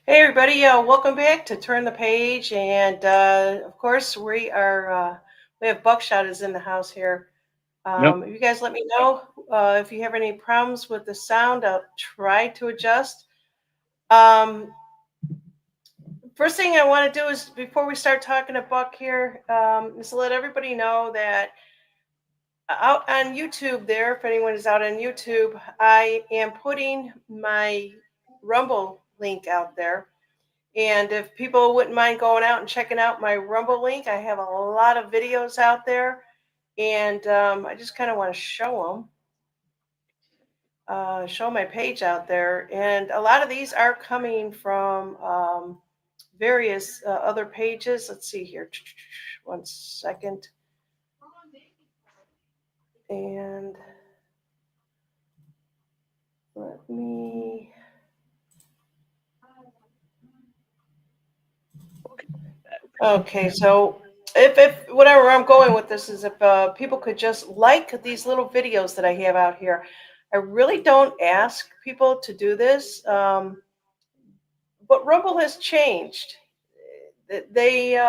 Hey everybody, welcome back to Turn the Page, and of course we have Buckshot is in the house here. Nope. You guys let me know if you have any problems with the sound. I'll try to adjust. Um, First thing I want to do is before we start talking to Buck here, is to let everybody know that out on YouTube there, if anyone is out on YouTube, I am putting my Rumble link out there. And if people wouldn't mind going out and checking out my Rumble link, I have a lot of videos out there, and I just kind of want to show my page out there. And a lot of these are coming from various other pages. Let's see here, one second, and let me. Okay, so if whatever I'm going with this is if people could just like these little videos that I have out here. I really don't ask people to do this, but Rumble has changed. They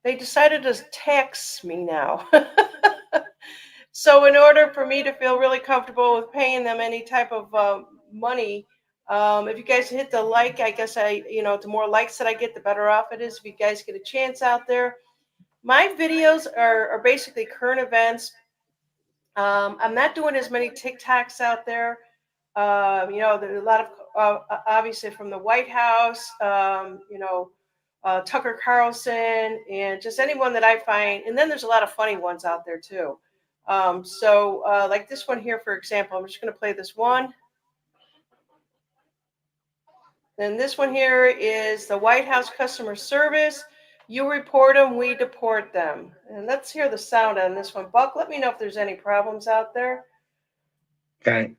they decided to tax me now. So in order for me to feel really comfortable with paying them any type of money, if you guys hit the like, I guess the more likes that I get, the better off it is. If you guys get a chance out there, my videos are basically current events. I'm not doing as many TikToks out there. There's a lot of obviously from the White House, Tucker Carlson, and just anyone that I find. And then there's a lot of funny ones out there too. Like this one here, for example, I'm just going to play this one. Then this one here is the White House customer service. You report them, we deport them. And let's hear the sound on this one. Buck, let me know if there's any problems out there. Okay.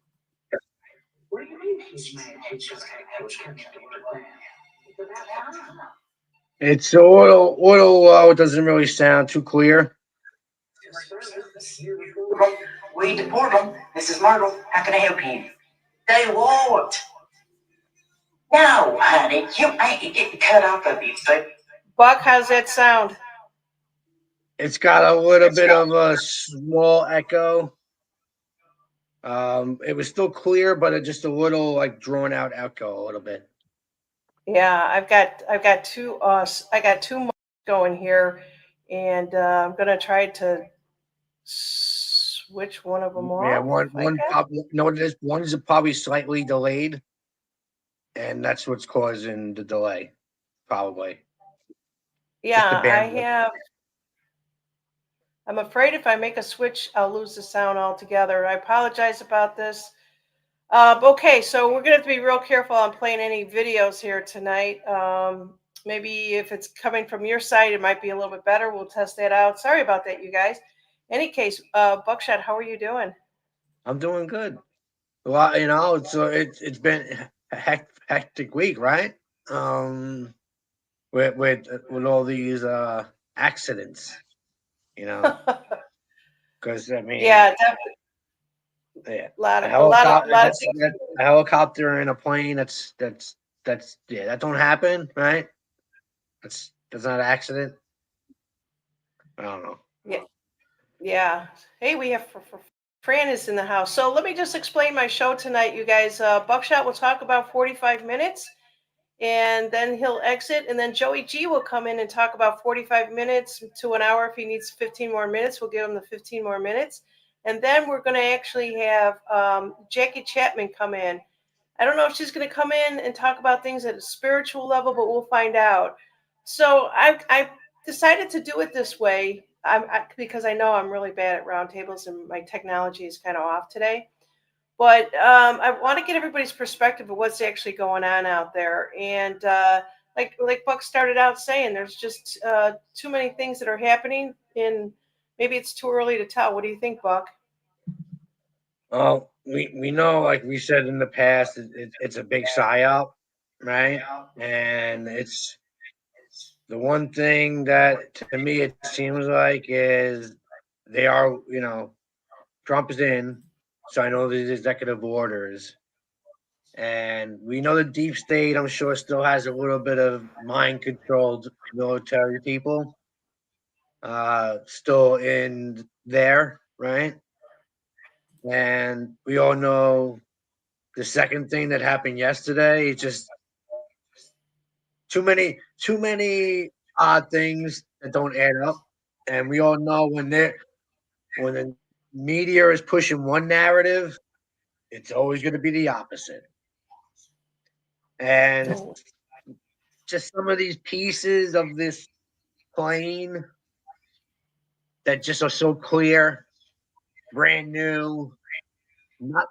It's auto doesn't really sound too clear. We deport them. Mrs. Myrtle, how can I help you? They won't. No, honey, you ain't getting cut off of you. So Buck, how's that sound? It's got a little bit of a small echo. It was still clear, but it just a little like drawn out echo a little bit. Yeah, I've got two mics going here, and I'm gonna try to switch one of them Yeah, off. I one guess. know what it is? One is probably slightly delayed, and that's what's causing the delay. Probably just the Yeah, I bandwidth. have. I'm afraid if I make a switch, I'll lose the sound altogether. I apologize about this. Okay, so we're gonna have to be real careful on playing any videos here tonight. Maybe if it's coming from your side, it might be a little bit better. We'll test that out. Sorry about that, you guys. Any case, Buckshot, how are you doing? I'm doing good. Well, it's been a hectic week, right? Um, with all these accidents, you know, because I mean, Yeah, definitely yeah, a lot of things. a helicopter and a plane. That's yeah, that don't happen, right? That's not an accident. I don't know. Yeah, yeah. Hey, we have Fran is in the house. So let me just explain my show tonight, you guys. Buckshot will talk about 45 minutes, and then he'll exit, and then Joey G will come in and talk about 45 minutes to an hour. If he needs 15 more minutes, we'll give him the 15 more minutes, and then we're going to actually have Jackie Chapman come in. I don't know if she's going to come in and talk about things at a spiritual level, but we'll find out. So I decided to do it this way because I know I'm really bad at roundtables and my technology is kind of off today. But I want to get everybody's perspective of what's actually going on out there. And like Buck started out saying, there's just too many things that are happening, and maybe it's too early to tell. What do you think, Buck? Well, we know, like we said in the past, it's a big psyop, right? And it's the one thing that to me it seems like is they are, Trump is in, so I know there's executive orders, And we know the deep state, I'm sure, still has a little bit of mind-controlled military people still in there, right? And we all know the second thing that happened yesterday. It's just too many odd things that don't add up. And we all know when the media is pushing one narrative, it's always going to be the opposite. And it's just some of these pieces of this plane that just are so clear, brand new. Not,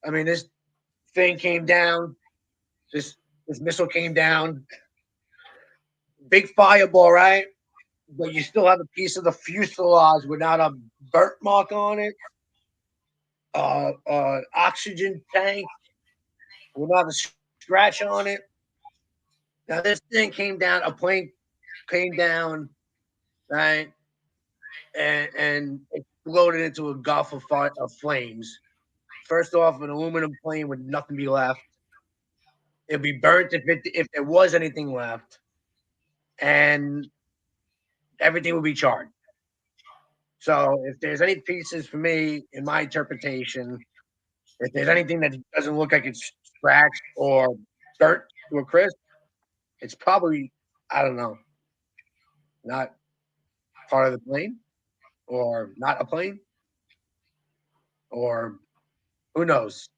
I mean, this thing came down. This this missile came down. Big fireball, right? But you still have a piece of the fuselage without a burnt mark on it. Oxygen tank without a scratch on it. Now this thing came down. A plane came down, right, and exploded into a gulf of flames. First off, an aluminum plane would nothing be left. It'd be burnt if there was anything left, and everything would be charred. So if there's any pieces for me in my interpretation, if there's anything that doesn't look like it's scratched or burnt to a crisp, it's probably, I don't know, not part of the plane or not a plane or who knows.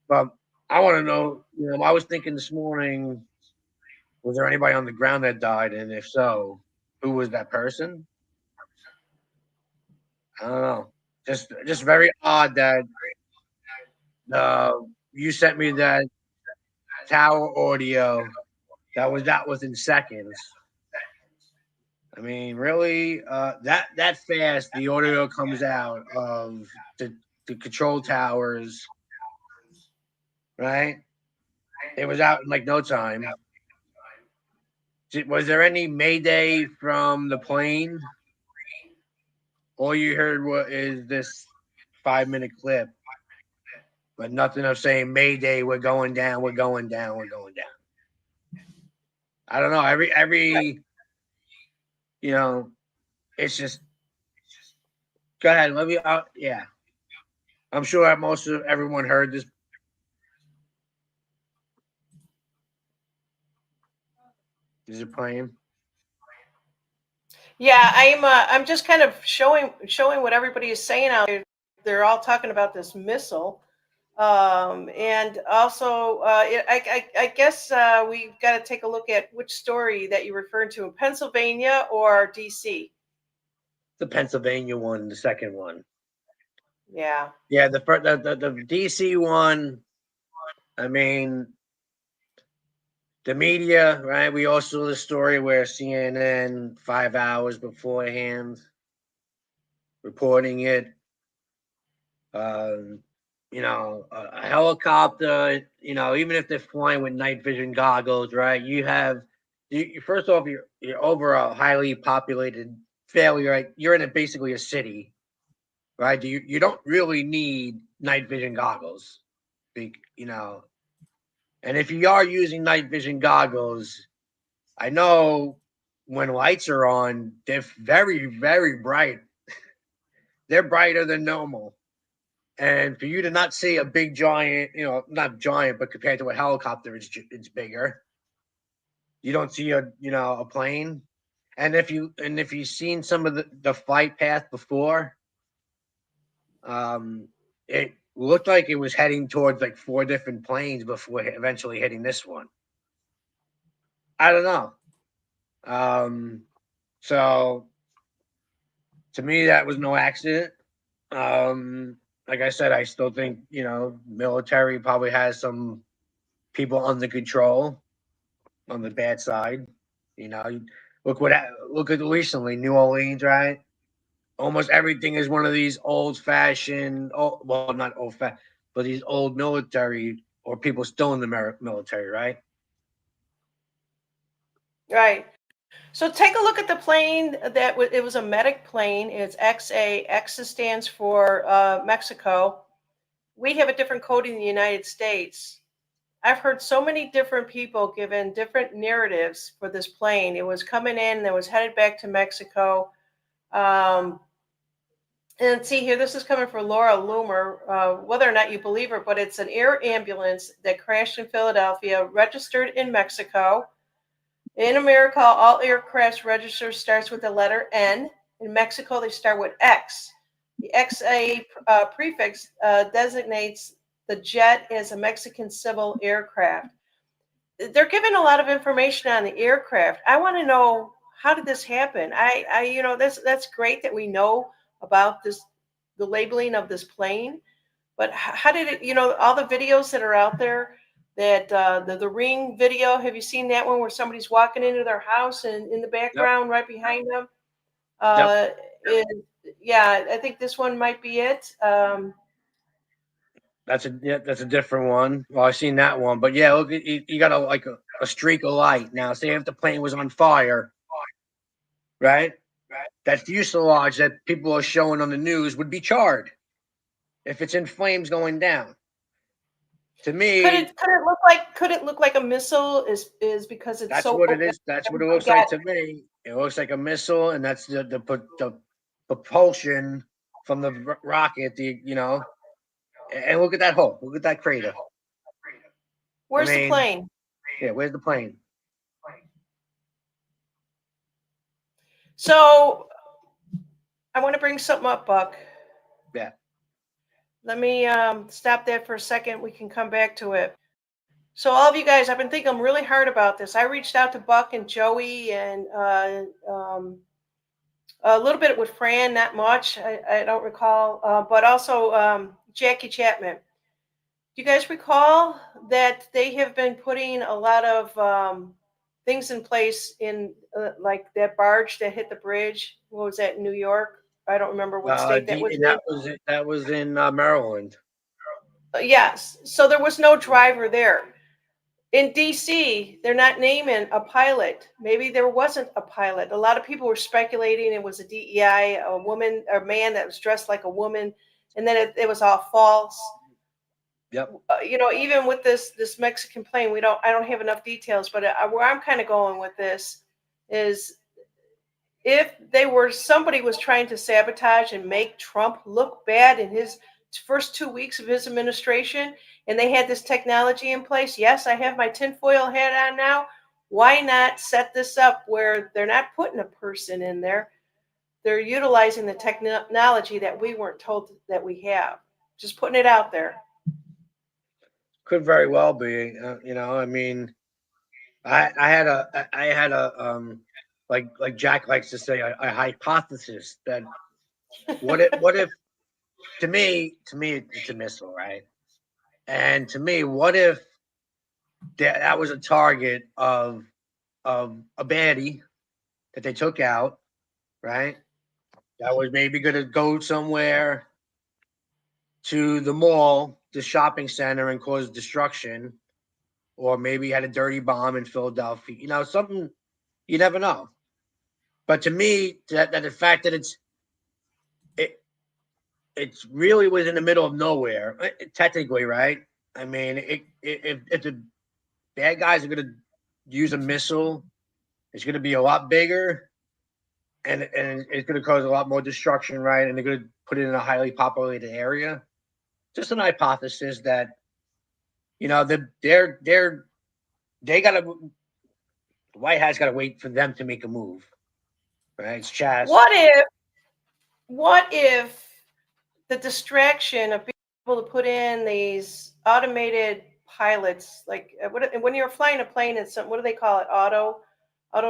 But I want to know, I was thinking this morning, was there anybody on the ground that died? And if so, who was that person? I don't know. Just very odd that you sent me that tower audio. That was in seconds. I mean, really, that fast the audio comes out of the control towers, right? It was out in like no time. Was there any mayday from the plane? All you heard is this 5-minute clip, but nothing of saying mayday, we're going down, we're going down, we're going down. I don't know. Every it's just go ahead. Let me. Yeah, I'm sure that most of everyone heard this. Is it playing? Yeah, I'm just kind of showing what everybody is saying out there. They're all talking about this missile. And also, I guess we've got to take a look at which story that you referred to in Pennsylvania or DC. The Pennsylvania one, the second one. Yeah. Yeah, the DC one. I mean, the media, right? We also saw the story where CNN 5 hours beforehand reporting it. Um, a helicopter. Even if they're flying with night vision goggles, right? First off, you're over a highly populated failure. Right? You're in basically a city, right? You don't really need night vision goggles, And if you are using night vision goggles, I know when lights are on, they're very, very bright. They're brighter than normal. And for you to not see a big giant, not giant, but compared to a helicopter, it's bigger. You don't see a plane. And if you've seen some of the flight path before, it looked like it was heading towards like 4 different planes before eventually hitting this one. I don't know. So to me, that was no accident. Like I said, I still think military probably has some people under control on the bad side. Look at recently New Orleans, right? Almost everything is one of these old-fashioned, well, not old-fashioned, but these old military or people still in the military, right? Right. So take a look at the plane it was a medic plane. It's XA. X stands for Mexico. we have a different code in the United States. I've heard so many different people given different narratives for this plane. It was coming in and it was headed back to Mexico. Um, and see here, this is coming from Laura Loomer. Whether or not you believe her, but it's an air ambulance that crashed in Philadelphia, registered in Mexico. In America, all aircraft register starts with the letter N. In Mexico, they start with X. The XA prefix designates the jet as a Mexican civil aircraft. They're giving a lot of information on the aircraft. I want to know, how did this happen? That's great that we know about this, the labeling of this plane, but how did it? All the videos that are out there, that the ring video. Have you seen that one where somebody's walking into their house and in the Yep. background, right behind them? Yep. Yeah, I think this one might be it. That's a different one. Well, I've seen that one, but yeah, look, you got a streak of light. Now, say if the plane was on fire, right? That fuselage that people are showing on the news would be charred if it's in flames going down. To Could me, it look like a missile? Is because it's that's so what it open. is. That's what it Everybody looks like got to me. It looks like a missile, and that's the propulsion from the rocket. And look at that hole. Look at that crater. I Where's the mean, plane? yeah, where's the plane? So I want to bring something up, Buck. Yeah. Let me stop that for a second. We can come back to it. So all of you guys, I've been thinking really hard about this. I reached out to Buck and Joey and a little bit with Fran, not much. I don't recall, but also Jackie Chapman. Do you guys recall that they have been putting a lot of things in place in like that barge that hit the bridge? What was that in New York? I don't remember what state that was And in. that was in Maryland. Yes. So there was no driver there. In DC, they're not naming a pilot. Maybe there wasn't a pilot. A lot of people were speculating it was a DEI, a woman or man that was dressed like a woman, and then it was all false. Yep. Even with this Mexican plane, I don't have enough details, but where I'm kind of going with this is, if somebody was trying to sabotage and make Trump look bad in his first 2 weeks of his administration, and they had this technology in place. Yes, I have my tinfoil hat on now. Why not set this up where they're not putting a person in there? They're utilizing the technology that we weren't told that we have. Just putting it out there. Could very well be. I mean, I had a like Jack likes to say, a hypothesis that what if to me it's a missile, right? And to me, what if that was a target of a baddie that they took out, right? That was maybe going to go somewhere to the mall, the shopping center, and cause destruction, or maybe had a dirty bomb in Philadelphia. Something, you never know. But to me, that the fact that it's really was in the middle of nowhere, technically, right? I mean, if the bad guys are going to use a missile, it's going to be a lot bigger, and it's going to cause a lot more destruction, right? And they're going to put it in a highly populated area. Just an hypothesis that they got to, the White House got to wait for them to make a move, right? It's Chaz. What if the distraction of being able to put in these automated pilots, like when you're flying a plane, it's what do they call it? Auto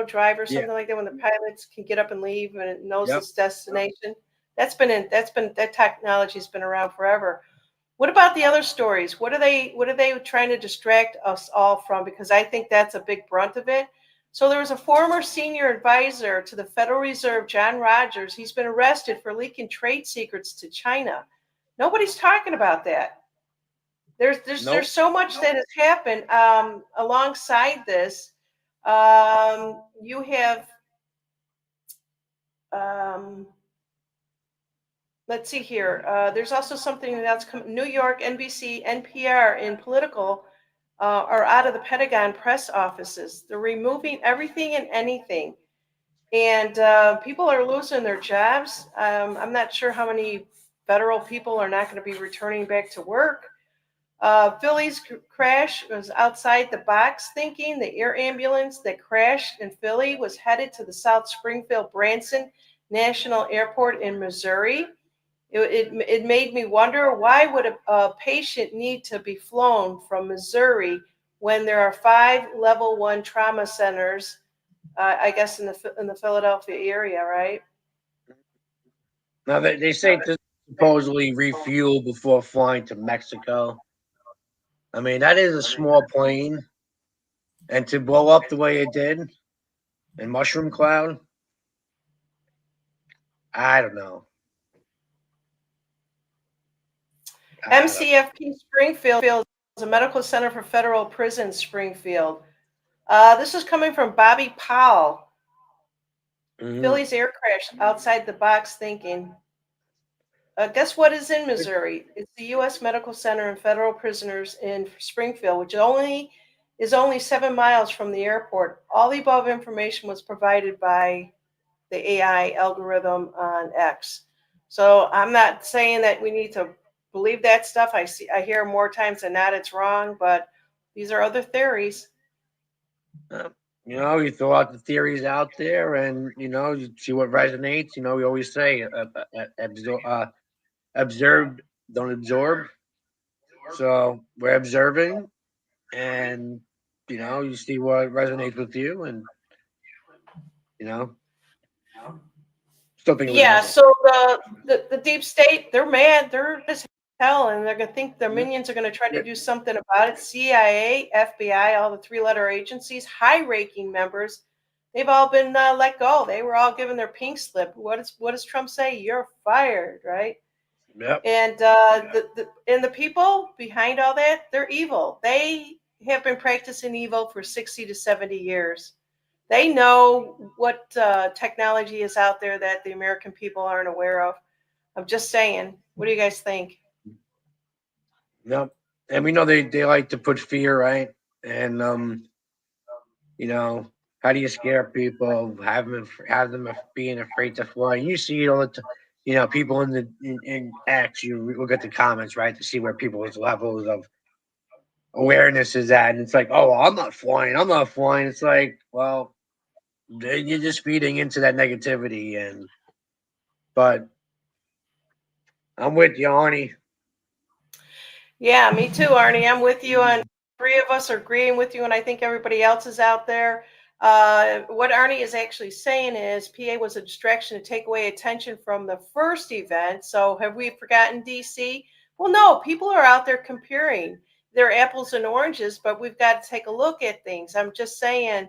drive or Yeah. something like that, when the pilots can get up and leave and it knows Yep. its destination. That technology's been around forever. What about the other stories? What are they trying to distract us all from? Because I think that's a big brunt of it. So there was a former senior advisor to the Federal Reserve, John Rogers. He's been arrested for leaking trade secrets to China. Nobody's talking about that. There's so much that has happened alongside this. You have let's see here. There's also something that's New York, NBC, NPR, and political are out of the Pentagon press offices. They're removing everything and anything. And people are losing their jobs. I'm not sure how many federal people are not going to be returning back to work. Philly's crash was outside the box thinking. The air ambulance that crashed in Philly was headed to the South Springfield Branson National Airport in Missouri. It made me wonder, why would a patient need to be flown from Missouri when there are 5 level 1 trauma centers, I guess, in the Philadelphia area, right? Now they say to supposedly refuel before flying to Mexico. I mean, that is a small plane, and to blow up the way it did in Mushroom Cloud, I don't know. I don't know. MCFP Springfield is a medical center for federal prison, Springfield. This is coming from Bobby Powell. Philly's air crash outside the box thinking. Guess what is in Missouri? It's the U.S. Medical Center and federal prisoners in Springfield, which is only 7 miles from the airport. All the above information was provided by the AI algorithm on X. So I'm not saying that we need to believe that stuff. I hear more times than not it's wrong, but these are other theories. You throw out the theories out there, and you see what resonates. We always say, observed, don't absorb. So we're observing, and you see what resonates with you, and something. Yeah, so the deep state, they're mad, they're as hell, and they're gonna think their minions are gonna try to do something about it. CIA, FBI, all the 3-letter agencies, high-ranking members, they've all been let go. They were all given their pink slip. What does Trump say? You're fired, right? Yep. And the people behind all that, they're evil. They have been practicing evil for 60 to 70 years. They know what technology is out there that the American people aren't aware of. I'm just saying. What do you guys think? Yep. And we know they like to put fear, right? And how do you scare people? Have them being afraid to fly. You see it all the time. People in X. You look at the comments, right, to see where people's levels of awareness is at, and it's like, oh, I'm not flying. I'm not flying. It's like, well, you're just feeding into that negativity, but I'm with you, Arnie. Yeah, me too, Arnie. I'm with you on 3 of us are agreeing with you, and I think everybody else is out there. What Arnie is actually saying is PA was a distraction to take away attention from the first event. So have we forgotten DC? Well, no, people are out there comparing. They're apples and oranges, but we've got to take a look at things. I'm just saying,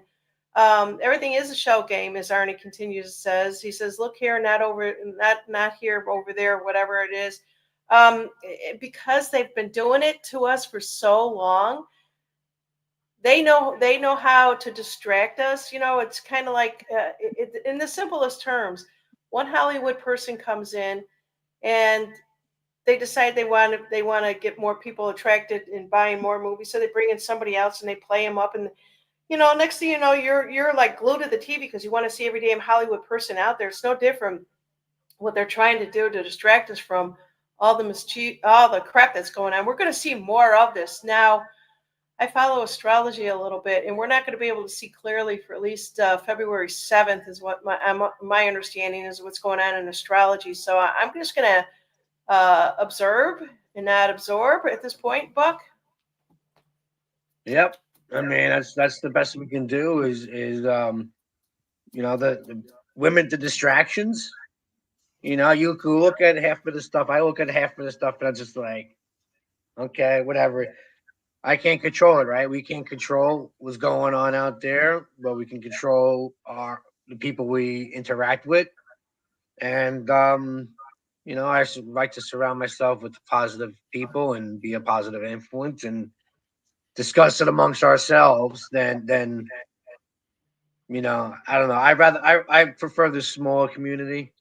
everything is a show game, as Arnie continues says. He says, "Look here, not over, not here, over there, whatever it is." Because they've been doing it to us for so long, they know how to distract us. It's kind of like, in the simplest terms, one Hollywood person comes in and they decide they want to get more people attracted in buying more movies, so they bring in somebody else and they play them up, and next thing you know, you're like glued to the TV because you want to see every damn Hollywood person out there. It's no different what they're trying to do to distract us from all the mischief, all the crap that's going on. We're going to see more of this. Now, I follow astrology a little bit, and we're not going to be able to see clearly for at least February 7th, is what my understanding is, what's going on in astrology. So I'm just going to observe and not absorb at this point, Buck. Yep. I mean, that's the best we can do is the limit the distractions. You can look at half of the stuff. I look at half of the stuff, and I'm just like, okay, whatever. I can't control it, right? We can't control what's going on out there, but we can control the people we interact with. And I like to surround myself with positive people and be a positive influence and discuss it amongst ourselves than I don't know. I prefer the smaller community.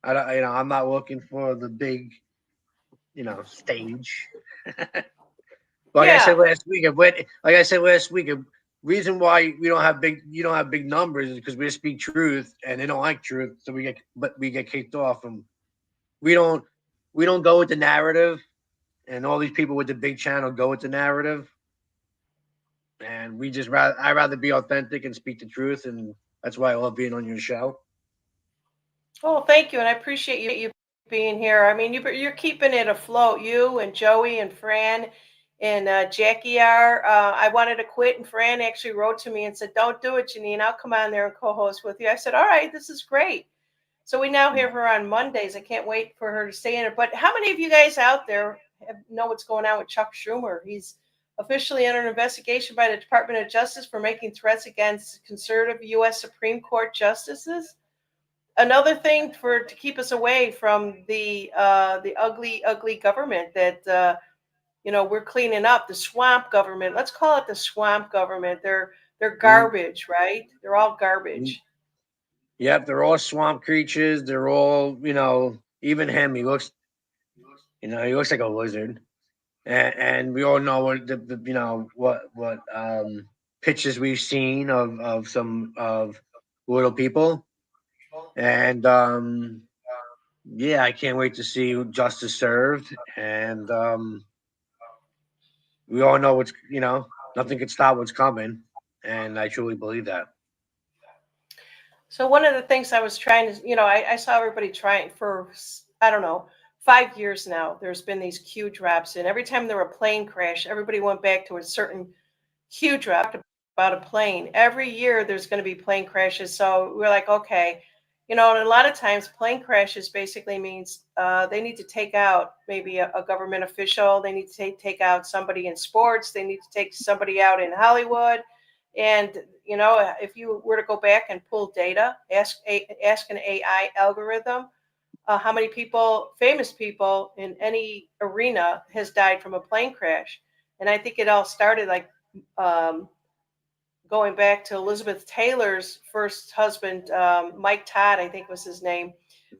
I don't, I'm not looking for the big, stage. Like I said Yeah. last week, like I said last week, reason why you don't have big numbers is because we speak truth and they don't like truth, so we get kicked off, and we don't we don't go with the narrative, and all these people with the big channel go with the narrative, and I rather be authentic and speak the truth, and that's why I love being on your show. Oh, thank you, and I appreciate you being here. I mean, you're keeping it afloat. You and Joey and Fran and Jackie are. I wanted to quit, and Fran actually wrote to me and said, "Don't do it, Janine. I'll come on there and co-host with you." I said, "All right, this is great." So we now have her on Mondays. I can't wait for her to stay in it. But how many of you guys out there know what's going on with Chuck Schumer? He's officially under investigation by the Department of Justice for making threats against conservative U.S. Supreme Court justices. Another thing to keep us away from the ugly government that we're cleaning up, the swamp government. Let's call it the swamp government. They're Mm, garbage, right? They're all mm. garbage. Yep, they're all swamp creatures. They're all, even him. He looks like a lizard. And we all know what what pictures we've seen of some of little people, and yeah, I can't wait to see justice served, and we all know nothing can stop what's coming, and I truly believe that. So one of the things I was trying to, I saw everybody trying for, I don't know, 5 years now. There's been these Q drops, and every time there were a plane crash, everybody went back to a certain Q drop about a plane. Every year there's going to be plane crashes. So we're like, okay, and a lot of times plane crashes basically means they need to take out maybe a government official. They need to take out somebody in sports. They need to take somebody out in Hollywood. And if you were to go back and pull data, ask an AI algorithm how many people, famous people in any arena, has died from a plane crash. And I think it all started like um, going back to Elizabeth Taylor's first husband, Mike Todd, I think was his name.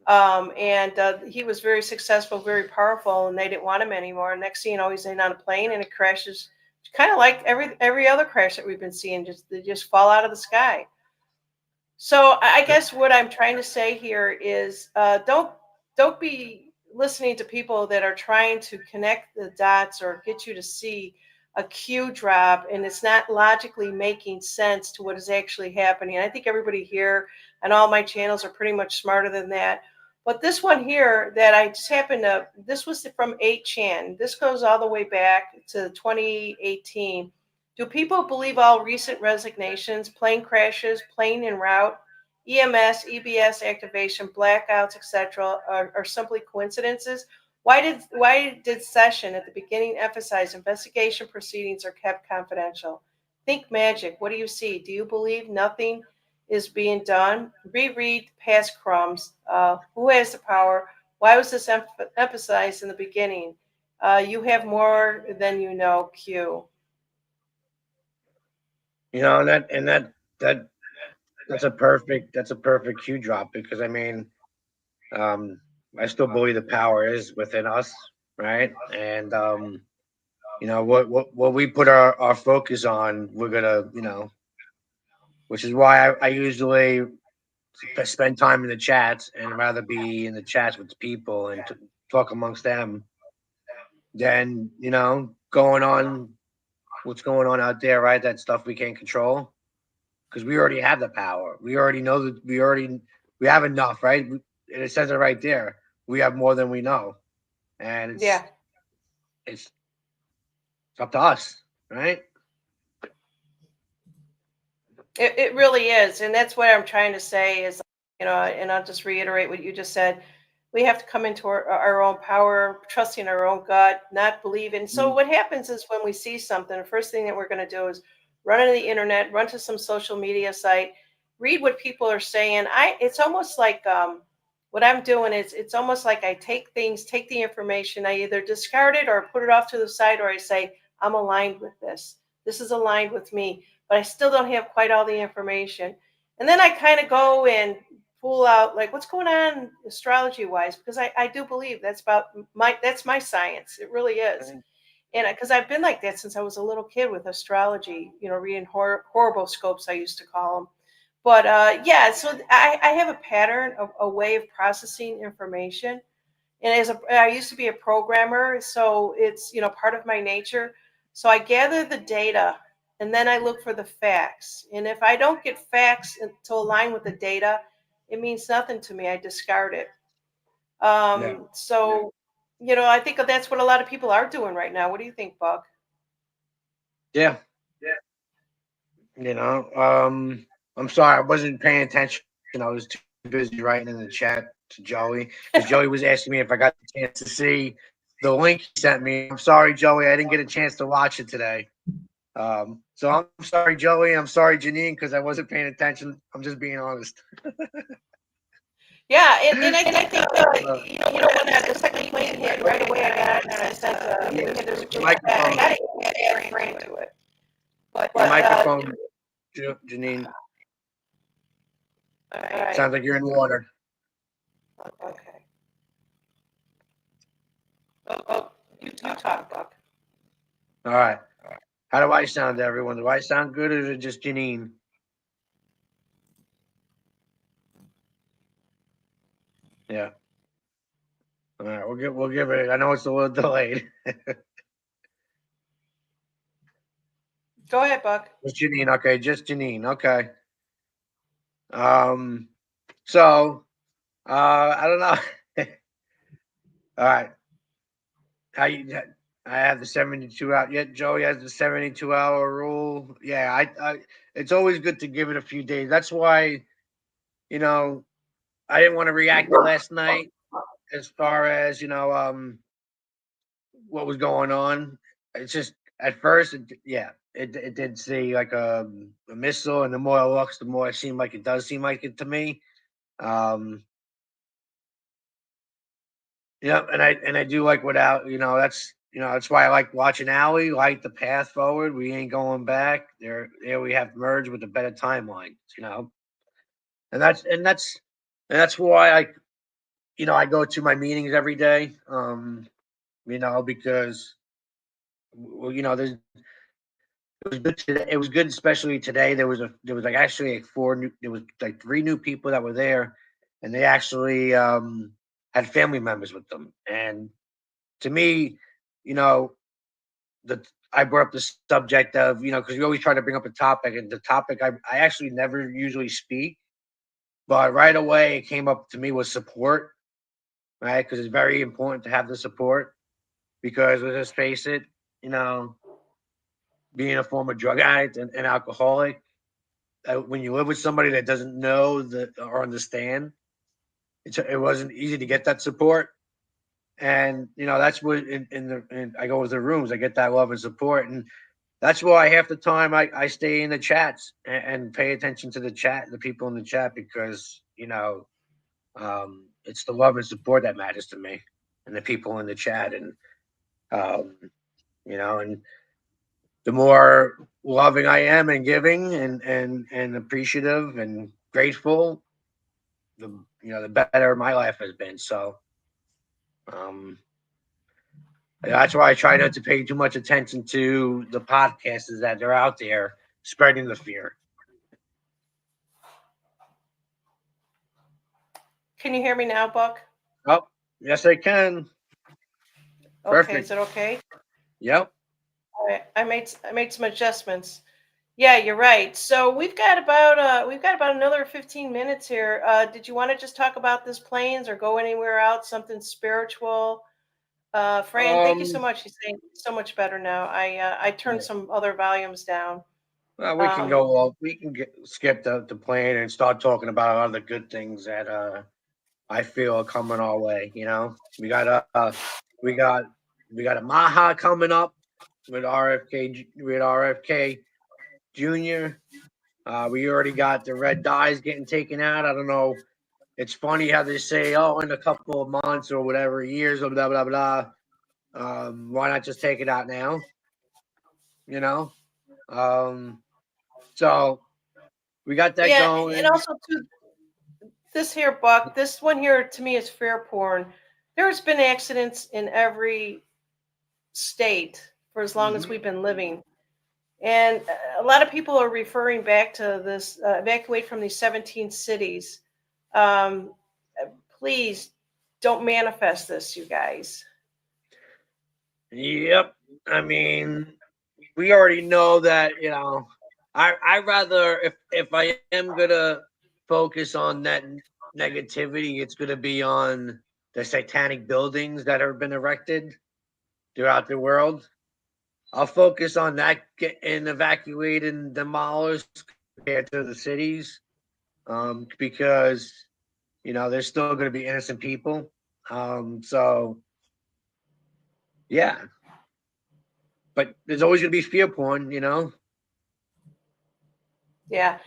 And he was very successful, very powerful, and they didn't want him anymore. Next thing you know, he's in on a plane and it crashes, kind of like every other crash that we've been seeing. They just fall out of the sky. So I guess what I'm trying to say here is don't be listening to people that are trying to connect the dots or get you to see a cue drop and it's not logically making sense to what is actually happening. I think everybody here and all my channels are pretty much smarter than that. But this one here that I just happened to, this was from 8chan. This goes all the way back to 2018. Do people believe all recent resignations, plane crashes, plane en route, EMS, EBS activation, blackouts, etc., are simply coincidences? Why did session at the beginning emphasize investigation proceedings are kept confidential? Think magic. What do you see? Do you believe nothing is being done? Reread past crumbs. Who has the power? Why was this emphasized in the beginning? You have more than you know. Q. That that's a perfect cue drop, because um, I still believe the power is within us, right? And what we put our focus on, we're gonna, which is why I usually spend time in the chats and rather be in the chats with the people and talk amongst them than going on what's going on out there, right? That stuff we can't control, because we already have the power. We already know that we have enough, right? And it says it right there. We have more than we know, and Yeah. it's up to us, right? It really is. And that's what I'm trying to say is, and I'll just reiterate what you just said. We have to come into our own power, trusting our own gut, not believing. So Mm. what happens is when we see something, the first thing that we're going to do is run to the internet, run to some social media site, read what people are saying. It's almost like what I'm doing is it's almost like I take the information, I either discard it or put it off to the side, or I say, I'm aligned with this. This is aligned with me, but I still don't have quite all the information. And then I kind of go and fool out like what's going on astrology wise, because I do believe that's my science. It really is. And because I've been like that since I was a little kid with astrology, reading horoscopes, I used to call them. But yeah, so I have a pattern, a way of processing information. And I used to be a programmer, so it's part of my nature. So I gather the data, and then I look for the facts. And if I don't get facts to align with the data, it means nothing to me. I discard it. Yeah. So I think that's what a lot of people are doing right now. What do you think, Buck? Yeah. I'm sorry, I wasn't paying attention. I was too busy writing in the chat to Joey because Joey was asking me if I got the chance to see the link he sent me. I'm sorry, Joey, I didn't get a chance to watch it today. So I'm sorry, Joey. I'm sorry, Janine, because I wasn't paying attention. I'm just being honest. Yeah, and I think when the second plane hit right away, I got it and I said, there's a Your really bad. I microphone, got to get brain to it. But your microphone, Janine. all right, Sounds like you're in water. okay. You talk, Buck. All right. How do I sound to everyone? Do I sound good, or is it just Janine? Yeah. All right. We'll give it. I know it's a little delayed. Go ahead, Buck. Just Janine. Okay. Just Janine. Okay. Um. So, I don't know. All right. How you? I have the 72 hour. Yet Joey has the 72-hour rule. Yeah. It's always good to give it a few days. That's why you know I didn't want to react last night as far as what was going on. It's just at first, it did see like a missile, and the more it looks, the more it seemed like it does seem like it to me. Um, yeah, and I do like without that's why I like watching Allie light the path forward. We ain't going back. There we have merged with a better timeline. And that's why I go to my meetings every day. Because there's it was good today. It was good, especially today. There was like actually like there was like three new people that were there, and they actually had family members with them. And to me, you know, the I brought up the subject of because we always try to bring up a topic, and the topic I actually never usually speak, but right away it came up to me was support, right? Because it's very important to have the support because let's just face it, you know, being a former drug addict and alcoholic when you live with somebody that doesn't know or understand, it wasn't easy to get that support. And that's what I go with the rooms, I get that love and support, and that's why half the time I stay in the chats and pay attention to the chat, the people in the chat, because it's the love and support that matters to me, and the people in the chat, and um, and the more loving I am and giving and appreciative and grateful, the better my life has been. So um, that's why I try not to pay too much attention to the podcasts that they're out there spreading the fear. Can you hear me now, Buck? Oh, yes, I can. Okay, is Perfect. it okay? Yep. All right, I made some adjustments. Yeah, you're right. So we've got about another 15 minutes here. Did you want to just talk about this planes or go anywhere else? Something spiritual? Fran, thank you so Um. much. He's saying so much better now. I turned Yeah. some other volumes down. Well, we can Um, go. We can skip the plane and start talking about other good things that I feel are coming our way. We got we got a Maha coming up with RFK Jr. We already got the red dyes getting taken out. I don't know. It's funny how they say, "Oh, in a couple of months or whatever years or blah blah blah." Why not just take it out now? You know. Um, so we got that yeah, and going. also too, this here, Buck, this one here to me is fair porn. There's been accidents in every state for as long as we've been living. And a lot of people are referring back to this evacuate from these 17 cities. Um, please don't manifest this, you guys. Yep. I mean, we already know that, I rather if I am gonna focus on that negativity, it's gonna be on the satanic buildings that have been erected throughout the world. I'll focus on that and evacuate and demolish compared to the cities, because there's still going to be innocent people. So yeah, but there's always going to be fear porn. Yeah.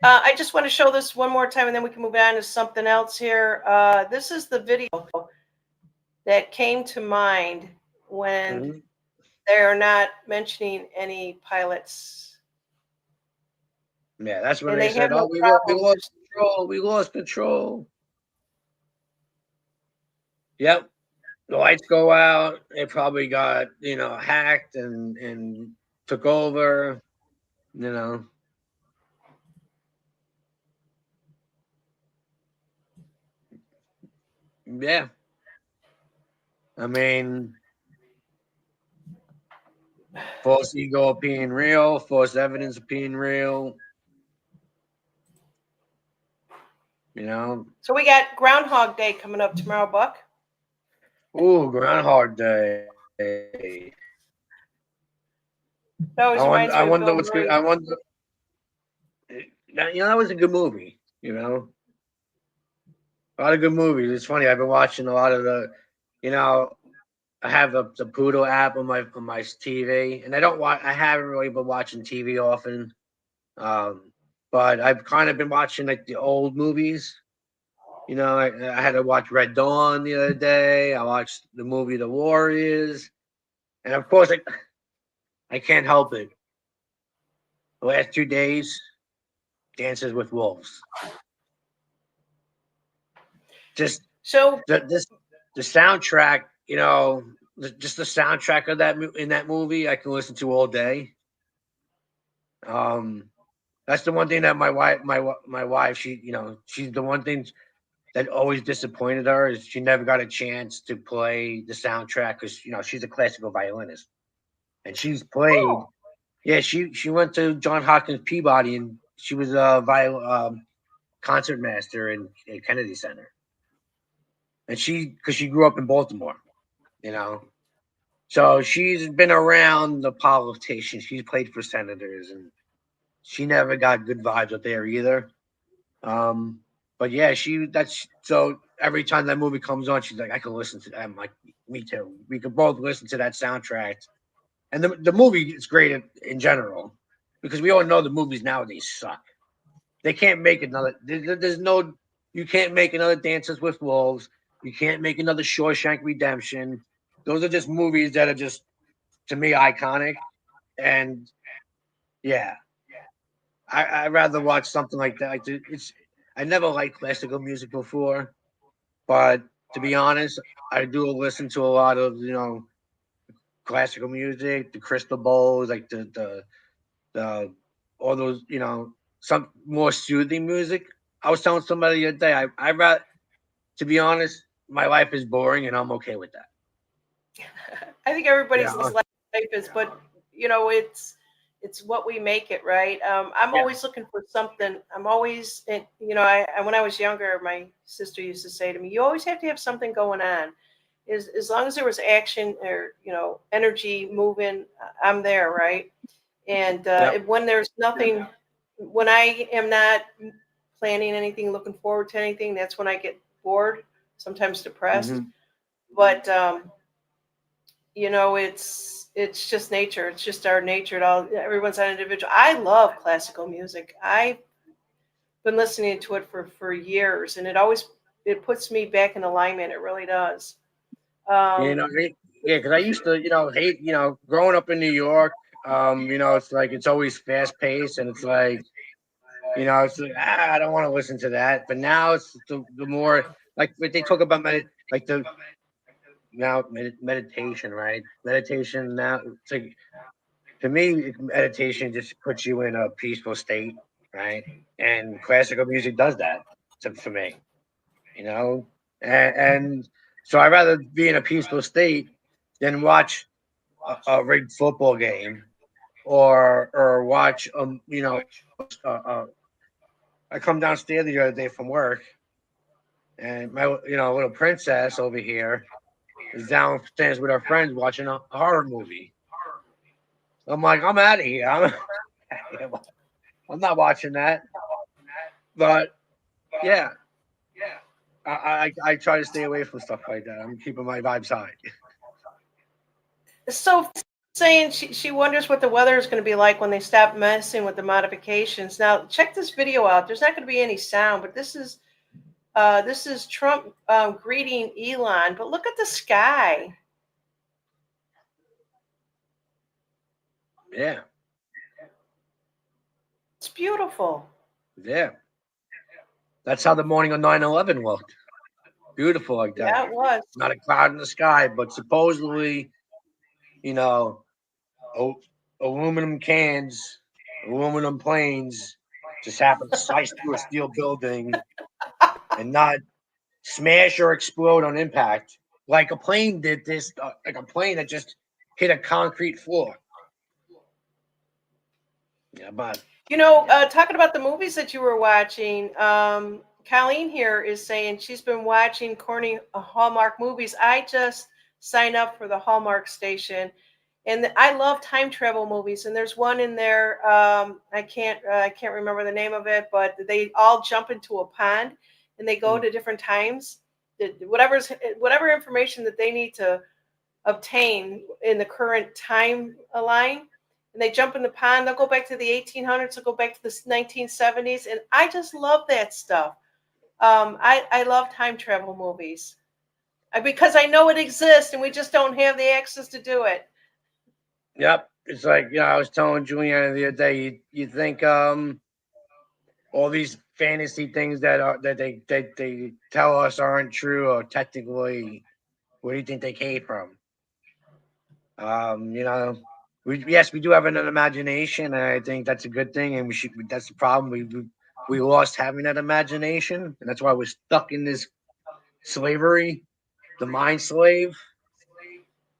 I just want to show this one more time and then we can move on to something else here. This is the video that came to mind when Mhm. they are not mentioning any pilots. Yeah, that's when And they they have said, no "Oh, we problem. lost control. We lost control." Yep, the lights go out. It probably got hacked and took over. You know, yeah. I mean, false ego of being real, false evidence of being real. You know, So we got Groundhog Day coming up tomorrow, Buck. ooh, Groundhog Day. That always reminds I me of wonder Bill what's good. Murray. I wonder. That was a good movie. A lot of good movies. It's funny. I've been watching a lot of you know, I have the Poodle app on my TV, and I don't watch. I haven't really been watching TV often, but I've kind of been watching like the old movies. I had to watch Red Dawn the other day. I watched the movie The Warriors, and of course, I can't help it. The last 2 days, Dances with Wolves. Just So the soundtrack. Just the soundtrack of in that movie, I can listen to all day. Um, that's the one thing that my wife, she's the one thing that always disappointed her is she never got a chance to play the soundtrack because she's a classical violinist and she's played. oh, Yeah, she went to John Hopkins Peabody and she was a concert master in Kennedy Center, and because she grew up in Baltimore, you know, so she's been around the politicians. She's played for senators, and she never got good vibes up there either. Um, but yeah, that's so every time that movie comes on, she's like, I can listen to that. I'm like, me too. We could both listen to that soundtrack. And the movie is great in general because we all know the movies nowadays suck. They can't make another. There's no. You can't make another Dances with Wolves. You can't make another Shawshank Redemption. Those are just movies that are just to me iconic. And yeah, I'd rather watch something like that. I never liked classical music before, but to be honest, I do listen to a lot of classical music, the crystal bowls, like the all those some more soothing music. I was telling somebody the other day, I rather, to be honest, my life is boring and I'm okay with that. I think everybody's Yeah, life is, but it's what we make it, right? I'm yeah. always looking for something. I'm always, when I was younger, my sister used to say to me, "You always have to have something going on. As long as there was action or energy moving, I'm there, right?" And Yep. when there's nothing, when I am not planning anything, looking forward to anything, that's when I get bored, sometimes depressed. Hmm. But it's just nature. It's just our nature. Everyone's an individual. I love classical music. I've been listening to it for years, and it puts me back in alignment. It really does. Um, Yeah, because I used to, hate, growing up in New York. It's like it's always fast paced, and it's like, You know, it's like, I don't want to listen to that. But now it's the more like what they talk about, like the now meditation, right? Meditation now, it's like to me, meditation just puts you in a peaceful state, right? And classical music does that for me, you know. And so I'd rather be in a peaceful state than watch a rigged football game or watch I come downstairs the other day from work, and my little princess over here is downstairs with her friends watching a horror movie. I'm like, I'm out of here. I'm not watching that. But yeah, I try to stay away from stuff like that. I'm keeping my vibes high. So saying she wonders what the weather is going to be like when they stop messing with the modifications. Now check this video out. There's not going to be any sound, but this is Trump greeting Elon. But look at the sky. Yeah, It's beautiful. yeah. That's how the morning of 9/11 looked. Beautiful like that. Yeah, it was. Not a cloud in the sky, but supposedly, you know, aluminum cans, aluminum planes just happened to slice through a steel building and not smash or explode on impact like a plane did this, like a plane that just hit a concrete floor. Yeah, but Talking about the movies that you were watching, Colleen here is saying she's been watching corny Hallmark movies. I just signed up for the Hallmark station, and I love time travel movies. And there's one in there. I can't remember the name of it, but they all jump into a pond, and they go to different times. Whatever information that they need to obtain in the current timeline, and they jump in the pond. They'll go back to the 1800s. They'll go back to the 1970s, and I just love that stuff. I love time travel movies because I know it exists, and we just don't have the access to do it. yep, it's like I was telling Juliana the other day. You think all these fantasy things that they tell us aren't true or technically, where do you think they came from? Yes, we do have an imagination, and I think that's a good thing. And we should. That's the problem. We lost having that imagination, and that's why we're stuck in this slavery, the mind slave.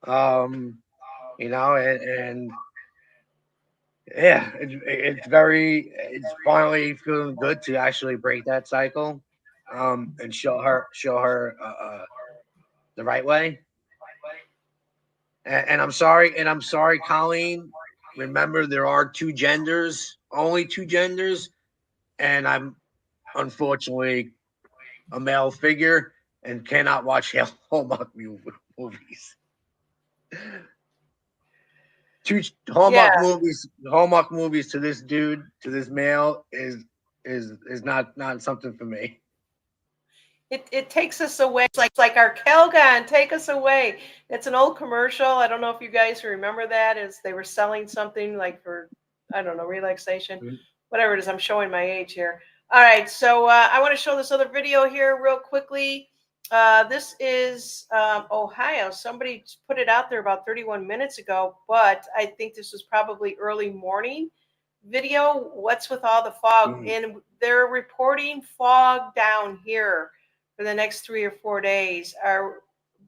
Um, and yeah, it's finally feeling good to actually break that cycle, and show her the right way. And I'm sorry, Colleen. Remember, there are two genders, only two genders, and I'm unfortunately a male figure and cannot watch Hallmark movies. Two Yeah, Hallmark movies to this dude, to this male is not something for me. it takes us away. It's like our Calgon, take us away. It's an old commercial. I don't know if you guys remember that. Is they were selling something like for, I don't know, relaxation, whatever it is. I'm showing my age here. All right, so I want to show this other video here real quickly. This is Ohio. Somebody put it out there about 31 minutes ago, but I think this was probably early morning video. What's with all the fog? And they're reporting fog down here for the next 3 or 4 days.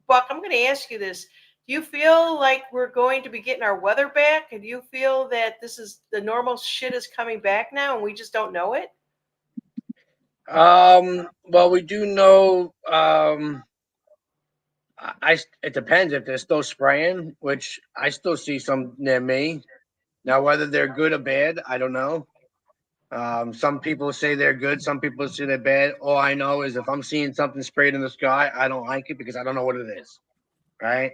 Buck, I'm going to ask you this. Do you feel like we're going to be getting our weather back? And do you feel that this is the normal shit is coming back now and we just don't know it? Well, we do know. It depends if they're still spraying, which I still see some near me. Now, whether they're good or bad, I don't know. Some people say they're good, some people say they're bad. All I know is if I'm seeing something sprayed in the sky, I don't like it because I don't know what it is, right?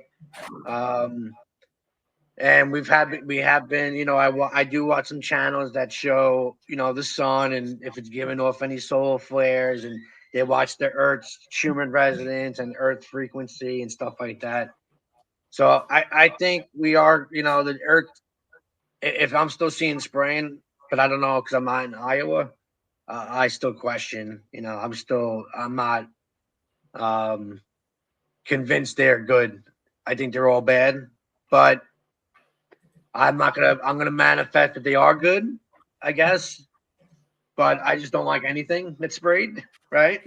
And we have been, I do watch some channels that show, the sun and if it's giving off any solar flares, and they watch the Earth's Schumann resonance and Earth frequency and stuff like that. So I think we are, the Earth. If I'm still seeing spraying, but I don't know because I'm not in Iowa. I still question. I'm not convinced they're good. I think they're all bad, but I'm not gonna. I'm gonna manifest that they are good, I guess. But I just don't like anything that's sprayed, right?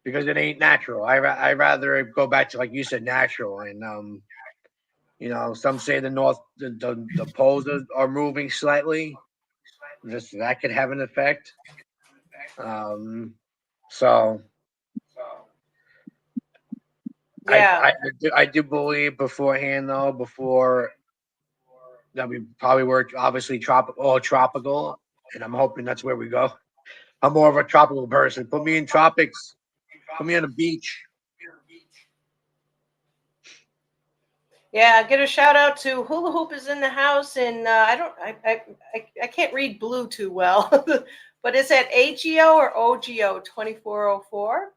Because it ain't natural. I rather go back to, like you said, natural. And some say the poles are moving slightly. Just that could have an effect. Um, so Yeah. I do believe beforehand, though, before that we probably were obviously tropical, and I'm hoping that's where we go. I'm more of a tropical person. Put me in tropics. Put me on the beach. Yeah, get a shout out to Hula Hoop is in the house, and I can't read blue too well, but it's at AGO or OGO 2404.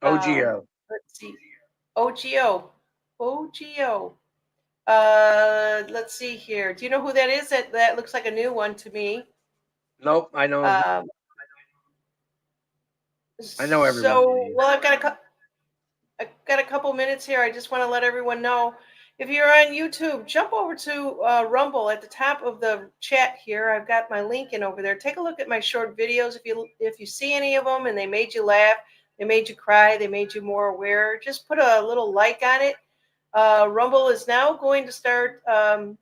OGO. Let's see, OGO, OGO. Let's see here. Do you know who that is? That looks like a new one to me. Nope. Um, I know everyone's so name. well, I've got a couple minutes here. I just want to let everyone know, if you're on YouTube, jump over to Rumble at the top of the chat here. I've got my link in over there. Take a look at my short videos. If you see any of them and they made you laugh, they made you cry, they made you more aware, just put a little like on it. Rumble is now going to start having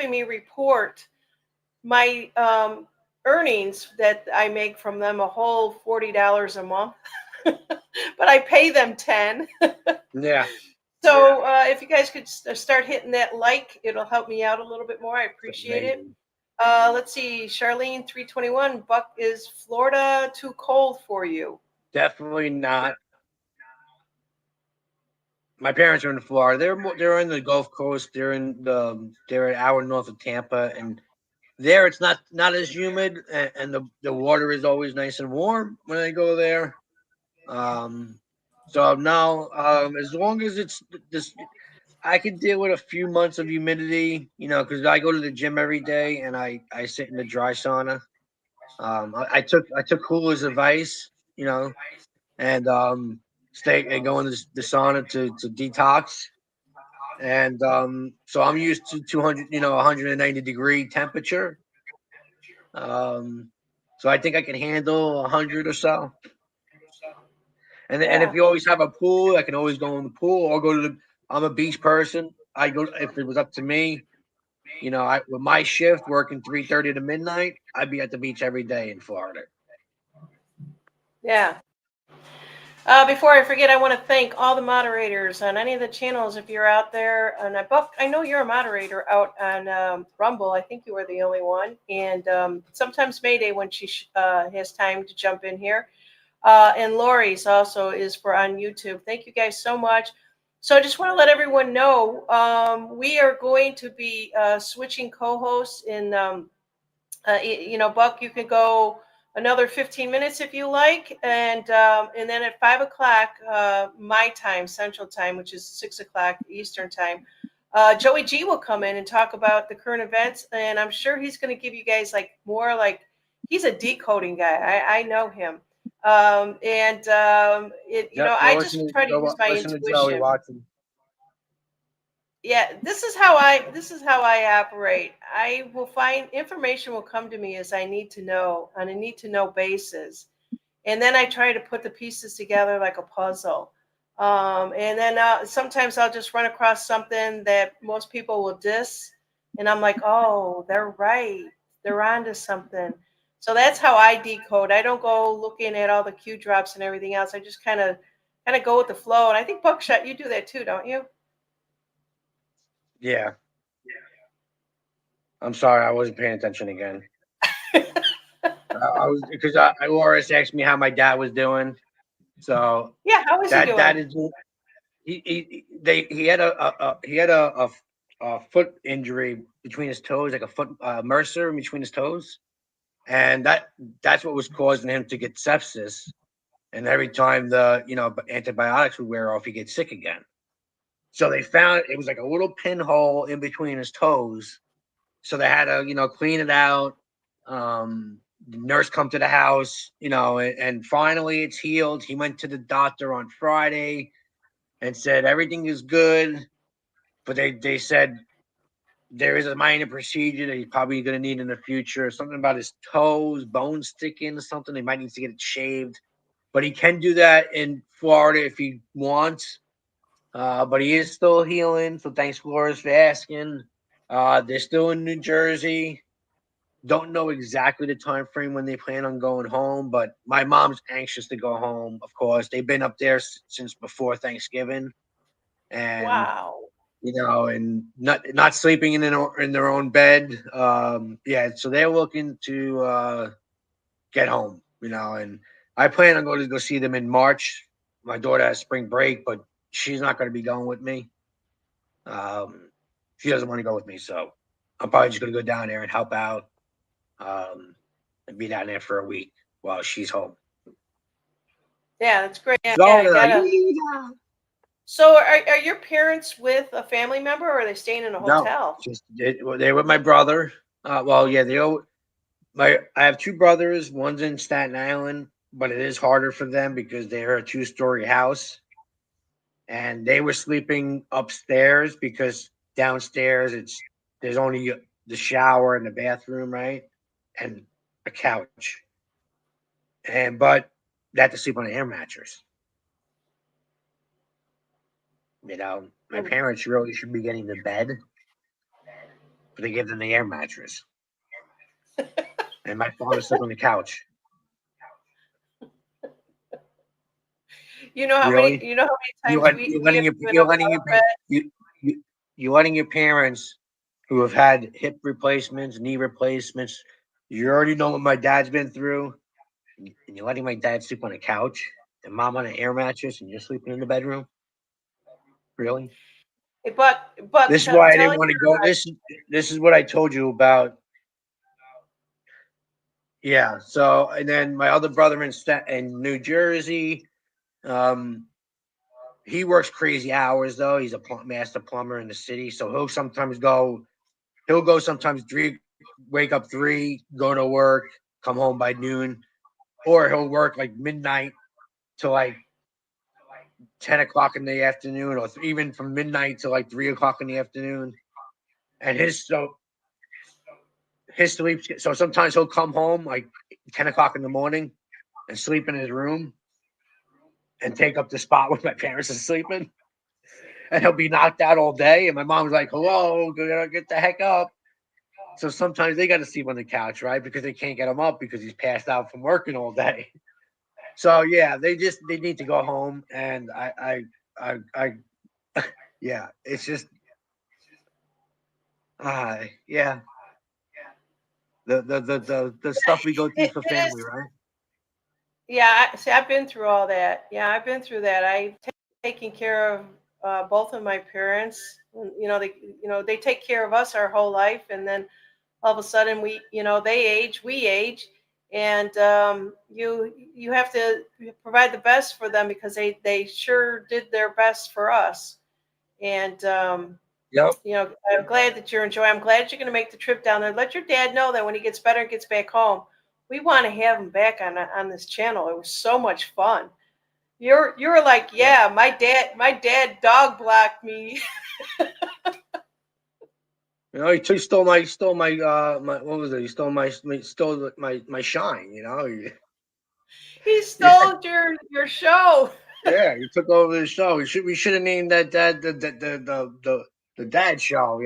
me report my earnings that I make from them, a whole $40 a month. But I pay them 10. Yeah. So if you guys could start hitting that like, it'll help me out a little bit more. I It's appreciate it. amazing. Let's see, Charlene 321. Buck, is Florida too cold for you? Definitely not. My parents are in Florida. They're in the Gulf Coast. They're an hour north of Tampa, and there it's not as humid, and the water is always nice and warm when I go there. Um, so now, as long as it's this, I can deal with a few months of humidity, because I go to the gym every day and I sit in the dry sauna. I took Hula's advice, and stay and go in the sauna to detox. And so I'm used to 200, 190-degree temperature. Um, so I think I can handle 100 or so. And if Yeah. you always have a pool, I can always go in the pool or go to the. I'm a beach person. I go if it was up to me. With my shift working 3:30 to midnight, I'd be at the beach every day in Florida. Yeah. Before I forget, I want to thank all the moderators on any of the channels. If you're out there, and Buck, I know you're a moderator out on Rumble. I think you are the only one. And sometimes Mayday when she has time to jump in here. And Lori's also is for on YouTube. Thank you guys so much. So I just want to let everyone know we are going to be switching co-hosts in. Buck, you can go another 15 minutes if you like, and then at 5 o'clock my time, Central Time, which is 6 o'clock Eastern Time, Joey G will come in and talk about the current events, and I'm sure he's going to give you guys he's a decoding guy. I know him, Yep, I just try to use my listen to Joey intuition. Watson. Yeah, this is how I operate. I will find information will come to me as I need to know on a need to know basis, and then I try to put the pieces together like a puzzle. And then sometimes I'll just run across something that most people will diss, and I'm like, oh, they're right, they're onto something. So that's how I decode. I don't go looking at all the Q drops and everything else. I just kind of go with the flow. And I think Buckshot, you do that too, don't you? Yeah. I'm sorry, I wasn't paying attention again. I was because Loris asked me how my dad was doing. So Yeah, how is he that doing? is he had a foot injury between his toes, like a foot Mercer in between his toes, and that's what was causing him to get sepsis. And every time the antibiotics would wear off, he gets sick again. So they found it was like a little pinhole in between his toes. So they had to clean it out. The nurse come to the house, and finally it's healed. He went to the doctor on Friday and said everything is good, but they said there is a minor procedure that he's probably going to need in the future. Something about his toes, bones sticking or something. They might need to get it shaved, but he can do that in Florida if he wants. But he is still healing. So thanks, Flores, for asking. They're still in New Jersey. Don't know exactly the time frame when they plan on going home, but my mom's anxious to go home. Of course, they've been up there since before Thanksgiving, and Wow. and not sleeping in their own bed. Yeah, so they're looking to get home. And I plan on going to go see them in March. My daughter has spring break, but she's not going to be going with me. She doesn't want to go with me, so I'm probably just going to go down there and help out, and be down there for a week while she's home. Yeah, that's great. Yeah, I Florida, gotta. yeah. So, are your parents with a family member, or are they staying in a No, hotel? just they're with my brother. Well, yeah, I have two brothers. One's in Staten Island, but it is harder for them because they're a 2-story house, and they were sleeping upstairs because downstairs there's only the shower and the bathroom, right, and a couch, but they have to sleep on an air mattress. My Mm. parents really should be getting the bed, but they give them the air mattress, and my father slept on the couch. You know how many? Really? You know how many times we have given up our bed? You, you're letting your parents who have had hip replacements, knee replacements. You already know what my dad's been through, and you're letting my dad sleep on a couch and mom on an air mattress, and you're sleeping in the bedroom. Really? Hey, Buck, This is why I tell didn't want to go. This is what I told you about. Yeah. So, and then my other brother in New Jersey. Um, he works crazy hours though. He's a master plumber in the city, so He'll go sometimes wake up 3, go to work, come home by noon, or he'll work like midnight to like 10 o'clock in the afternoon, or even from midnight to like 3 o'clock in the afternoon. And his sleep. So sometimes he'll come home like 10 o'clock in the morning and sleep in his room and take up the spot where my parents are sleeping. And he'll be knocked out all day. And my mom's like, "Hello, get the heck up." So sometimes they got to sleep on the couch, right? Because they can't get him up because he's passed out from working all day. So yeah, they need to go home, and yeah, it's just yeah, the stuff we go through It, for it family, is. right? Yeah, see, I've been through all that. Yeah, I've been through that. I've taken care of both of my parents. They take care of us our whole life, and then all of a sudden they age, we age, and you have to provide the best for them because they sure did their best for us. And Yep. I'm glad that you're enjoying. I'm glad you're going to make the trip down there. Let your dad know that when he gets better and gets back home, we want to have him back on this channel. It was so much fun. You were like, Yeah. yeah, my dad dog blocked me. He stole my what was it? He stole my shine. He Yeah, stole your show. yeah. He took over the show. We should have named that the dad show.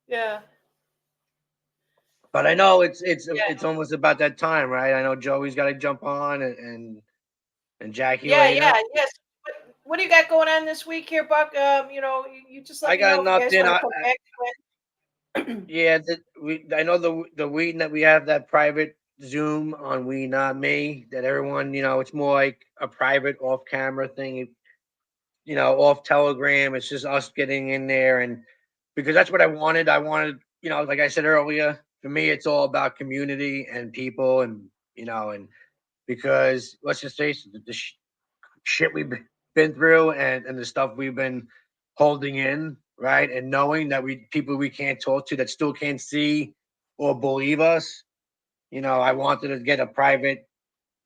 Yeah, But I know it's yeah, it's almost about that time, right? I know Joey's got to jump on, and Jackie yeah, later. yeah. Yes. What do you got going on this week here, Buck? You just let I me know got if you guys nothing. want to come back to it. Yeah, I know the weed that we have that private Zoom on We Not Me, that everyone, it's more like a private off camera thing, off Telegram. It's just us getting in there, and because that's what I wanted. I wanted, like I said earlier, for me, it's all about community and people, and because let's just face it, the shit we've been through, and the stuff we've been holding in, right, and knowing that people we can't talk to, that still can't see or believe us, I wanted to get a private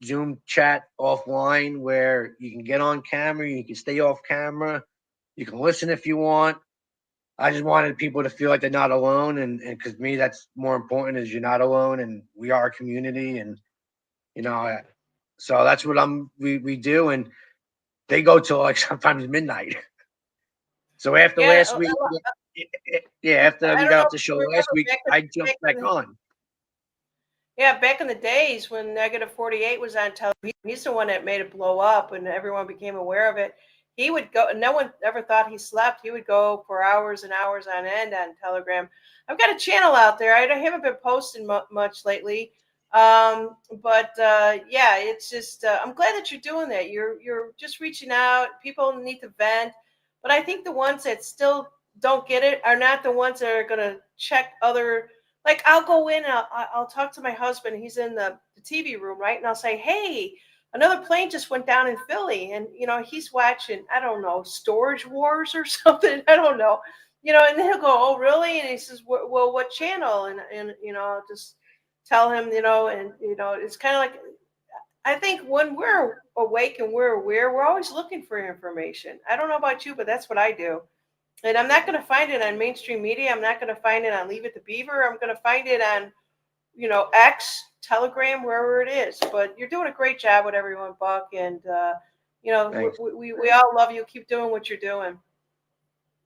Zoom chat offline where you can get on camera, you can stay off camera, you can listen if you want. I just wanted people to feel like they're not alone, and because me, that's more important is you're not alone, and we are a community, and you know, so that's what we do, and they go till like sometimes midnight. So after Yeah, last week, yeah, after I we don't got know off if the you show last remember week, I jumped back on. Yeah, back in the days when Negative 48 was on television, he's the one that made it blow up and everyone became aware of it. He would go, no one ever thought he slept. He would go for hours and hours on end on Telegram. I've got a channel out there. I haven't been posting much lately. But yeah, it's just, I'm glad that you're doing that. You're just reaching out. People need to vent. But I think the ones that still don't get it are not the ones that are going to check other, like I'll go in and I'll talk to my husband. He's in the TV room, right? And I'll say, hey, another plane just went down in Philly. And, he's watching, I don't know, Storage Wars or something. I don't know. And then he'll go, oh, really? And he says, well, what channel? And I'll just tell him, and, it's kind of like, I think when we're awake and we're aware, we're always looking for information. I don't know about you, but that's what I do. And I'm not going to find it on mainstream media. I'm not going to find it on Leave It to Beaver. I'm going to find it on, X, Telegram, wherever it is. But you're doing a great job with everyone, Buck. And, Thanks. we all love you. Keep doing what you're doing.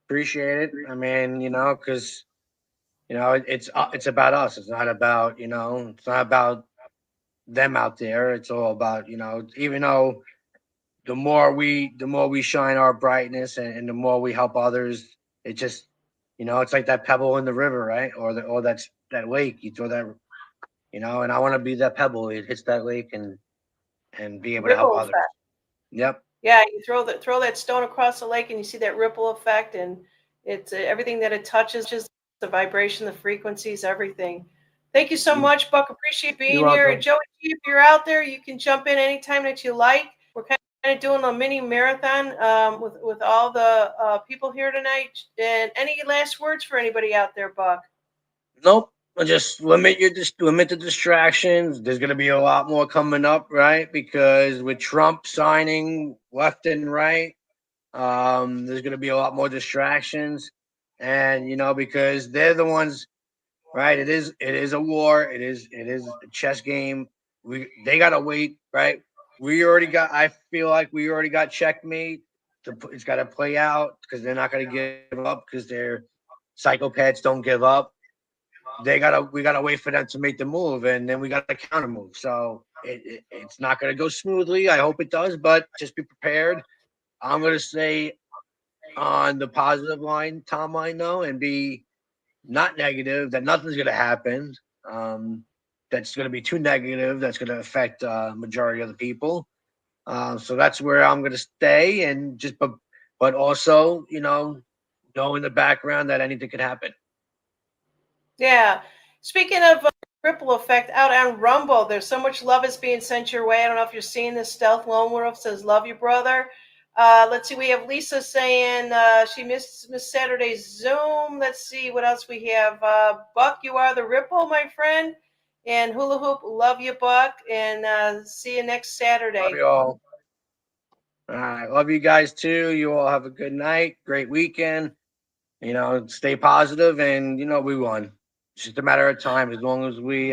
Appreciate it. I mean, because it's about us. It's not about it's not about them out there. It's all about even though the more we shine our brightness and the more we help others, it just it's like that pebble in the river, right? Or that lake. You throw that, and I want to be that pebble. It hits that lake and be able to help Ripple others. effect. Yep. Yeah, you throw that stone across the lake, and you see that ripple effect, and it's everything that it touches, just the vibration, the frequencies, everything. Thank you so much, Buck. Appreciate You're being here. And welcome. Joey, if you're out there, you can jump in anytime that you like. We're kind of doing a mini marathon with all the people here tonight. And any last words for anybody out there, Buck? Nope. Just limit the distractions. There's going to be a lot more coming up, right? Because with Trump signing left and right, there's going to be a lot more distractions, and because they're the ones, right? It is a war. It is a chess game. They gotta wait, right? I feel like we already got checkmate. It's got to play out because they're not going to give up because they're psychopaths. Don't give up. We gotta wait for them to make the move, and then we got to counter move. So it's not going to go smoothly. I hope it does, but just be prepared. I'm going to say on the positive timeline though, and be not negative that nothing's going to happen. That's going to be too negative. That's going to affect majority of the people. So that's where I'm going to stay, and but also know in the background that anything could happen. Yeah. Speaking of ripple effect out on Rumble, there's so much love is being sent your way. I don't know if you're seeing this. Stealth Lone Wolf says, love you, brother. Let's see. We have Lisa saying she missed Saturday's Zoom. Let's see what else we have. Buck, you are the ripple, my friend. And Hula Hoop, love you, Buck. And see you next Saturday. Love you all. All right. Love you guys too. You all have a good night. Great weekend. Stay positive, and we won. It's just a matter of time as long as we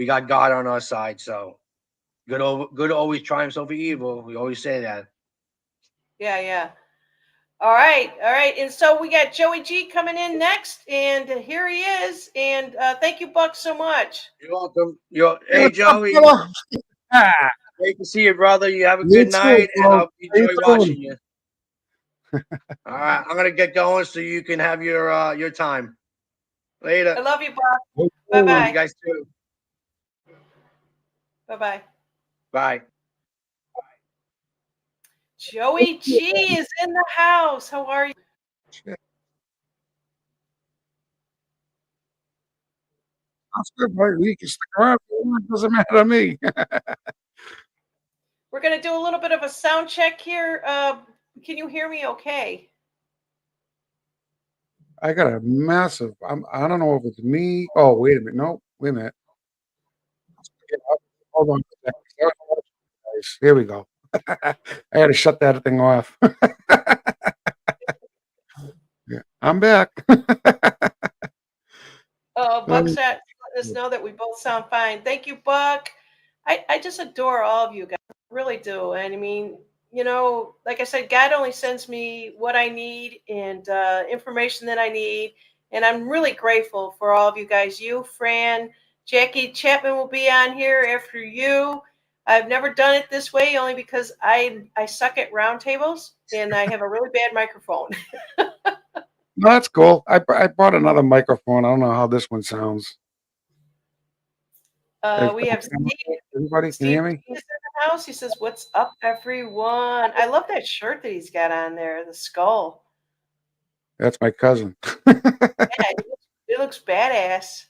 got God on our side. So good always triumphs over evil. We always say that. Yeah, yeah. All right, all right. And so we got Joey G coming in next, and here he is. And thank you, Buck, so much. You're welcome. Hey, What's up, Joey. fella? Ah, Great to see you, brother. You have a you good too, night, and bro. I'll How you enjoy watching doing? you. All right, I'm gonna get going so you can have your time. Later. I love you, Buck. How you Bye Love doing? you bye. guys too. Bye bye. Bye. Joey G is in the house. How are you? Shit, I'm still right. You can stick around. It doesn't matter to me. We're going to do a little bit of a sound check here. Can you hear me okay? I got a massive. I don't know if it's me. Oh, wait a minute. No, wait a minute. Yeah, hold on a second. Guys. Here we go. I had to shut that thing off. Yeah, I'm back. Um, Buckshot letting us know that we both sound fine. Thank you, Buck. I just adore all of you guys. I really do. And I mean, like I said, God only sends me what I need and information that I need. And I'm really grateful for all of you guys. You, Fran, Jackie Chapman will be on here after you. I've never done it this way only because I suck at roundtables and I have a really bad microphone. no, that's cool. I bought another microphone. I don't know how this one sounds. We have Steve. Everybody can Steve hear me? is in the house. He says, "What's up, everyone?" I love that shirt that he's got on there, the skull. That's my cousin. Yeah, it looks badass.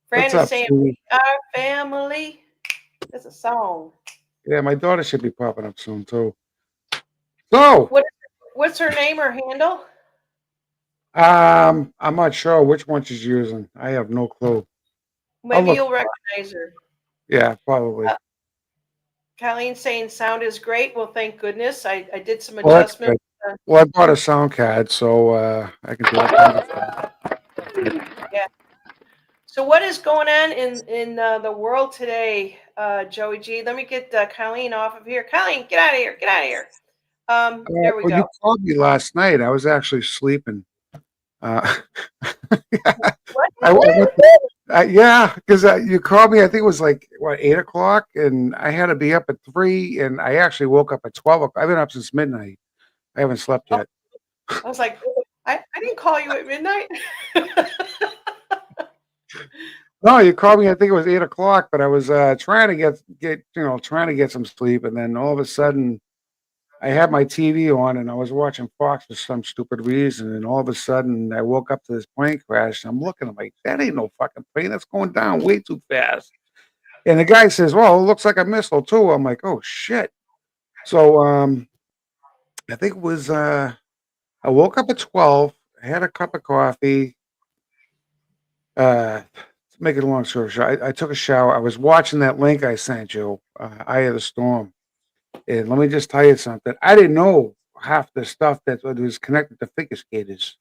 What's Fran is up, saying, Steve? "We are family." That's a song. Yeah, my daughter should be popping up soon too. So, What's her name or handle? I'm not sure which one she's using. I have no clue. I'll Maybe look. you'll recognize her. Yeah, probably. Colleen saying, "Sound is great." Well, thank goodness. I did some Well, that's good. adjustments. Well, I bought a sound card, so I can do all kinds of stuff. Yeah. So what is going on in the world today, Joey G? Let me get Colleen off of here. Colleen, get out of here! Get out of here! There we Well, go. you called me last night. I was actually sleeping. Uh, What I went. happened? Yeah, because you called me. I think it was like what 8 o'clock, and I had to be up at 3, and I actually woke up at 12 o'clock. I've been up since midnight. I haven't slept Oh, yet. I was like, I didn't call you at midnight. No, you called me. I think it was 8 o'clock, but I was trying to get some sleep, and then all of a sudden, I had my TV on, and I was watching Fox for some stupid reason, and all of a sudden, I woke up to this plane crash. And I'm looking, I'm like, that ain't no fucking plane. That's going down way too fast. And the guy says, "Well, it looks like a missile too." I'm like, "Oh shit!" So, I think it was. I woke up at 12. I had a cup of coffee. To make it a long story short, I took a shower. I was watching that link I sent you, Eye of the Storm. And let me just tell you something. I didn't know half the stuff that was connected to figure skaters.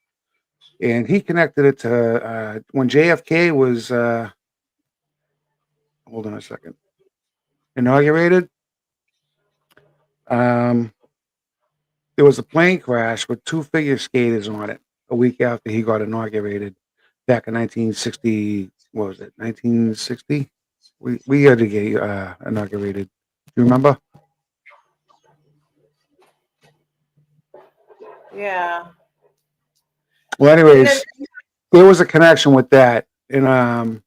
And he connected it to when JFK was, hold on a second, inaugurated. Um, there was a plane crash with two figure skaters on it a week after he got inaugurated back in 1960. What was it? 1960? We had to get inaugurated. Do you remember? Yeah. Well, And then anyways, there was a connection with that. And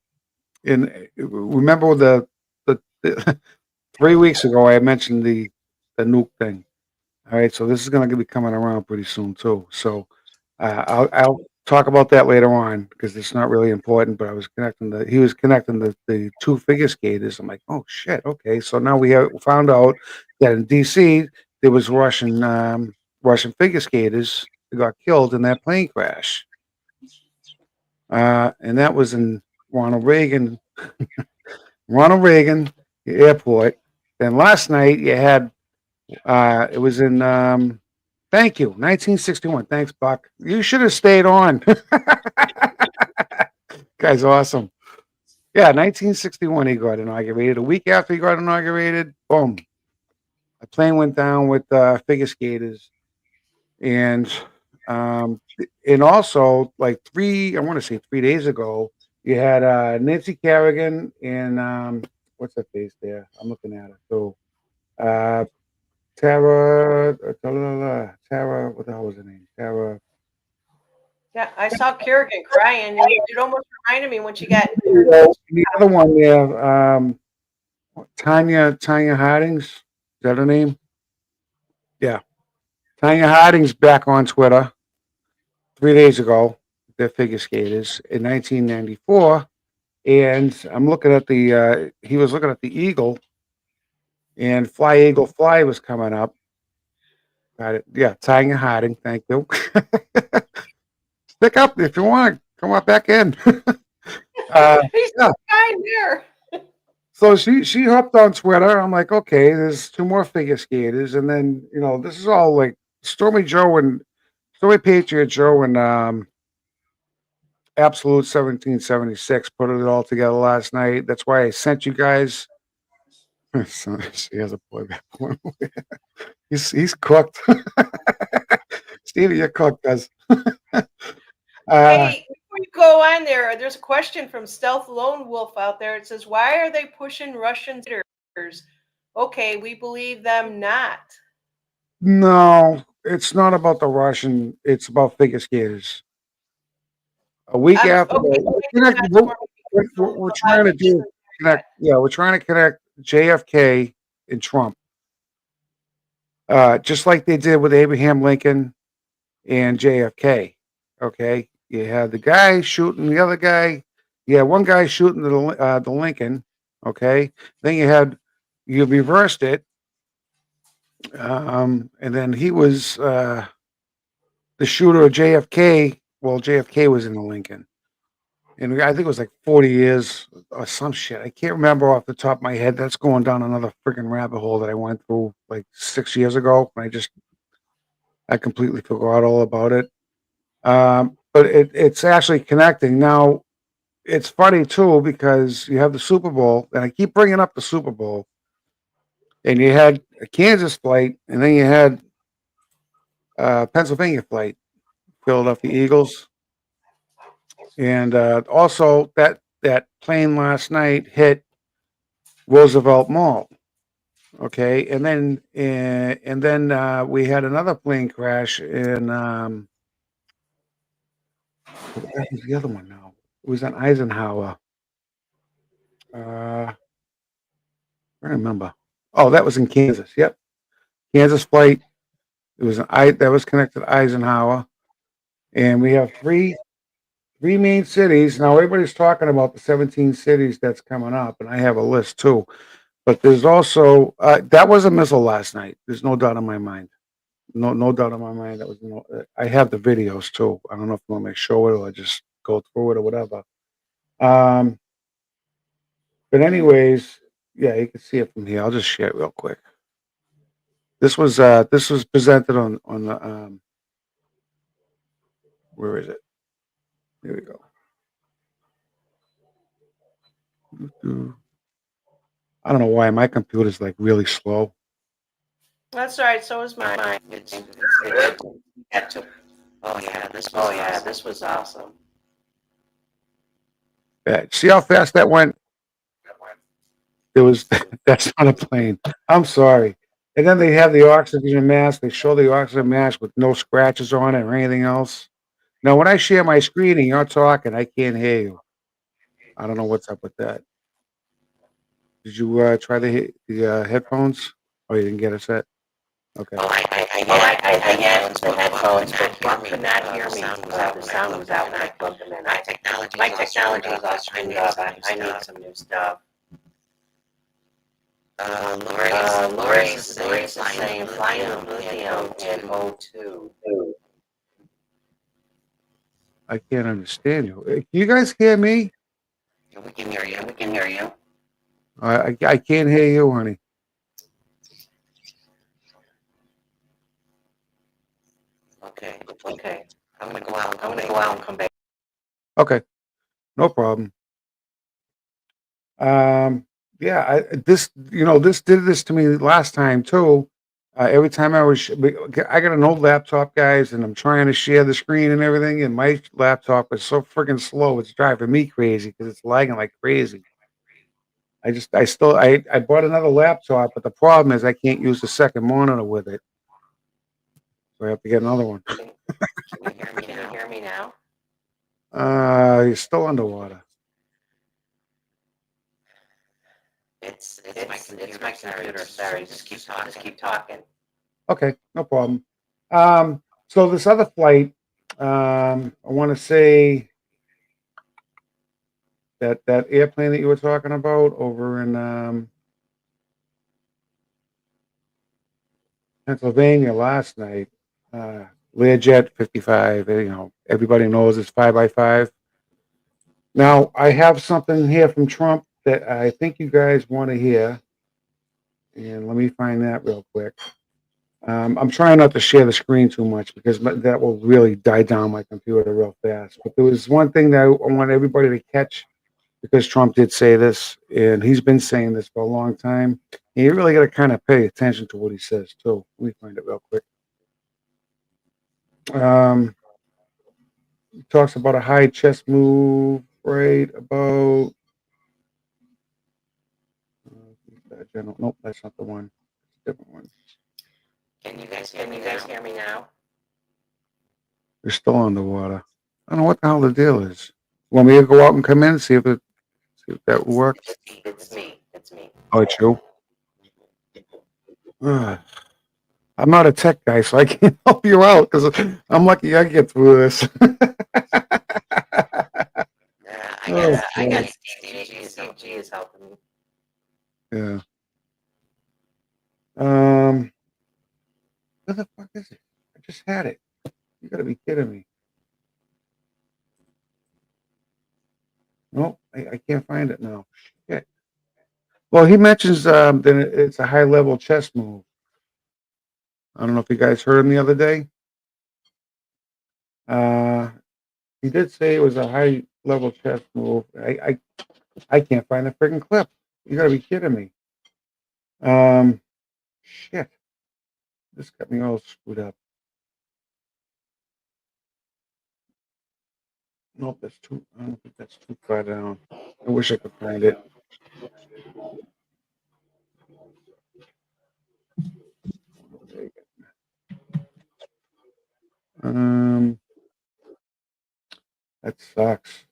remember the 3 weeks ago I mentioned the nuke thing. All right, so this is going to be coming around pretty soon too. So I'll talk about that later on because it's not really important. But he was connecting the two figure skaters. I'm like, oh shit, okay. So now we have found out that in D.C. there was Russian figure skaters that got killed in that plane crash. And that was in Ronald Reagan, Ronald Reagan Airport. Then last night you had it was in thank you, 1961. Thanks, Buck. You should have stayed on. Guy's awesome. Yeah, 1961 he got inaugurated. A week after he got inaugurated, boom, a plane went down with figure skaters, and um, and also like I want to say 3 days ago, you had Nancy Kerrigan and what's her face there? I'm looking at her. So uh, Tara, what the hell was her name? Tara. yeah, I saw Kerrigan crying. It almost reminded me when she got The other one there, Tanya Hardings. Is that her name? Yeah, Tanya Hardings back on Twitter 3 days ago. They're figure skaters in 1994, and I'm looking at he was looking at the Eagle, and Fly Eagle Fly was coming up. Got it. Yeah, Tanya Harding. Thank you. Pick up if you want to come up back in. He's yeah. fine there. So she hopped on Twitter. I'm like, okay, there's two more figure skaters, and then this is all like Stormy Patriot Joe and Absolute 1776 put it all together last night. That's why I sent you guys. So she has a boy back. He's cooked. Stevie, you're cooked, guys. Hey, before you go on there's a question from Stealth Lone Wolf out there. It says, why are they pushing Russian skaters? Okay, we believe them not. No, it's not about the Russian. It's about figure skaters. A week after, Okay, we're trying to do connect. Yeah, we're trying to connect JFK and Trump, just like they did with Abraham Lincoln and JFK. Okay, you had the guy shooting the other guy. You had one guy shooting the Lincoln. Okay, then you reversed it, and then he was the shooter of JFK. Well, JFK was in the Lincoln. And I think it was like 40 years or some shit. I can't remember off the top of my head. That's going down another freaking rabbit hole that I went through like 6 years ago. I completely forgot all about it. But it's actually connecting. Now, it's funny too because you have the Super Bowl, and I keep bringing up the Super Bowl, and you had a Kansas flight, and then you had Pennsylvania flight, Philadelphia Eagles. And also that plane last night hit Roosevelt Mall. Okay, and then we had another plane crash in what was the other one now? It was in Eisenhower. I remember. Oh, that was in Kansas. Yep, Kansas flight. It was that was connected to Eisenhower, and we have three main cities now. Everybody's talking about the 17 cities that's coming up, and I have a list too. But there's also that was a missile last night. There's no doubt in my mind. No doubt in my mind. That was I have the videos too. I don't know if you want me to show it or just go through it or whatever. Um, but anyways, yeah, you can see it from here. I'll just share it real quick. This was presented on the where is it? Here we go. I don't know why my computer's like really slow. That's all right. So is mine. Oh yeah, this was awesome. See how fast that went? It was that's not a plane. I'm sorry. And then they have the oxygen mask. They show the oxygen mask with no scratches on it or anything else. Now, when I share my screen and you're talking, I can't hear you. I don't know what's up with that. Did you try the headphones? Oh, you didn't get a set? Okay. I guess the headphones, but Buck could not hear me. The sound was out when I plugged them in. My technology is all screwed up. I need some new stuff. Lori is saying flying in lithium in O2. I can't understand you. Can you guys hear me? We can hear you. We can hear you. I can't hear you, honey. Okay. I'm gonna go out and come back. Okay, no problem. Yeah, this did this to me last time too. Every time I got an old laptop, guys, and I'm trying to share the screen and everything, and my laptop is so freaking slow. It's driving me crazy because it's lagging like crazy. I bought another laptop, but the problem is I can't use the second monitor with it, so I have to get another one. Can you hear me now? You're still underwater. It's my computer. Sorry, just keep talking. Okay, no problem. So this other flight, I want to say that airplane that you were talking about over in Pennsylvania last night. Learjet 55. Everybody knows it's 5x5. Now, I have something here from Trump that I think you guys want to hear. And let me find that real quick. I'm trying not to share the screen too much because that will really die down my computer real fast. But there was one thing that I want everybody to catch because Trump did say this, and he's been saying this for a long time. And you really got to kind of pay attention to what he says, too. Let me find it real quick. He talks about a high chest move, right? About. Nope, that's not the one. It's a different one. Can you guys hear me now? They're still underwater. I don't know what the hell the deal is. Want me to go out and come in and see if that will work? It's me. It's me. Oh, it's you. I'm not a tech guy, so I can't help you out because I'm lucky I get through this. I got CG is helping me. Yeah. Where the fuck is it? I just had it. You gotta be kidding me. Nope, I can't find it now. Shit. Well, he mentions that it's a high level chess move. I don't know if you guys heard him the other day. He did say it was a high level chess move. I can't find the freaking clip. You gotta be kidding me. Shit. This got me all screwed up. Nope, that's too. I don't think that's too far down. I wish I could find it. Um, that sucks.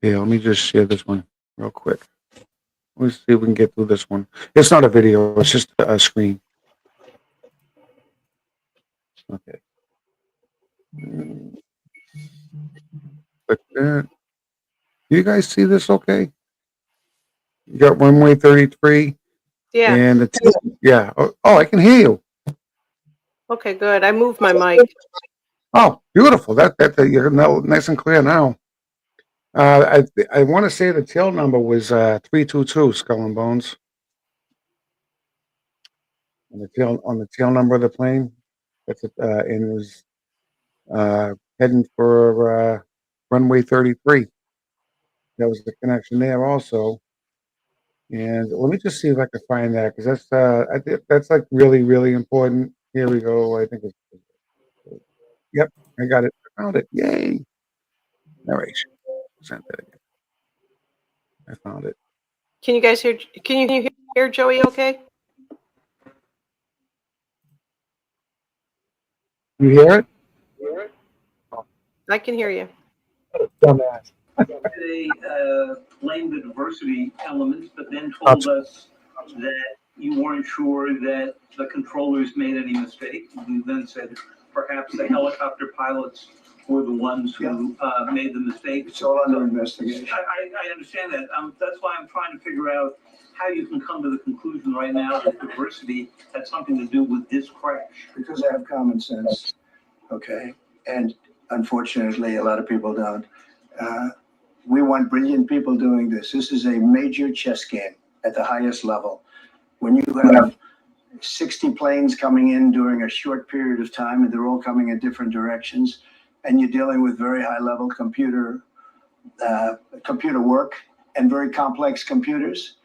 Yeah, let me just share this one real quick. Let's see if we can get through this one. It's not a video, it's just a screen. Okay. Click that. You guys see this okay? You got runway 33 Yeah. and yeah. Oh, I can hear you. Okay, good. I moved my mic. Oh, beautiful. That you're nice and clear now. I want to say the tail number was 322 Skull and Bones. On the tail number of the plane. That's it, and it was heading for runway 33. That was the connection there also. And let me just see if I can find that because I think that's like really really important. Here we go. I think it's yep. I got it. I found it. Yay! Narration. Sent that again. I found it. Can you guys hear? Can you hear Joey? Okay. You hear it? I can hear you. Dumbass. They blamed the diversity elements, but then told us that you weren't sure that the controllers made any mistake. You then said perhaps the helicopter pilots were the ones who made the mistake. It's all under investigation. I understand that. That's why I'm trying to figure out how you can come to the conclusion right now that diversity had something to do with this crash. Because I have common sense, okay? And unfortunately, a lot of people don't. We want brilliant people doing this. This is a major chess game at the highest level. When you have 60 planes coming in during a short period of time, and they're all coming in different directions, and you're dealing with very high-level computer work and very complex computers.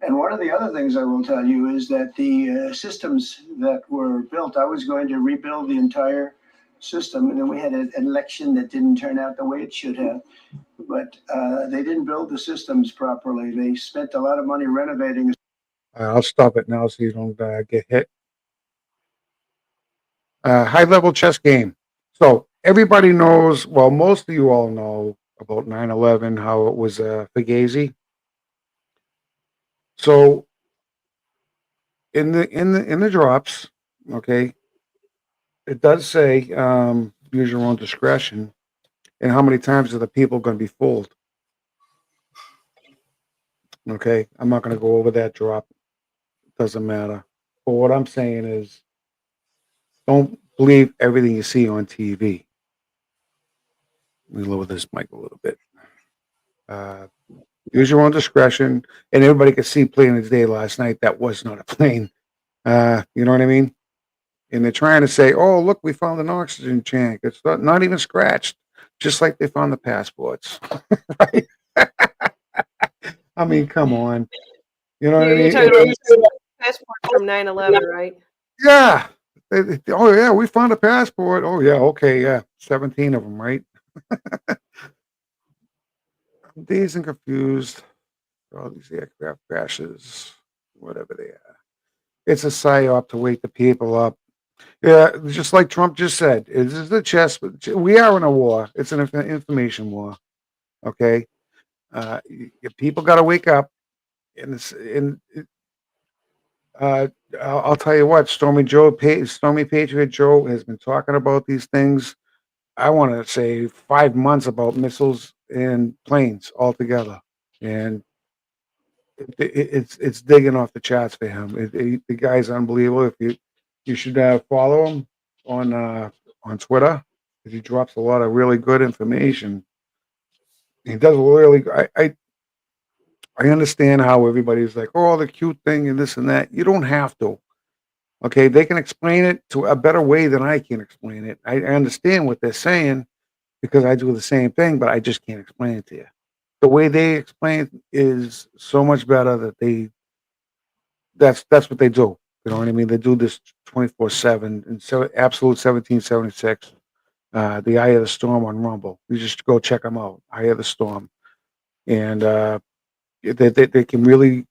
And one of the other things I will tell you is that the systems that were built, I was going to rebuild the entire system, and then we had an election that didn't turn out the way it should have. But they didn't build the systems properly. They spent a lot of money renovating. I'll stop it now so you don't get hit. High level chess game. So everybody knows. Well, most of you all know about 9/11, how it was Fugazi. So in the drops, okay, it does say use your own discretion, and how many times are the people going to be fooled? Okay, I'm not going to go over that drop. It doesn't matter. But what I'm saying is, don't believe everything you see on TV. Let me lower this mic a little bit. Use your own discretion, and everybody could see plain as day last night that was not a plane. You know what I mean? And they're trying to say, "Oh, look, we found an oxygen tank. It's not even scratched, just like they found the passports." Right? I mean, come on. You know what I You're mean? talking about the passport from 9/11, right? Yeah. Oh, yeah, we found a passport. Oh, yeah, okay, yeah. 17 of them, right? I'm dazed and confused. All these aircraft crashes, whatever they are. It's a psyop to wake the people up. Yeah, just like Trump just said, this is the chess. We are in a war. It's an information war. Okay, people got to wake up. And uh, I'll tell you what, Stormy Patriot Joe has been talking about these things. I want to say 5 months about missiles and planes altogether, and it's digging off the charts for him. The guy's unbelievable. If you should follow him on Twitter, because he drops a lot of really good information. He does really. I understand how everybody's like, oh, the cute thing and this and that. You don't have to. Okay, they can explain it to a better way than I can explain it. I understand what they're saying because I do the same thing, but I just can't explain it to you. The way they explain it is so much better that that's what they do. You know what I mean? They do this 24/7 and so absolute 1776. The Eye of the Storm on Rumble. You just go check them out. Eye of the Storm, and they can really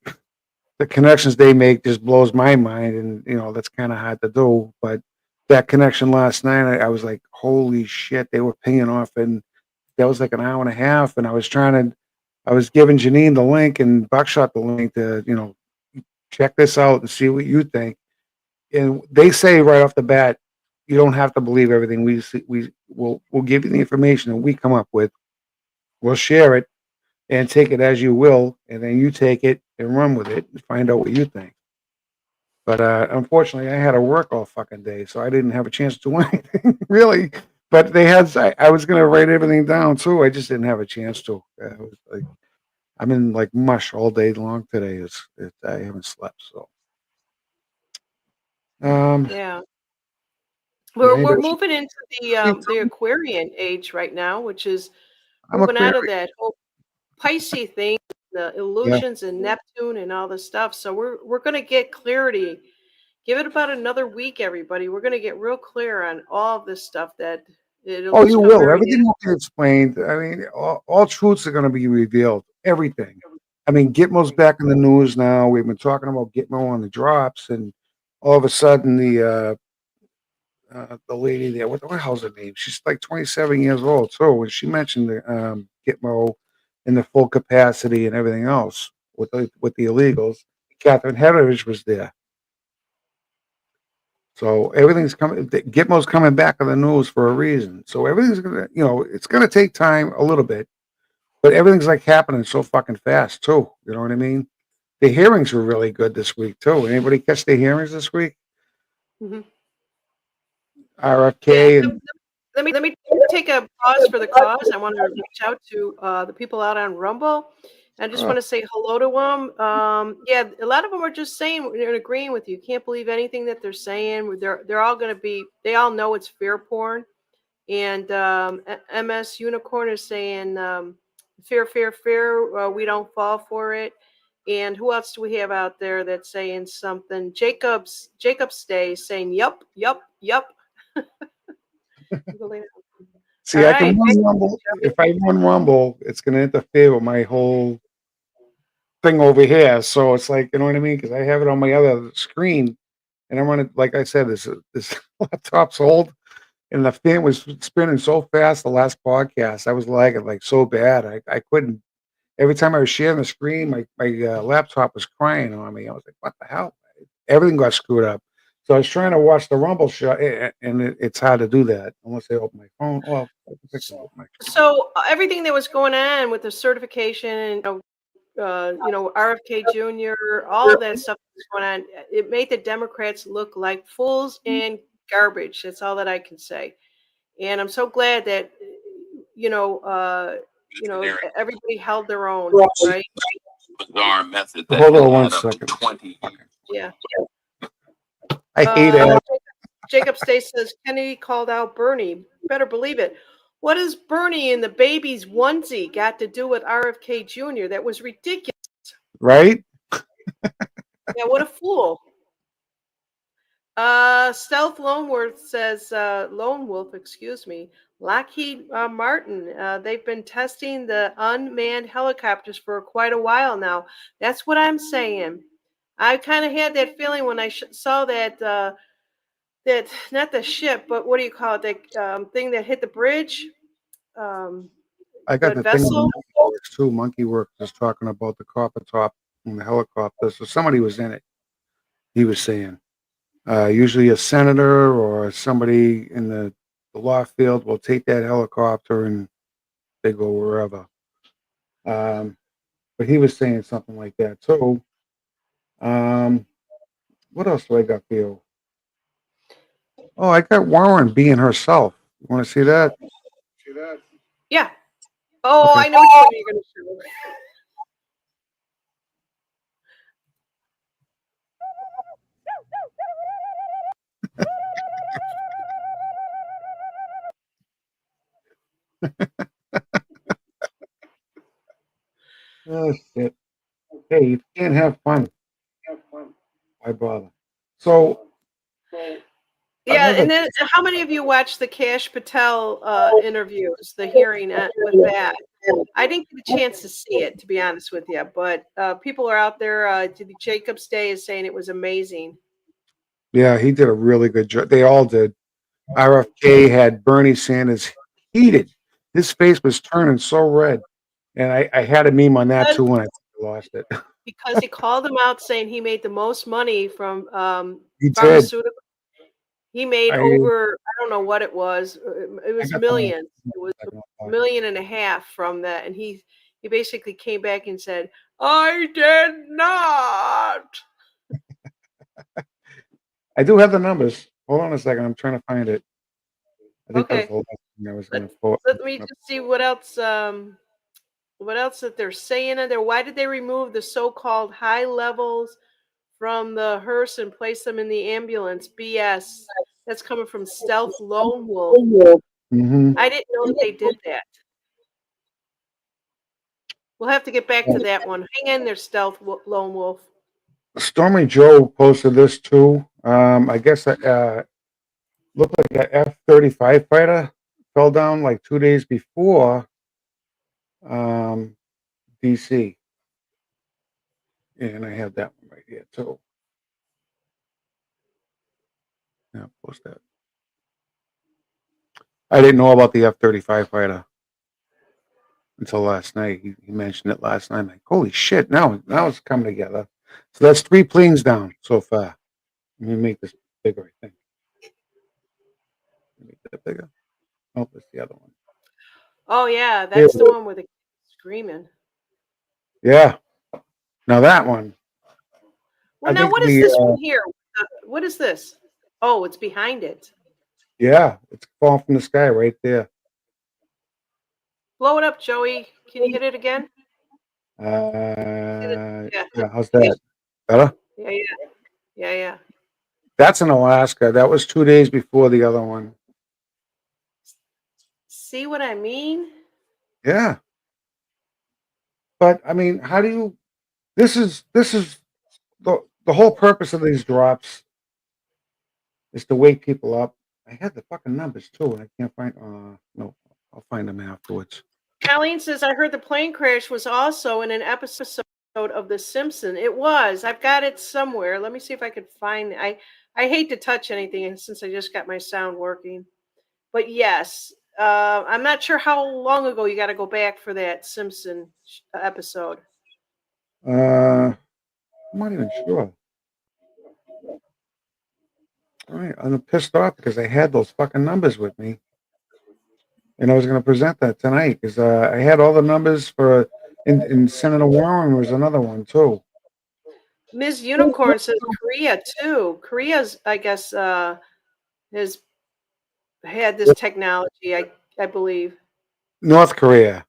the connections they make just blows my mind, and that's kind of hard to do. But that connection last night, I was like, holy shit! They were pinging off, and that was like an hour and a half, and I was giving Janine the link and Buckshot the link to check this out and see what you think. And they say right off the bat, you don't have to believe everything we see. We'll give you the information that we come up with. We'll share it and take it as you will, and then you take it and run with it and find out what you think. But unfortunately, I had to work all fucking day, so I didn't have a chance to do anything really. But I was gonna write everything down too. I just didn't have a chance to. It was like I'm in like mush all day long today. I haven't slept, so. Yeah. Did We're anybody? moving into the Aquarian age right now, which is I'm a moving out query. of that whole Pisces thing, the Yeah. illusions and Neptune and all this stuff. So we're gonna get clarity. Give it about another week, everybody. We're gonna get real clear on all of this stuff that it'll Oh, you become will. very Everything will be explained. I mean, all truths are going to be revealed. Everything. I mean, Gitmo's back in the news now. We've been talking about Gitmo on the drops, and all of a sudden, the lady there, what the hell's her name? She's like 27 years old. So when she mentioned the Gitmo in the full capacity and everything else with the illegals, Catherine Herridge was there. So everything's coming. Gitmo's coming back on the news for a reason. So everything's gonna, it's gonna take time a little bit, but everything's like happening so fucking fast too. You know what I mean? The hearings were really good this week too. Anybody catch the hearings this week? Mhm. Yeah. RFK and Let me take a pause for the cause. I want to reach out to the people out on Rumble. I just want to say hello to them. Yeah, a lot of them are just saying they're agreeing with you. Can't believe anything that they're saying. They're all going to be. They all know it's fear porn. And MS Unicorn is saying fear, fear, fear. We don't fall for it. And who else do we have out there that's saying something? Jacob Stays saying yup, yup, yup. All see, I can right. run Rumble. If I run Rumble, it's gonna interfere with my whole thing over here. So it's like, you know what I mean? Because I have it on my other screen, and I'm running. Like I said, this laptop's old. And the fan was spinning so fast the last podcast. I was lagging like so bad. I couldn't. Every time I was sharing the screen, my laptop was crying on me. I was like, "What the hell?" Everything got screwed up. So I was trying to watch the Rumble show, and it's hard to do that unless I open my phone. Well, I can fix it with my. So everything that was going on with the certification and RFK Jr., all of that stuff that's going on. It made the Democrats look like fools and garbage. That's all that I can say. And I'm so glad that everybody held their own, right? bizarre method that Hold can on one add up to second. 20 years. Yeah. I hate it. Jacob Stace says Kennedy called out Bernie. Better believe it. What does Bernie in the baby's onesie got to do with RFK Jr.? That was ridiculous. Right? Yeah, what a fool. Stealth Lone Wolf says, Lone Wolf, excuse me, Lockheed Martin, they've been testing the unmanned helicopters for quite a while now. That's what I'm saying. I kind of had that feeling when I saw that, that not the ship, but what do you call it? That thing that hit the bridge? Um, I got the the thing on vessel? Monkey Works too. Monkey Works was talking about the copper top and the helicopter. So somebody was in it. He was saying, usually a senator or somebody in the law field will take that helicopter and they go wherever. But he was saying something like that too. What else do I got for you? Oh, I got Warren being herself. You want to see that? Yeah. Oh, Okay. I know which one you're going to show. Oh shit. Hey, you can't have fun. Why bother? So Yeah, another and then how many of you watched the Kash Patel interviews, the hearing with that? I didn't get a chance to see it, to be honest with you, but people are out there. Jacob's Day is saying it was amazing. Yeah, he did a really good job. They all did. RFK had Bernie Sanders heated. His face was turning so red. And I had a meme on that too when I lost it. Because he called him out saying he made the most money from He did. pharmaceutical. He made I over, I don't know what it was. It was got the name. millions. It was $1.5 million from that. And he basically came back and said, I did not. I do have the numbers. Hold on a second. I'm trying to find it. I think that was Okay. the last thing I was going to quote. Let me just see what else that they're saying in there. Why did they remove the so-called high levels from the hearse and place them in the ambulance? BS. That's coming from Stealth Lone Wolf. Mm-hmm. I didn't know that they did that. We'll have to get back to that one. Hang in there, Stealth Lone Wolf. Stormy Joe posted this too. I guess looked like a F-35 fighter fell down like 2 days before DC. And I have that one right here too. Yeah, post that. I didn't know about the F-35 fighter until last night. He mentioned it last night. I'm like, holy shit! Now it's coming together. So that's 3 planes down so far. Let me make this bigger. I think. Make that bigger. Oh, that's the other one. Oh yeah, that's the one where the kids screaming. Yeah. Now that one. Well, now what is this one here? What is this? Oh, it's behind it. Yeah, it's falling from the sky right there. Blow it up, Joey. Can you hit it again? Yeah. How's that? Better? Yeah. That's in Alaska. That was 2 days before the other one. See what I mean? Yeah. But I mean, how do you? This is the whole purpose of these drops is to wake people up. I had the fucking numbers too, and I can't find. No, I'll find them afterwards. Colleen says, I heard the plane crash was also in an episode of The Simpsons. It was. I've got it somewhere. Let me see if I could find it. I hate to touch anything since I just got my sound working. But yes, I'm not sure how long ago you got to go back for that Simpson episode. I'm not even sure. All right, I'm pissed off because I had those fucking numbers with me, and I was going to present that tonight because I had all the numbers for And Senator Warren was another one too. Ms. Unicorn says Korea too. Korea's, I guess, has had this technology. I believe. North Korea,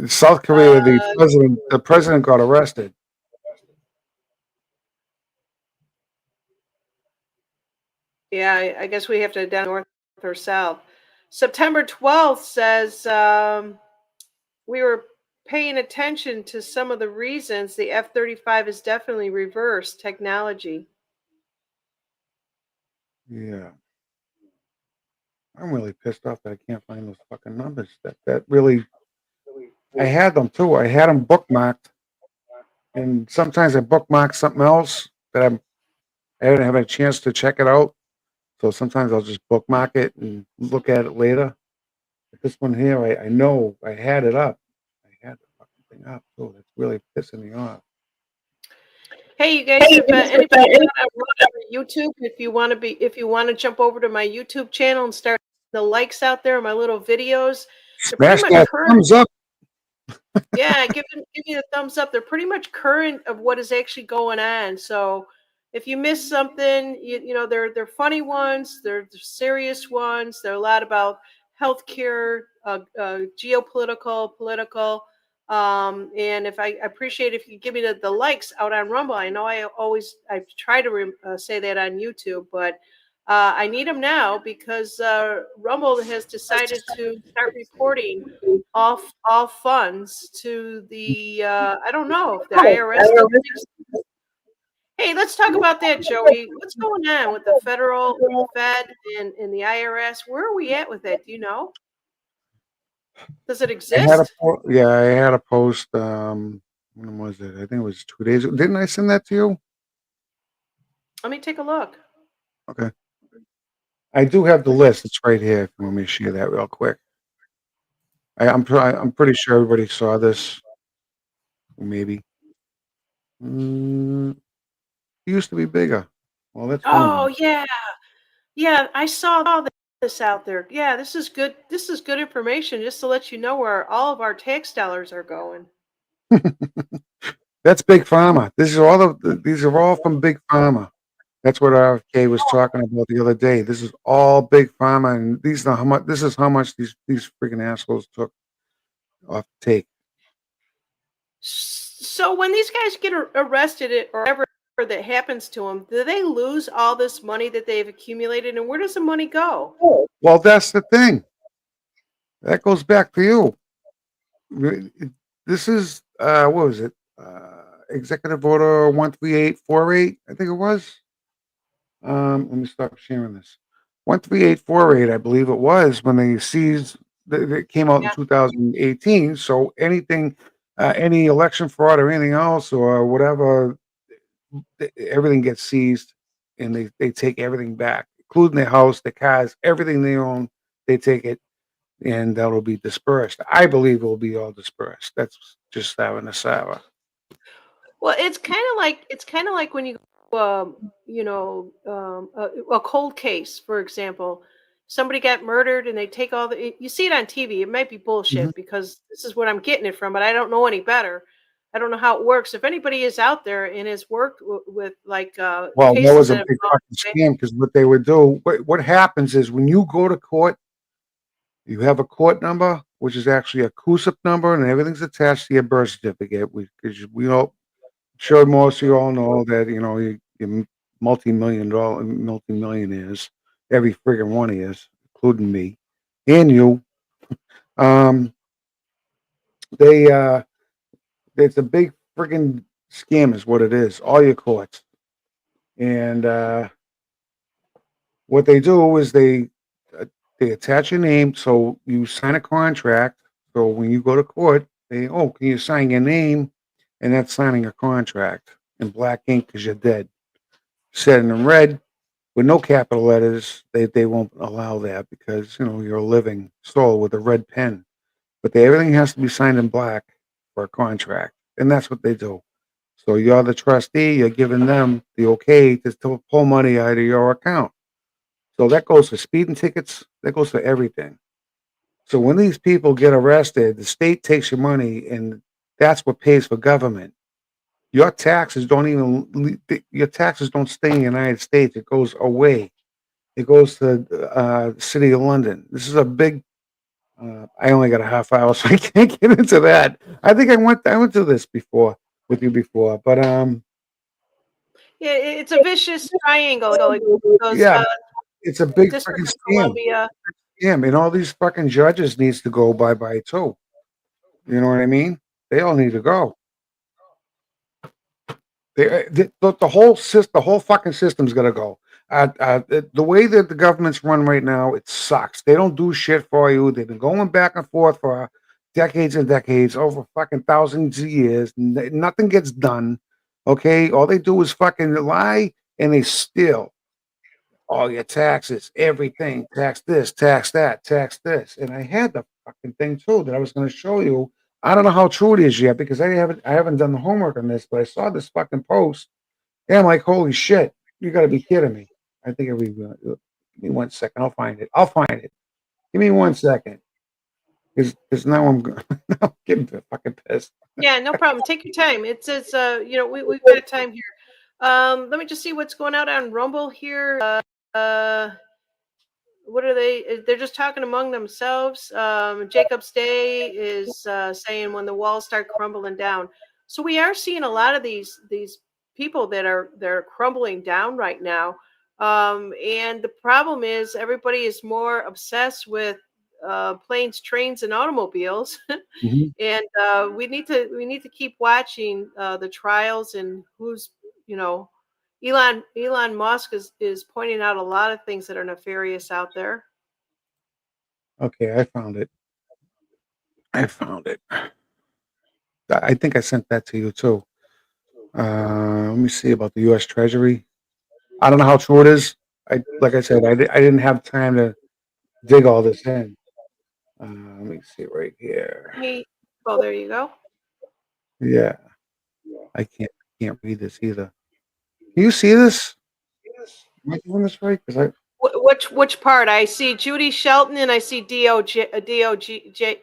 South Korea. The president got arrested. Yeah, I guess we have to down north or south. September 12th says we were paying attention to some of the reasons the F-35 is definitely reverse technology. Yeah, I'm really pissed off that I can't find those fucking numbers. That really, I had them too. I had them bookmarked, and sometimes I bookmark something else that I didn't have a chance to check it out. So sometimes I'll just bookmark it and look at it later. But this one here, I know I had it up. I had the fucking thing up. So that's really pissing me off. Hey, you guys, if anybody on YouTube, if you want to jump over to my YouTube channel and start the likes out there, my little videos, they're pretty Smash much that current. thumbs up. Yeah, give me a thumbs up. They're pretty much current of what is actually going on. So if you miss something, you know they're funny ones, they're serious ones. They're a lot about healthcare, geopolitical, political. And if I appreciate if you give me the likes out on Rumble. I know I try to say that on YouTube, but I need them now because Rumble has decided to start reporting all funds to the I don't know if the IRS still thinks. Hey, let's talk about that, Joey. What's going on with the Fed and the IRS? Where are we at with that? Do you know? Does it exist? I had a post. When was it? I think it was 2 days ago. Didn't I send that to you? Let me take a look. Okay. I do have the list. It's right here. If you want me to share that real quick. I'm pretty sure everybody saw this. Maybe. It used to be bigger. Well, that's one of Oh them. yeah, I saw this out there. Yeah, this is good. This is good information just to let you know where all of our tax dollars are going. That's Big Pharma. These are all from Big Pharma. That's what RFK was talking about the other day. This is all Big Pharma, and these are how much. This is how much these freaking assholes took off take. So when these guys get arrested or whatever that happens to them, do they lose all this money that they've accumulated, and where does the money go? Well, that's the thing. That goes back to you. This is what was it? Executive Order 13848. I think it was. Let me stop sharing this. 13848, I believe it was when they seized. It came out in 2018. So anything, any election fraud or anything else or whatever, everything gets seized, and they take everything back, including their house, their cars, everything they own. They take it, and that'll be dispersed. I believe it will be all dispersed. That's just having a sour. Well, it's kind of like when you a cold case, for example. Somebody got murdered and they take all you see it on TV. It might be Mhm. bullshit because this is what I'm getting it from, but I don't know any better. I don't know how it works. If anybody is out there and has worked with like Well, that cases was a that big involve fucking scam because what they would do, what happens is when you go to court, you have a court number, which is actually a CUSIP number, and everything's attached to your birth certificate. Because we all, sure, most of you all know that you're multi-millionaires. Every friggin' one is, including me and you. Um, they it's a big friggin' scam, is what it is. All your courts, and what they do is they attach your name, so you sign a contract. So when you go to court, can you sign your name? And that's signing a contract in black ink because you're dead. Set in red with no capital letters, they won't allow that because you're a living soul with a red pen. But everything has to be signed in black for a contract, and that's what they do. So you're the trustee. You're giving them the okay to pull money out of your account. So that goes for speeding tickets. That goes for everything. So when these people get arrested, the state takes your money, and that's what pays for government. Your taxes don't stay in the United States. It goes away. It goes to the city of London. This is a big. I only got a half hour, so I can't get into that. I think I went to this before with you before, but Yeah, it's a vicious triangle. It goes yeah, it's a big District fucking of scam. Columbia. Scam, and all these fucking judges needs to go bye too. You know what I mean? They all need to go. The whole fucking system's gonna go. The way that the government's run right now, it sucks. They don't do shit for you. They've been going back and forth for decades and decades, over fucking thousands of years. Nothing gets done. Okay, all they do is fucking lie and they steal all your taxes, everything. Tax this, tax that, tax this. And I had the fucking thing too that I was going to show you. I don't know how true it is yet because I haven't done the homework on this, but I saw this fucking post. And I'm like, holy shit, you got to be kidding me. I think give me 1 second. I'll find it. I'll find it. Give me 1 second. Because now now I'm getting fucking pissed. Yeah, no problem. Take your time. It says, we've got time here. Let me just see what's going out on Rumble here. What are they? They're just talking among themselves. Jacob Stay is saying when the walls start crumbling down. So we are seeing a lot of these people they're crumbling down right now. And the problem is everybody is more obsessed with planes, trains, and automobiles. Mhm. And we need to keep watching the trials and who's you know Elon Musk is pointing out a lot of things that are nefarious out there. Okay, I found it. I found it. I think I sent that to you too. Let me see about the U.S. Treasury. I don't know how true it is. Like I said, I didn't have time to dig all this in. Let me see right here. Oh, there you go. Yeah, I can't read this either. Can you see this? Am I doing this right? Because Which part? I see Judy Shelton and I see DOGQ.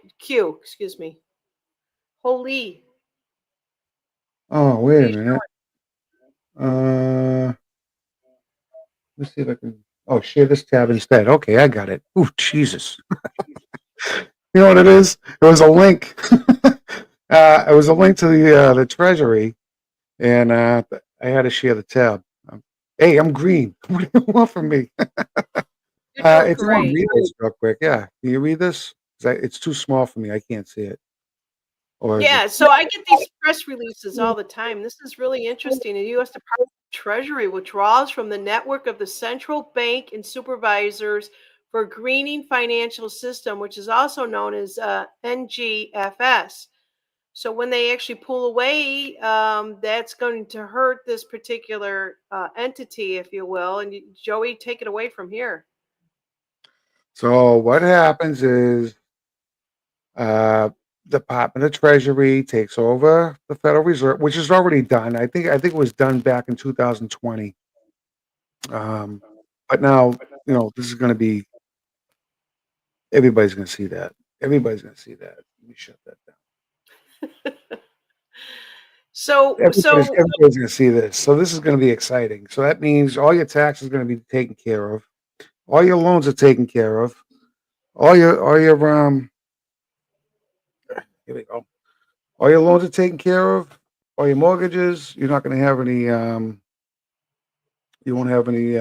Excuse me. Holy. oh, What wait are a you minute. Let's see if I can. Oh, share this tab instead. Okay, I got it. Oh, Jesus. You know what it is? It was a link. It was a link to the Treasury, and I had to share the tab. Hey, I'm green. What do you want from me? You're doing If you want to great. read this real quick, yeah. Can you read this? 'Cause it's too small for me. I can't see it. Or is it? Yeah, so I get these press releases all the time. This is really interesting. The U.S. Department of Treasury withdraws from the network of the central bank and supervisors for greening financial system, which is also known as NGFS. So when they actually pull away, that's going to hurt this particular entity, if you will. And Joey, take it away from here. So what happens is uh, Department of Treasury takes over the Federal Reserve, which is already done. I think it was done back in 2020. But now, this is going to be everybody's going to see that. Everybody's going to see that. Let me shut that down. So Everybody's going to see this. So this is going to be exciting. So that means all your taxes are going to be taken care of. All your loans are taken care of. All your here we go. All your loans are taken care of. All your mortgages. You're not going to have any. You won't have any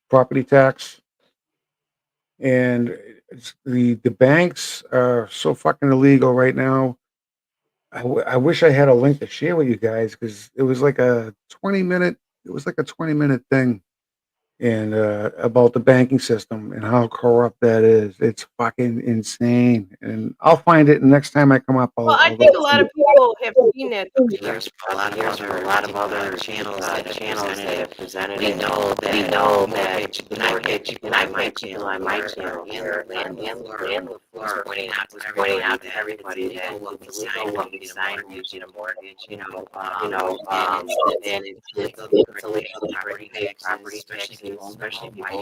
property tax. And the banks are so fucking illegal right now. I wish I had a link to share with you guys because it was like a 20-minute. It was like a 20-minute thing, and about the banking system and how corrupt that is. It's fucking insane. And I'll find it. And next time I come up, well, I I'll think a lot of people have seen that. There's a lot of other channels that have presented. We know that the mortgage on my channel and was pointing out to everybody that what we sign using a mortgage, and it's illegal to pay property taxes, especially if you own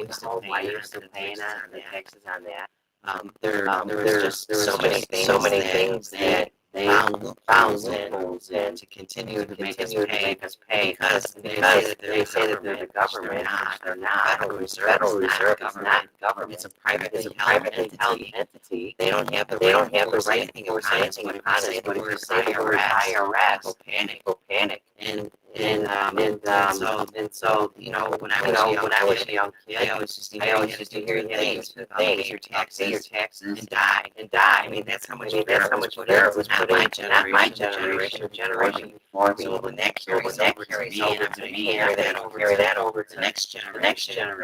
the home, why you're still paying on the taxes on that. There's just so many things that they found loopholes in to continue to make us pay because they say that they're the government, which they're not. Federal Reserve is not government. It's a privately held entity. They don't have the right to force anything upon us, but if you say the word IRS, go panic. And so, you know, when I was a young kid, I always used to hear things, your taxes, and die. I mean, that's how much fear was put in, not my generation before me. So when that carries over to me, and I'm going to carry that over to the next generation,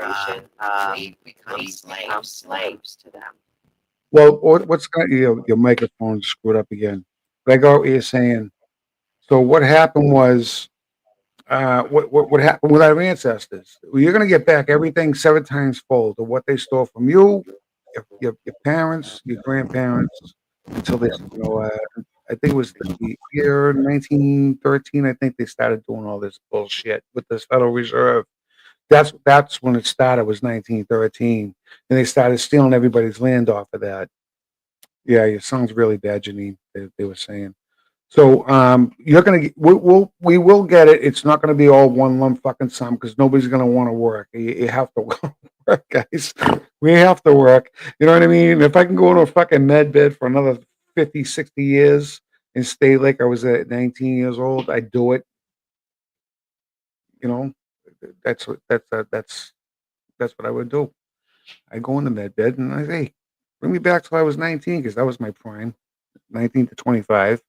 we become slaves to them. Well, what's got your microphone screwed up again? But I got what you're saying. So what happened was, what happened with our ancestors? Well, you're going to get back everything 7 times fold of what they stole from you, your parents, your grandparents, until they, I think it was the year 1913. I think they started doing all this bullshit with this Federal Reserve. That's when it started. Was 1913, and they started stealing everybody's land off of that. Yeah, it sounds really bad, Janine. They were saying. So you're gonna get, we will get it. It's not gonna be all one lump fucking sum because nobody's gonna want to work. You have to work, guys. We have to work. You know what I mean? If I can go into a fucking med bed for another 50, 60 years and stay like I was at 19 years old, I'd do it. You know, that's what I would do. I go in the med bed and I say, hey, bring me back till I was 19 because that was my prime, 19 to 25.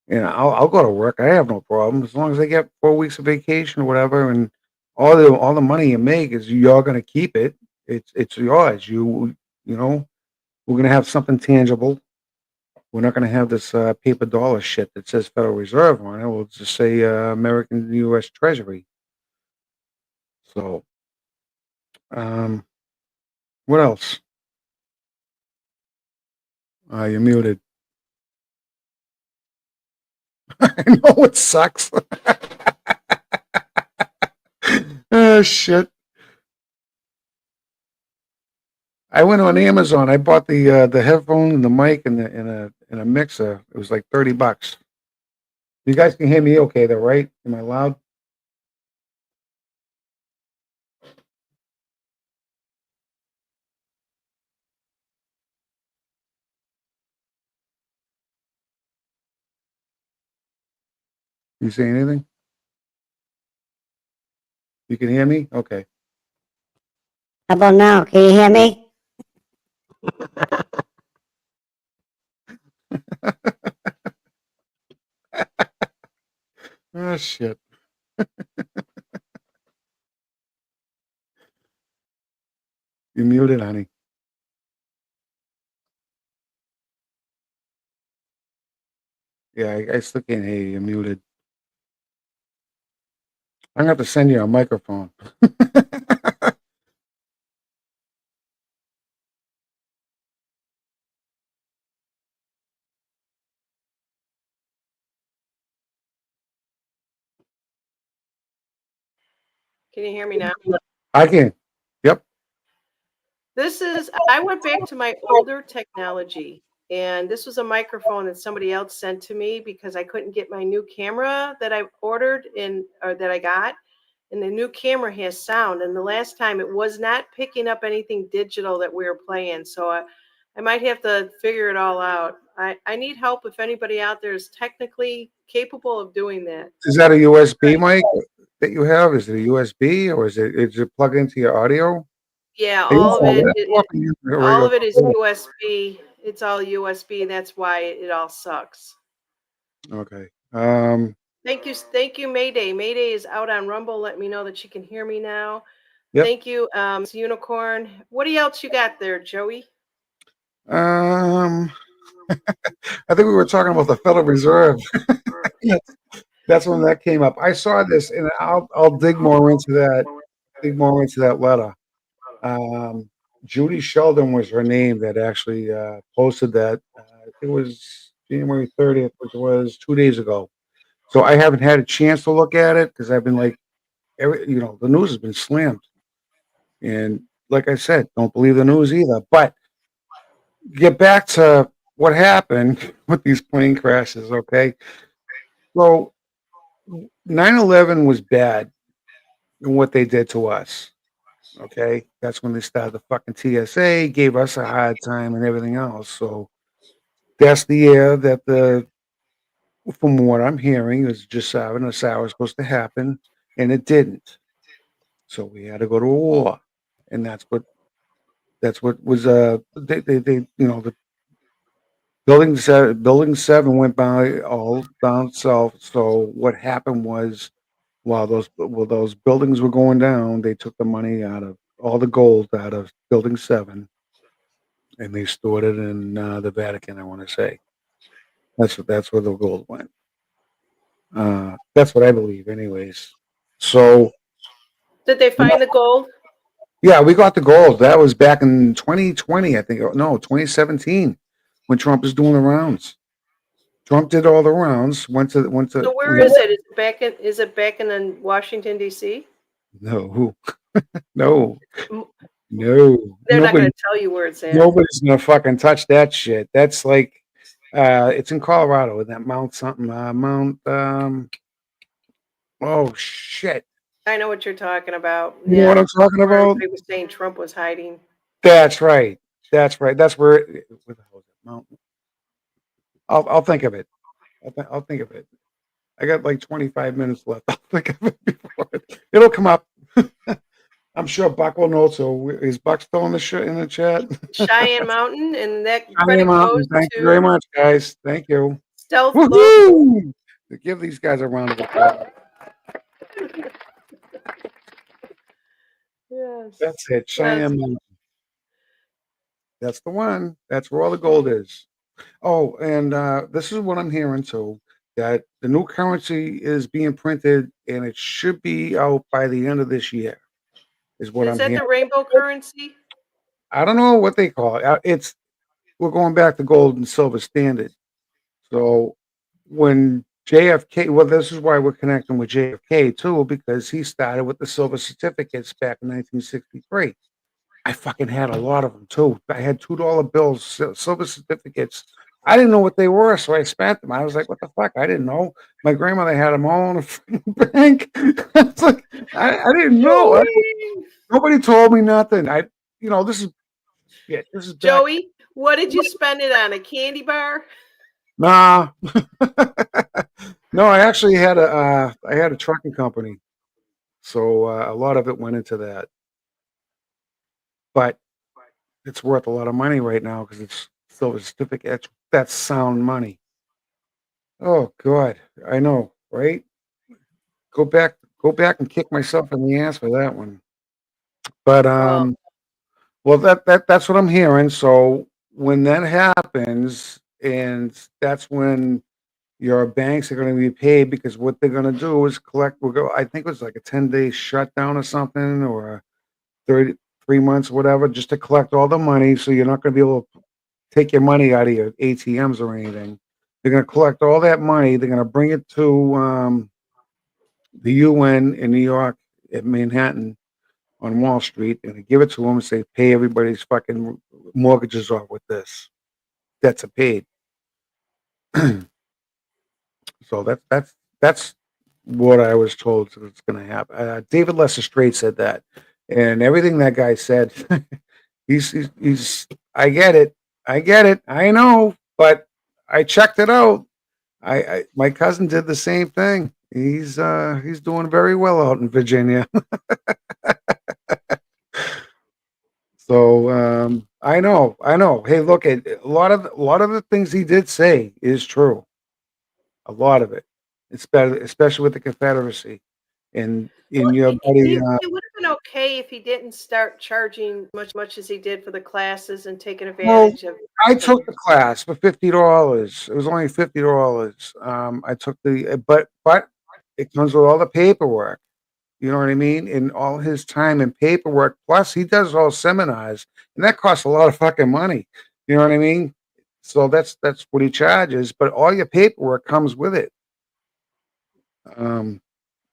And I'll go to work. I have no problem as long as I get 4 weeks of vacation or whatever, and all the money you make is you're gonna keep it. It's yours. You know we're gonna have something tangible. We're not gonna have this paper dollar shit that says Federal Reserve on it. We'll just say American U.S. Treasury. So, what else? You're muted. I know it sucks. Oh shit. I went on Amazon. I bought the headphone and the mic and a mixer. It was like $30. You guys can hear me okay though, right? Am I loud? You say anything? You can hear me? Okay. How about now? Can you hear me? Oh shit. You muted, honey. Yeah, I still can't hear you. You're muted. I'm gonna have to send you a microphone. Can you hear me now? I can. Yep. I went back to my older technology, and this was a microphone that somebody else sent to me because I couldn't get my new camera that I ordered or that I got. And the new camera has sound. And the last time it was not picking up anything digital that we were playing. So I might have to figure it all out. I need help if anybody out there is technically capable of doing that. Is that a USB mic that you have? Is it a USB or is it plugged into your audio? Yeah, I all of used it, to- I used to all radio- of it is USB. It's all USB. That's why it all sucks. Okay. Thank you, Mayday. Mayday is out on Rumble. Let me know that she can hear me now. Yep. Thank you, Unicorn. What else you got there, Joey? I think we were talking about the Federal Reserve. That's when that came up. I saw this, and I'll dig more into that. Dig more into that letter. Judy Sheldon was her name that actually posted that. It was January 30th, which was 2 days ago. So I haven't had a chance to look at it because I've been like, the news has been slammed. And like I said, don't believe the news either. But get back to what happened with these plane crashes, okay? So 9/11 was bad in what they did to us, okay? That's when they started the fucking TSA, gave us a hard time and everything else. So that's the year that from what I'm hearing, is just having a sour was supposed to happen, and it didn't. So we had to go to a war, and that's what was they the building 7 went by all down south. So what happened was while those buildings were going down, they took the money out of all the gold out of building 7, and they stored it in the Vatican. I want to say that's where the gold went. That's what I believe, anyways. So Did they find the gold? yeah, we got the gold. That was back in 2020, I think. No, 2017, when Trump was doing the rounds. Trump did all the rounds. So where is it? Is it back in Washington D.C.? No, no, M- no. They're not going to tell you where it's at. Nobody's gonna fucking touch that shit. That's like, it's in Colorado, in that Mount something, Mount. Oh shit! I know what you're talking about. You know what I'm talking Where about? everybody was saying Trump was hiding. That's right. That's right. That's where. Where the hell is it? Mount. I'll think of it. I'll think of it. I got like 25 minutes left. I'll think of it before it'll come up. I'm sure Buck will know. So is Buck still in the chat? Cheyenne Mountain, and that I credit am out. goes Thank you very to much, guys. Thank you. Stealth Loaf. Woohoo! Give these guys a round of applause. Yes. That's it. Cheyenne Mountain. That's the one. That's where all the gold is. Oh, and this is what I'm hearing too, that the new currency is being printed and it should be out by the end of this year, is what Is I'm that hearing. the rainbow currency? I don't know what they call it. We're going back to gold and silver standard. So when JFK, well, this is why we're connecting with JFK too, because he started with the silver certificates back in 1963. I fucking had a lot of them too. I had $2 bills, silver certificates. I didn't know what they were, so I spent them. I was like, "What the fuck?" I didn't know. My grandmother had them all in a freaking bank. It's like I didn't know. Nobody told me nothing. This is shit. This is back. Joey, what did you spend it on? A candy bar? Nah, no. I actually had a trucking company, so a lot of it went into that. But it's worth a lot of money right now because it's silver certificate. That's sound money. Oh God, I know, right? Go back and kick myself in the ass for that one. But Well, well, that's what I'm hearing. So when that happens, and that's when your banks are going to be paid, because what they're going to do is collect. I think it was like a 10-day shutdown or something, or a 33 months, whatever, just to collect all the money. So you're not going to be able to take your money out of your ATMs or anything. They're going to collect all that money. They're going to bring it to the UN in New York at Manhattan on Wall Street, and give it to them and say, pay everybody's fucking mortgages off with this. Debts are paid. So that's what I was told is going to happen. David Lester Straight said that, and everything that guy said, he's. I get it. I know, but I checked it out. My cousin did the same thing. He's doing very well out in Virginia. So I know. Hey, look, a lot of the things he did say is true. A lot of it, especially with the Confederacy and in your buddy. it would have been okay if he didn't start charging much as he did for the classes and taking Well, advantage of. I took the class for $50. It was only $50. I took but it comes with all the paperwork. You know what I mean? And all his time and paperwork. Plus, he does all seminars, and that costs a lot of fucking money. You know what I mean? So that's what he charges. But all your paperwork comes with it. Um,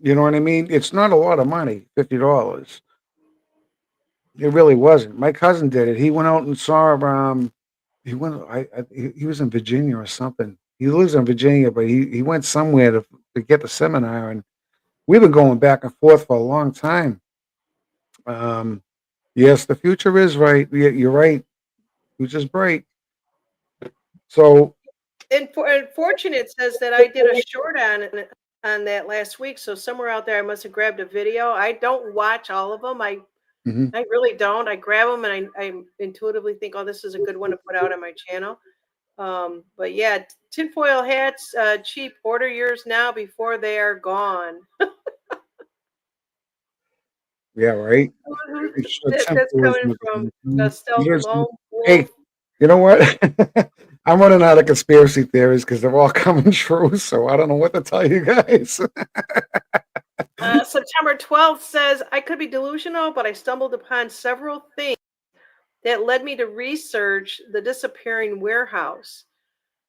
you know what I mean? It's not a lot of money, $50. It really wasn't. My cousin did it. He went out and saw He went. He was in Virginia or something. He lives in Virginia, but he went somewhere to get the seminar, and we've been going back and forth for a long time. Yes, the future is right. You're right. Future's bright. So And Fortunate says that I did a short on that last week. So somewhere out there, I must have grabbed a video. I don't watch all of them. mhm. I really don't. I grab them and I intuitively think, oh, this is a good one to put out on my channel. But yeah, tinfoil hats, cheap. Order yours now before they are gone. Yeah, right. Who- It should That's coming temporary. from Stealth Here's Lone Hey, Wolf. you know what? I'm running out of conspiracy theories because they're all coming true. So I don't know what to tell you guys. September 12th says, I could be delusional, but I stumbled upon several things that led me to research the disappearing warehouse.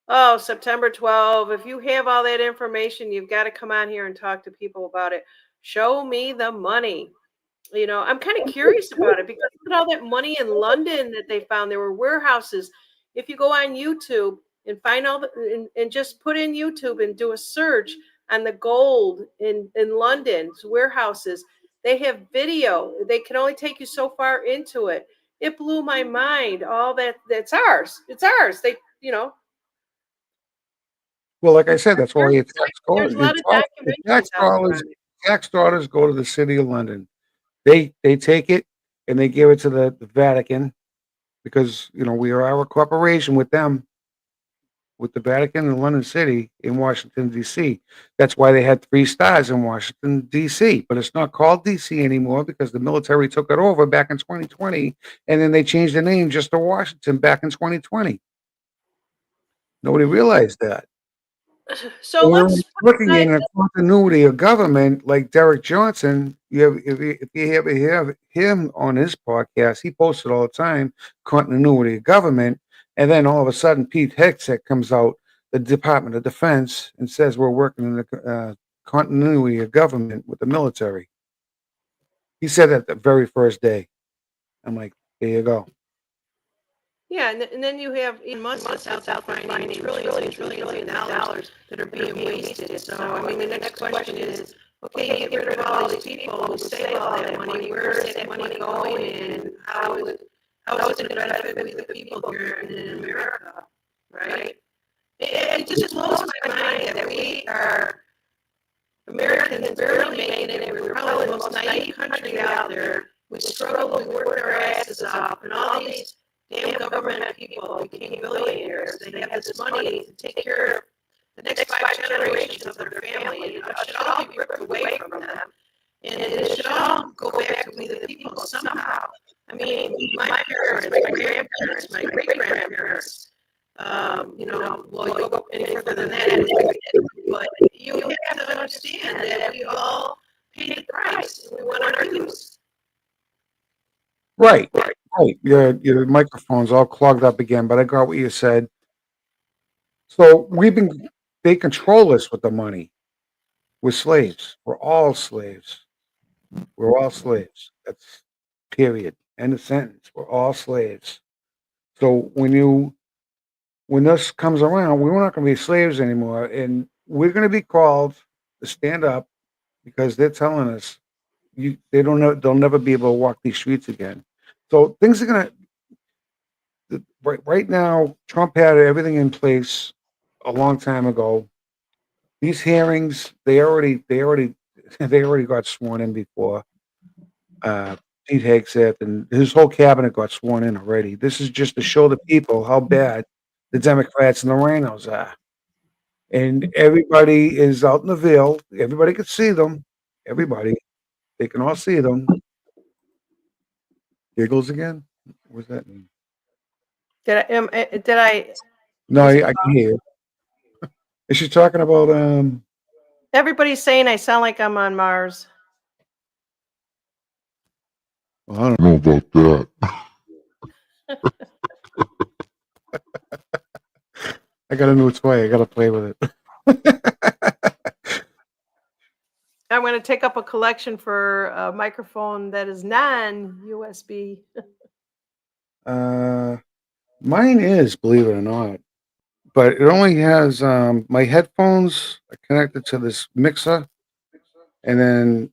Oh, September 12th. If you have all that information, you've got to come on here and talk to people about it. Show me the money. I'm kind of curious about it because look at all that money in London that they found. There were warehouses. If you go on YouTube and find all and just put in YouTube and do a search on the gold in London's warehouses, they have video. They can only take you so far into it. It blew my mind. All that's ours. It's ours. Well, like I said, that's why There's, your there's a lot of the documentaries out there on it. tax dollars go to the city of London. They take it and they give it to the Vatican because we are a corporation with them, with the Vatican and London City in Washington D.C. That's why they had 3 stars in Washington D.C. But it's not called D.C. anymore because the military took it over back in 2020, and then they changed the name just to Washington back in 2020. Nobody realized that. So We're let's put looking aside. in a continuity of government like Derek Johnson. If you ever hear him on his podcast, he posts it all the time, continuity of government. And then all of a sudden, Pete Hegseth comes out, the Department of Defense, and says we're working in the continuity of government with the military. He said that the very first day. I'm like, there you go. Yeah, and then you have Elon Musk that's out there finding trillions of dollars that are being wasted. So, I mean, the next question is, okay, you get rid of all these people who save all that money. Where is that money going, and how is it going to benefit we the people here in America, right? It just blows my mind that we are Americans barely making it. We're probably the most naive country out there. We struggle, we work our asses off, and all these damn government people became billionaires. They have this money to take care of the next 5 generations of their family, and it should all be ripped away from them. And it should all go back to we the people somehow. I mean, my parents, my grandparents, my great grandparents. Well, you go any further than that, but you have to understand that we all pay the price and we want our dues. Right. Your microphone's all clogged up again, but I got what you said. So they control us with the money. We're slaves. We're all slaves. We're all slaves. That's period. End of sentence. We're all slaves. So when this comes around, we're not going to be slaves anymore, and we're going to be called to stand up because they're telling us they don't know they'll never be able to walk these streets again. So things are going to right now. Trump had everything in place a long time ago. These hearings, they already they already got sworn in before. Pete Hegseth and his whole cabinet got sworn in already. This is just to show the people how bad the Democrats and the Rhinos are. And everybody is out in the Ville. Everybody can see them. Everybody, they can all see them. Giggles again. What's that mean? Did I? No, I can hear. Is she talking about Everybody's saying I sound like I'm on Mars. Well, I don't know about that. I got a new toy. I got to play with it. I'm going to take up a collection for a microphone that is non-USB. Mine is, believe it or not, but it only has my headphones are connected to this mixer, and then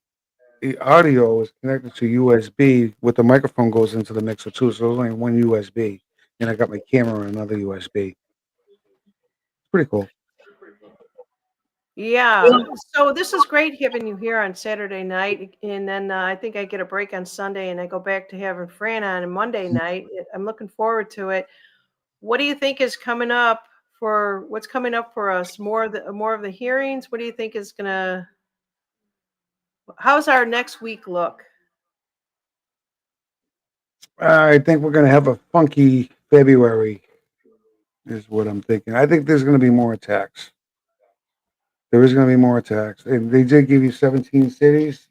the audio is connected to USB. With the microphone goes into the mixer too, so there's only one USB, and I got my camera on another USB. Pretty cool. Yeah. So this is great having you here on Saturday night, and then I think I get a break on Sunday, and I go back to having Fran on Monday night. I'm looking forward to it. What do you think is coming up for what's coming up for us? More of the hearings. What do you think is gonna? How's our next week look? I think we're gonna have a funky February, is what I'm thinking. I think there's gonna be more attacks. There is gonna be more attacks, and they did give you 17 cities.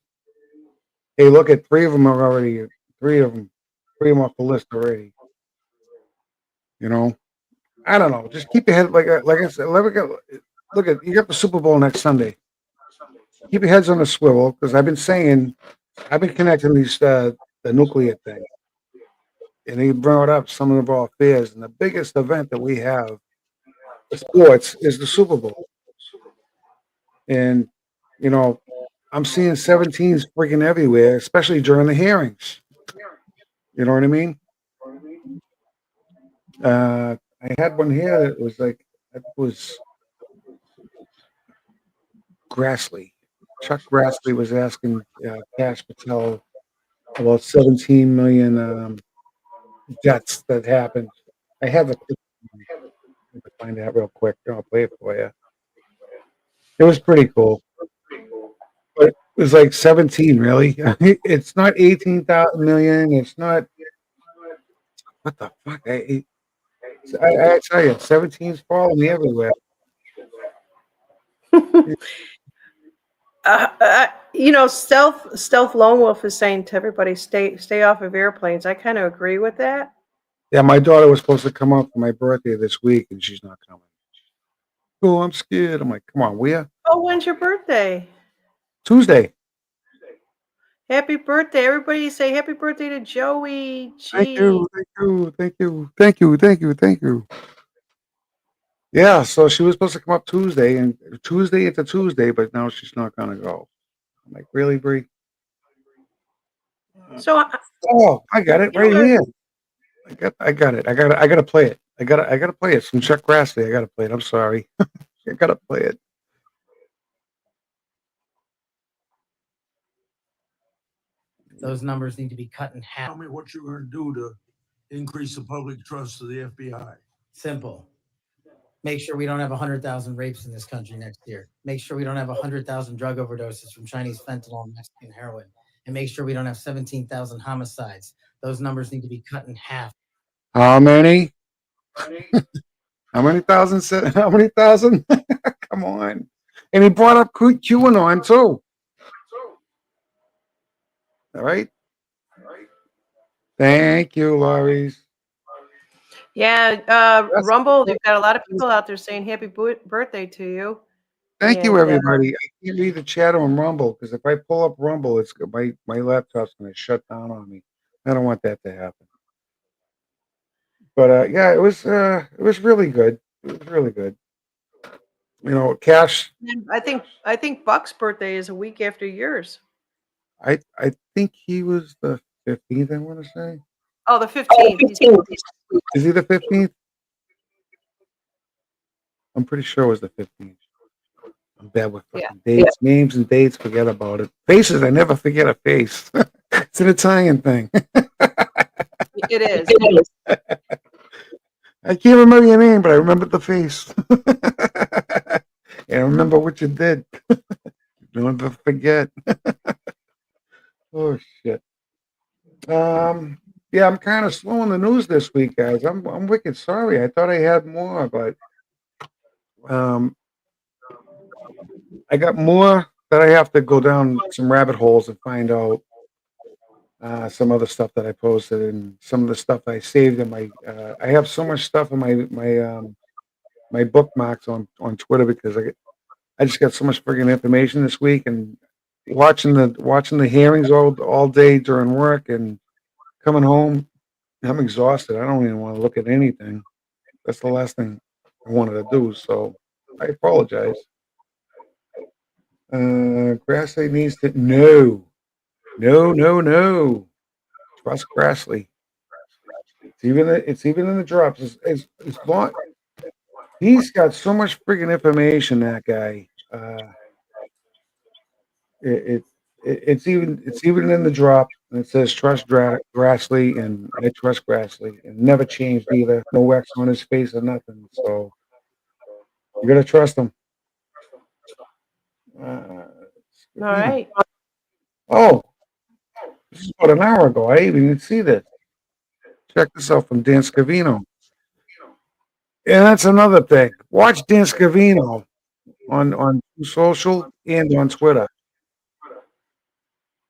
Hey, look at three of them are already. Three of them, three of them off the list already. You know, I don't know. Just keep your head like I said. Look at you got the Super Bowl next Sunday. Keep your heads on the swivel because I've been saying I've been connecting these the nuclear thing, and he brought up some of our fears. And the biggest event that we have for sports is the Super Bowl, and you know I'm seeing 17s freaking everywhere, especially during the hearings. You know what I mean? I had one here that was like it was Grassley. Chuck Grassley was asking Cash Patel about 17 million deaths that happened. I have a let me find that real quick. I'll play it for you. It was pretty cool, but it was like 17. Really, it's not 18,000 million. It's not what the fuck. I tell you, 17's following me everywhere. Stealth Lone Wolf is saying to everybody, stay off of airplanes. I kind of agree with that. Yeah, my daughter was supposed to come out for my birthday this week, and she's not coming. Oh, I'm scared. I'm like, come on, where? Oh, when's your birthday? Tuesday. Happy birthday. Everybody say happy birthday to Joey. Thank Gee. you, thank you, thank you, thank you, thank you, thank you. Yeah, so she was supposed to come up Tuesday and Tuesday into Tuesday, but now she's not gonna go. I'm like, really, Bree? So Oh, I got it you know right what? here. I got it. I gotta play it. I gotta play it. Some Chuck Grassley. I gotta play it. I'm sorry. I gotta play it. Those numbers need to be cut in half. Tell me what you're going to do to increase the public trust of the FBI. Simple. Make sure we don't have 100,000 rapes in this country next year. Make sure we don't have 100,000 drug overdoses from Chinese fentanyl and Mexican heroin. And make sure we don't have 17,000 homicides. Those numbers need to be cut in half. How many? How many thousand? How many thousand? Come on. And he brought up QAnon too. All right. Thank you, Laurie's. Yeah, Rumble, they've got a lot of people out there saying happy birthday to you. Thank you, And, everybody. I can't read the chat on Rumble because if I pull up Rumble, it's my laptop's going to shut down on me. I don't want that to happen. But yeah, it was really good. It was really good. You know, Cash. I think Buck's birthday is a week after yours. I think he was the 15th. I want to say. Oh, the 15th. Is he the 15th? I'm pretty sure it was the 15th. I'm bad with fucking dates, names, and dates. Forget about it. Faces, I never forget a face. It's an Italian thing. It is. I can't remember your name, but I remember the face. And I remember what you did. Don't ever forget. Oh shit. Yeah, I'm kind of slow on the news this week, guys. I'm wicked sorry. I thought I had more, but I got more that I have to go down some rabbit holes and find out some other stuff that I posted and some of the stuff I saved in my. I have so much stuff in my bookmarks on Twitter because I just got so much friggin' information this week and watching the hearings all day during work and coming home I'm exhausted. I don't even want to look at anything. That's the last thing I wanted to do. So I apologize. Grassley needs to no. Trust Grassley. It's even in the drops. It's long. He's got so much freaking information. That guy. It, it's even in the drop. And it says trust Grassley, and I trust Grassley, and never changed either. No X on his face or nothing. So you gotta trust him. All right. Oh, this is about an hour ago. I even didn't see this. Check this out from Dan Scavino. And that's another thing. Watch Dan Scavino on social and on Twitter.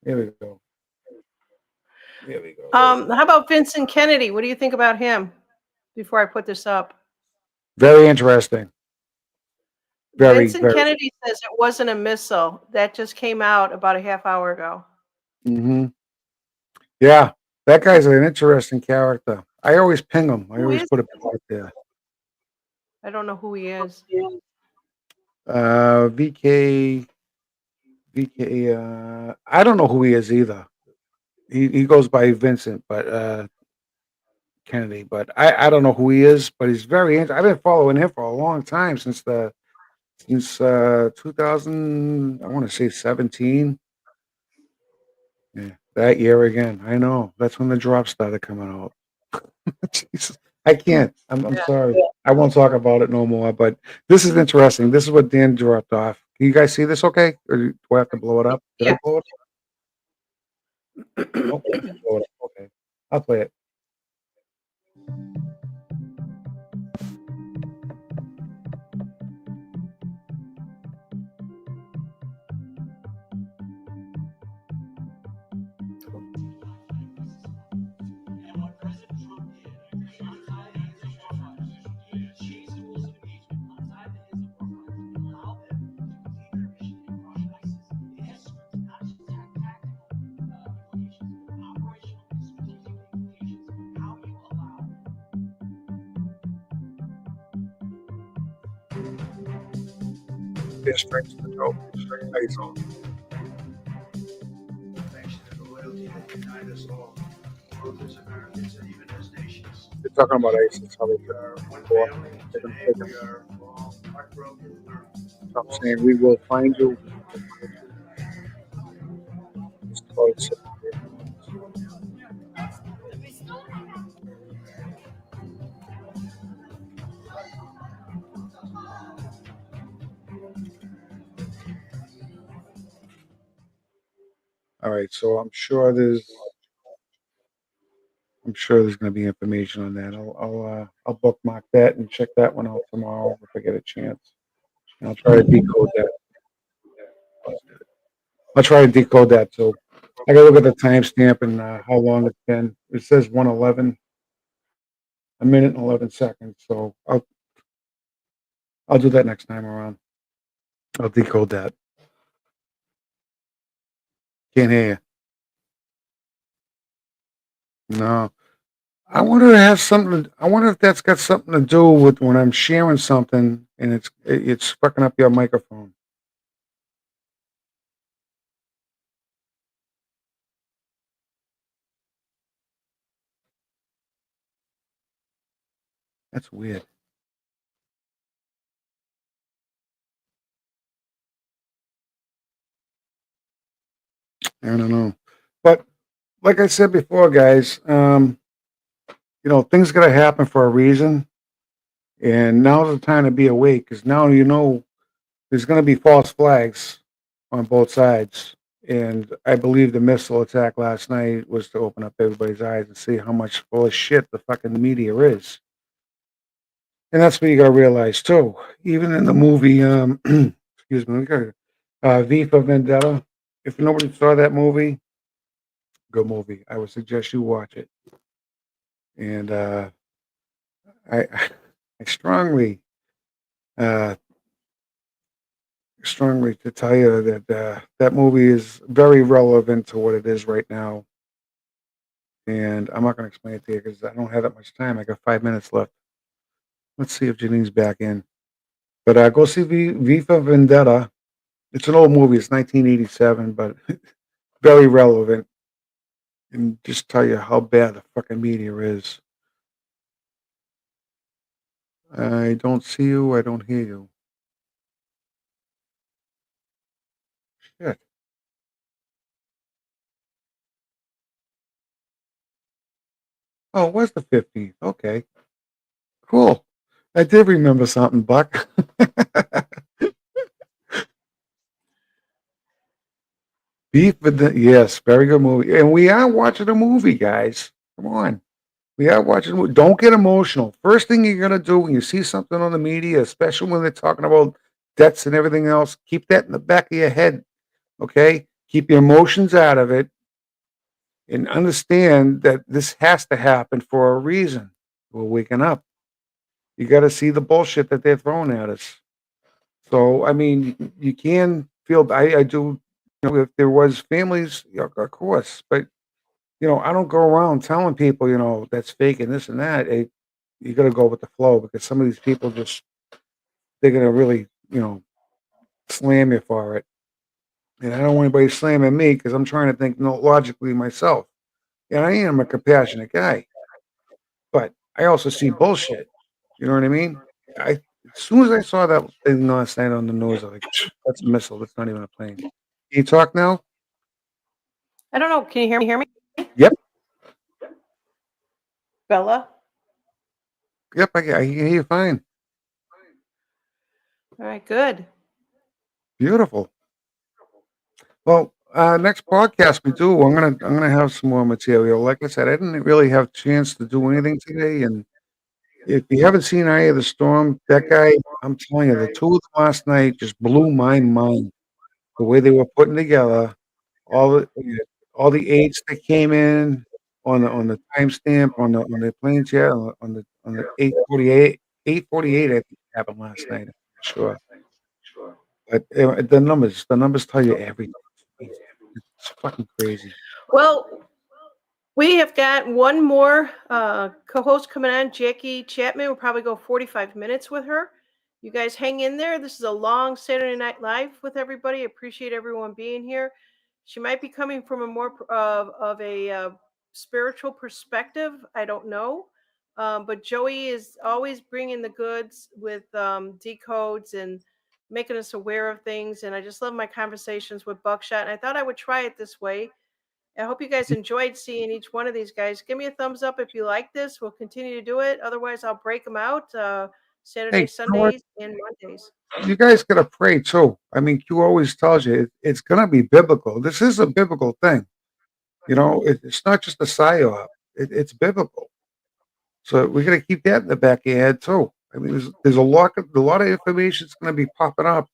Here we go. Here we go. How about Vincent Kennedy? What do you think about him? Before I put this up, Very interesting. Very, Vincent very. Kennedy says it wasn't a missile. That just came out about a half hour ago. Mm-hmm. Yeah, that guy's an interesting character. I always ping him. I Who always is? put it out there. I don't know who he is. VK. I don't know who he is either. He goes by Vincent, but Kennedy. But I don't know who he is. But he's very. I've been following him for a long time since 2000. I want to say 17. Yeah, that year again. I know. That's when the drops started coming out. Jesus. I can't. I'm sorry. I won't talk about it no more. But this is interesting. This is what Dan dropped off. Can you guys see this okay? Or do I have to blow it up? Did I blow it up? Nope, I didn't blow it up. Okay. I'll play it. There's strings to the dope. Nice. They're talking about ISIS. How they I'm saying we will find you. All right, so I'm sure there's going to be information on that. I'll bookmark that and check that one out tomorrow if I get a chance. And I'll try to decode that. I'll try to decode that. So I got to look at the timestamp and how long it's been. It says 1:11, a minute and 11 seconds. So I'll do that next time around. I'll decode that. Can't hear you. No. I wonder to have something. I wonder if that's got something to do with when I'm sharing something and it's fucking up your microphone. That's weird. I don't know, but like I said before, guys, things got to happen for a reason, and now's the time to be awake because now there's going to be false flags on both sides. And I believe the missile attack last night was to open up everybody's eyes and see how much full of shit the fucking media is. And that's what you got to realize too. Even in the movie, excuse me, V for Vendetta. If nobody saw that movie, good movie. I would suggest you watch it. And I, I uh, strongly to tell you that that movie is very relevant to what it is right now. and I'm not going to explain it to you because I don't have that much time. I got 5 minutes left. Let's see if Janine's back in. But go see V for Vendetta. It's an old movie. It's 1987, but very relevant. And just tell you how bad the fucking media is. I don't see you. I don't hear you. Shit. Oh, it was the 15th. Okay. Cool. I did remember something, Buck. Beef with the yes, very good movie. And we are watching a movie, guys. Come on. We are watching a movie. Don't get emotional. First thing you're gonna do when you see something on the media, especially when they're talking about debts and everything else, keep that in the back of your head. Okay? Keep your emotions out of it and understand that this has to happen for a reason. We're waking up. You got to see the bullshit that they're throwing at us. So, I mean, you can feel, I do, if there was families, of course, but, I don't go around telling people, that's fake and this and that. You got to go with the flow because some of these people they're going to really, slam you for it. And I don't want anybody slamming me because I'm trying to think logically myself. And I am a compassionate guy, but I also see bullshit. You know what I mean? As soon as I saw that thing last night on the news, I was like, that's a missile. That's not even a plane. Can you talk now? I don't know. Can you hear me? Yep. Bella? Yep. I can hear you fine. All right, good. Beautiful. Well, next podcast we do, I'm gonna have some more material. Like I said, I didn't really have a chance to do anything today, and if you haven't seen Eye of the Storm, that guy, I'm telling you, the two of them last night just blew my mind. The way they were putting together all the all the aides that came in on the timestamp on the planes, yeah, on the 8:48 I think happened last night. I'm not sure, but the numbers tell you everything. It's fucking crazy. Well, we have got one more co-host coming on, Jackie Chapman. We'll probably go 45 minutes with her. You guys hang in there. This is a long Saturday Night Live with everybody. Appreciate everyone being here. She might be coming from a more of a spiritual perspective. I don't know. But Joey is always bringing the goods with decodes and making us aware of things. And I just love my conversations with Buckshot. And I thought I would try it this way. I hope you guys enjoyed seeing each one of these guys. Give me a thumbs up if you like this. We'll continue to do it. Otherwise, I'll break them out Hey, Saturdays, you know what? Sundays, and Mondays. You guys gotta pray too. I mean, Q always tells you it's gonna be biblical. This is a biblical thing. It's not just a psyop. It's biblical. So we got to keep that in the back of your head too. I mean, there's a lot of information that's going to be popping up,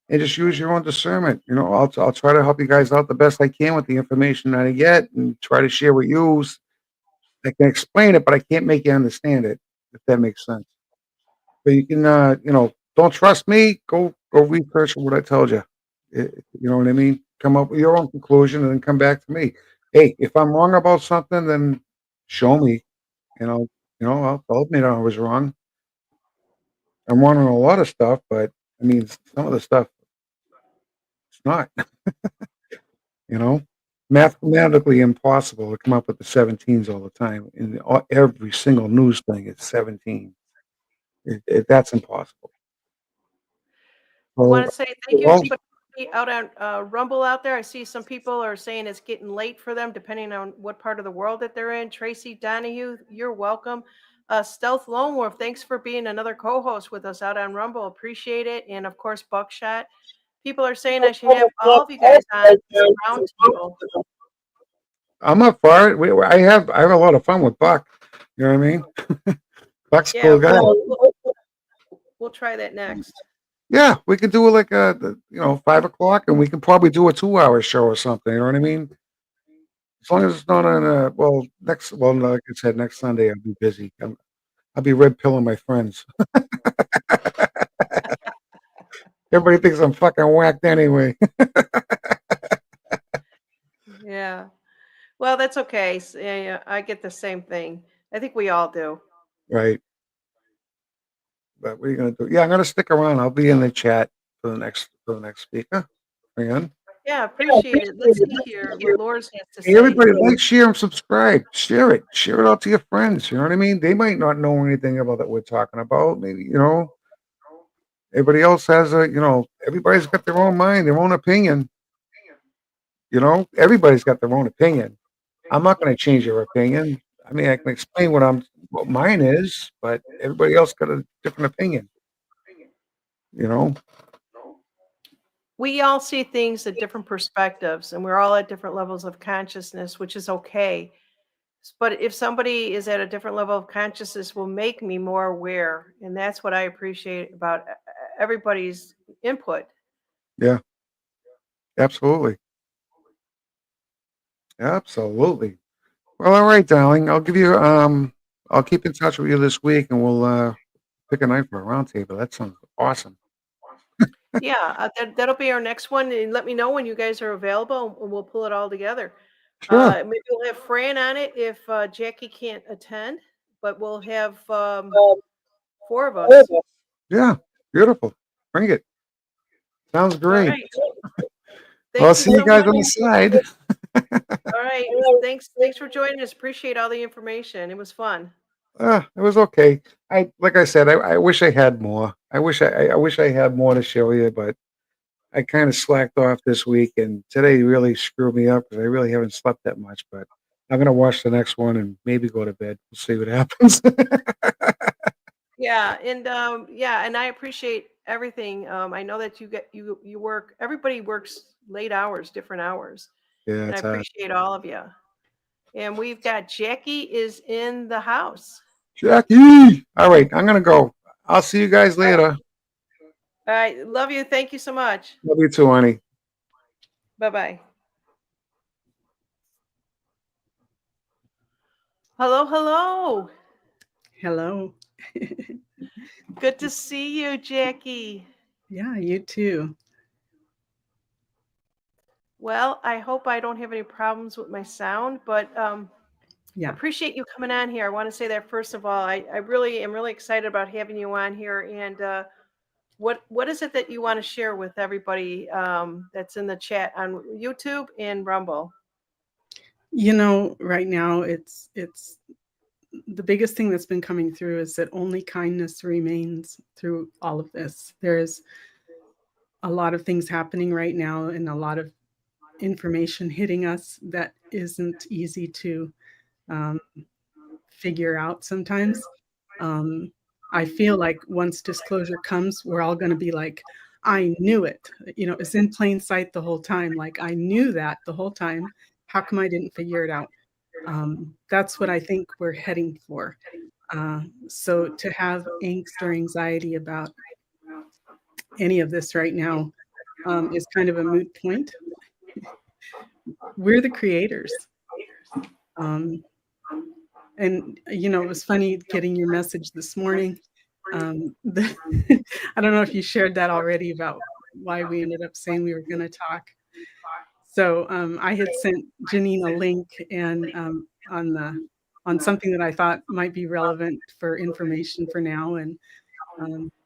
and just use your own discernment. I'll try to help you guys out the best I can with the information that I get, and try to share with you. I can explain it, but I can't make you understand it. If that makes sense. But you can, don't trust me. Go research what I told you. You know what I mean? Come up with your own conclusion, and then come back to me. Hey, if I'm wrong about something, then show me. And I'll admit I was wrong. I'm wrong on a lot of stuff, but I mean, some of the stuff it's not. You know, Mathematically impossible to come up with the 17s all the time. In every single news thing, it's 17. That's impossible. I want So, to say thank you well, to everybody out on Rumble out there. I see some people are saying it's getting late for them, depending on what part of the world that they're in. Tracy Donahue, you're welcome. Stealth Lone Wolf, thanks for being another co-host with us out on Rumble. Appreciate it. And of course, Buckshot. People are saying I should have all of you guys on this round table. I'm up for it. I have a lot of fun with Buck. You know what I mean? Buck's a Yeah, cool guy. we'll try that next. Yeah, we could do it like 5 o'clock, and we can probably do a 2-hour show or something. You know what I mean? As long as it's not on like I said, next Sunday I'll be busy. I'll be red pilling my friends. Everybody thinks I'm fucking whacked anyway. Yeah. Well, that's okay. Yeah, yeah, I get the same thing. I think we all do. Right. But what are you gonna do? Yeah, I'm gonna stick around. I'll be in the chat for the next speaker. Hang on. Yeah, appreciate it. Let's see here what Laura's has to Hey, say. everybody, like, share, and subscribe. Share it. Share it out to your friends. You know what I mean? They might not know anything about that we're talking about. Maybe, everybody else has everybody's got their own mind, their own opinion. Everybody's got their own opinion. I'm not going to change your opinion. I mean, I can explain what mine is, but everybody else got a different opinion. You know? We all see things at different perspectives, and we're all at different levels of consciousness, which is okay. But if somebody is at a different level of consciousness, will make me more aware, and that's what I appreciate about everybody's input. Yeah, absolutely. Absolutely. Well, all right, darling. I'll keep in touch with you this week, and we'll pick a night for a roundtable. That sounds awesome. Yeah, that'll be our next one, and let me know when you guys are available, and we'll pull it all together. Sure. Maybe we'll have Fran on it if Jackie can't attend, but we'll have 4 of us. Yeah, beautiful. Bring it. Sounds All great. right. Well, I'll Thank you see you so guys much. on the side. All right. Thanks for joining us. Appreciate all the information. It was fun. It was okay. Like I said, I wish I had more. I wish I had more to show you, but I kind of slacked off this week, and today really screwed me up because I really haven't slept that much. But I'm gonna watch the next one and maybe go to bed. We'll see what happens. Yeah, and I appreciate everything. I know that you work. Everybody works late hours, different hours, Yeah, and I it's appreciate all of you. And we've got Jackie is in the house. Jackie. All right, I'm gonna go. I'll see you guys later. All right, love you. Thank you so much. Love you too, honey. Bye bye. Hello, hello. Hello. Good to see you, Jackie. Yeah, you too. Well, I hope I don't have any problems with my sound, but Yeah. appreciate you coming on here. I want to say that first of all, I really am really excited about having you on here. And what is it that you want to share with everybody that's in the chat on YouTube and Rumble? Right now it's the biggest thing that's been coming through is that only kindness remains through all of this. There's a lot of things happening right now and a lot of information hitting us that isn't easy to figure out sometimes. I feel like once disclosure comes, we're all going to be like, I knew it. It's in plain sight the whole time. Like, I knew that the whole time. How come I didn't figure it out? That's what I think we're heading for. So to have angst or anxiety about any of this right now is kind of a moot point. We're the creators. And it was funny getting your message this morning. I don't know if you shared that already about why we ended up saying we were going to talk. So I had sent Janine a link and on something that I thought might be relevant for information for now, and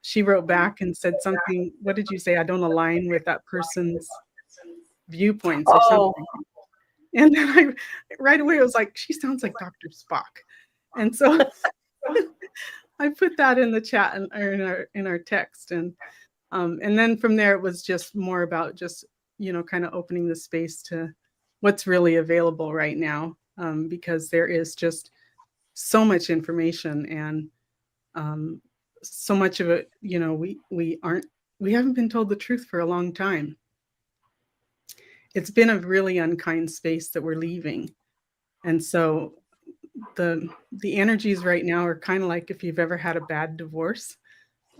she wrote back and said something. What did you say? I don't align with that person's viewpoints or something. And then right away I was like, she sounds like Dr. Spock. And so I put that in the chat or in our text. And then from there, it was just more about just, kind of opening the space to what's really available right now, because there is just so much information and so much of it, we haven't been told the truth for a long time. It's been a really unkind space that we're leaving. And so the energies right now are kind of like if you've ever had a bad divorce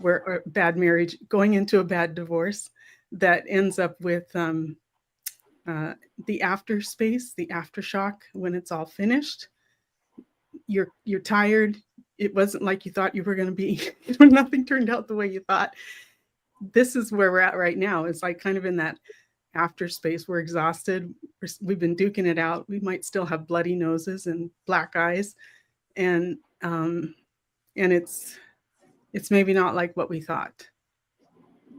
or bad marriage going into a bad divorce that ends up with the after space, the aftershock when it's all finished. You're tired. It wasn't like you thought you were going to be. Nothing turned out the way you thought. This is where we're at right now. It's like kind of in that after space. We're exhausted. We've been duking it out. We might still have bloody noses and black eyes, and it's maybe not like what we thought.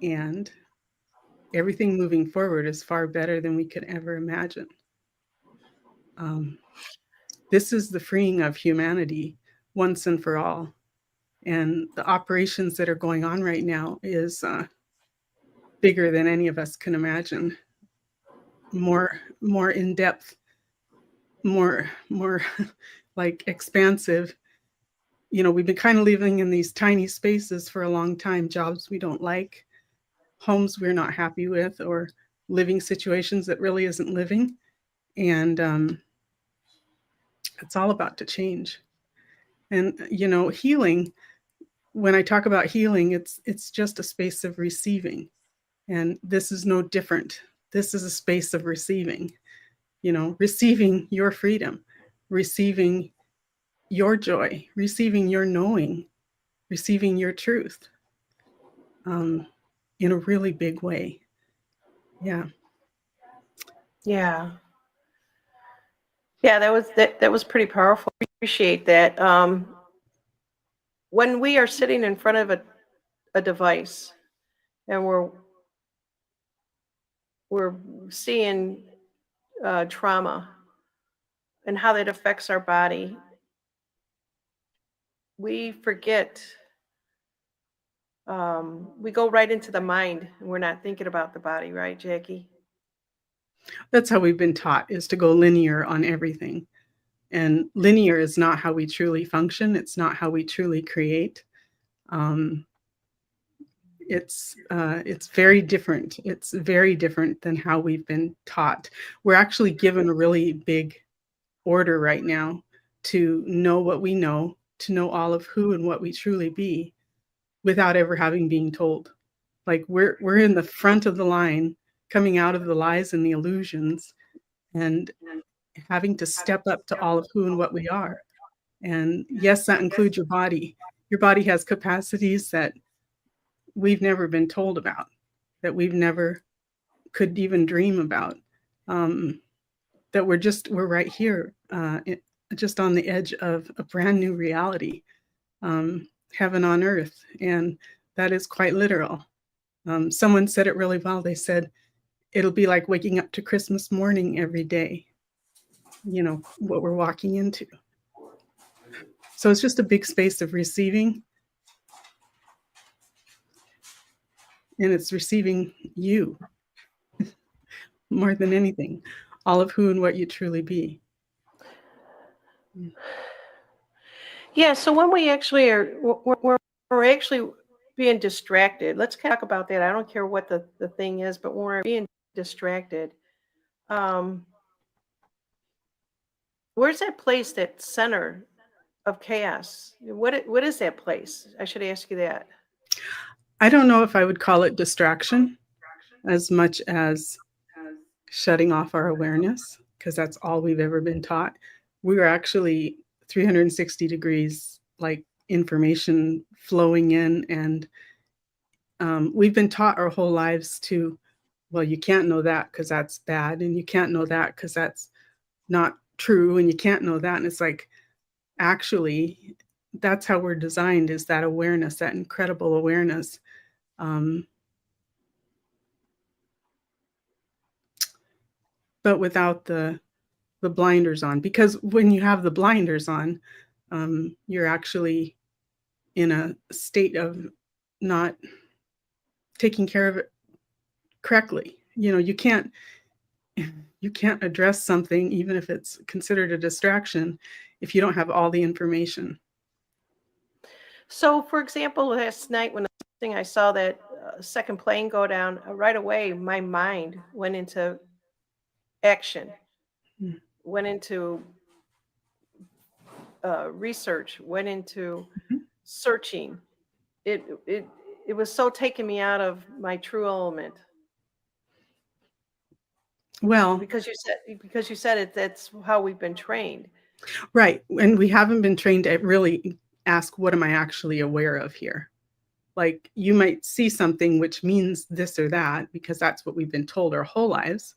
And everything moving forward is far better than we could ever imagine. This is the freeing of humanity once and for all. And the operations that are going on right now is bigger than any of us can imagine. More in depth, more like expansive. You know, we've been kind of living in these tiny spaces for a long time, jobs we don't like, homes we're not happy with, or living situations that really isn't living. And it's all about to change. And, you know, healing, when I talk about healing, it's just a space of receiving. And this is no different. This is a space of receiving, you know, receiving your freedom, receiving your joy, receiving your knowing, receiving your truth in a really big way. Yeah. Yeah. Yeah, that was pretty powerful. I appreciate that. When we are sitting in front of a device and we're seeing trauma and how that affects our body, we forget. We go right into the mind and we're not thinking about the body, right, Jackie? That's how we've been taught, is to go linear on everything. And linear is not how we truly function. It's not how we truly create. It's very different. It's very different than how we've been taught. We're actually given a really big order right now to know what we know, to know all of who and what we truly be, without ever having been told. Like we're in the front of the line, coming out of the lies and the illusions, and having to step up to all of who and what we are. And yes, that includes your body. Your body has capacities that we've never been told about, that we've never could even dream about, that we're right here, just on the edge of a brand new reality, heaven on earth. And that is quite literal. Someone said it really well. They said, it'll be like waking up to Christmas morning every day, you know, what we're walking into. So it's just a big space of receiving. And it's receiving you more than anything, all of who and what you truly be. Yeah, so when we actually we're actually being distracted, let's talk about that. I don't care what the thing is, but when we're being distracted, where's that place, that center of chaos? What is that place? I should ask you that. I don't know if I would call it distraction as much as shutting off our awareness, because that's all we've ever been taught. We were actually 360 degrees, like information flowing in, and we've been taught our whole lives to, well, you can't know that because that's bad, and you can't know that because that's not true, and you can't know that. And it's like, actually, that's how we're designed, is that awareness, that incredible awareness. But without the blinders on, because when you have the blinders on, you're actually in a state of not taking care of it correctly. You know, you can't address something, even if it's considered a distraction, if you don't have all the information. So, for example, last night when I saw that second plane go down, right away my mind went into action, went into research, went into searching. It was so taking me out of my true element. Well, because you said it, that's how we've been trained. Right. And we haven't been trained to really ask, what am I actually aware of here? Like you might see something which means this or that because that's what we've been told our whole lives.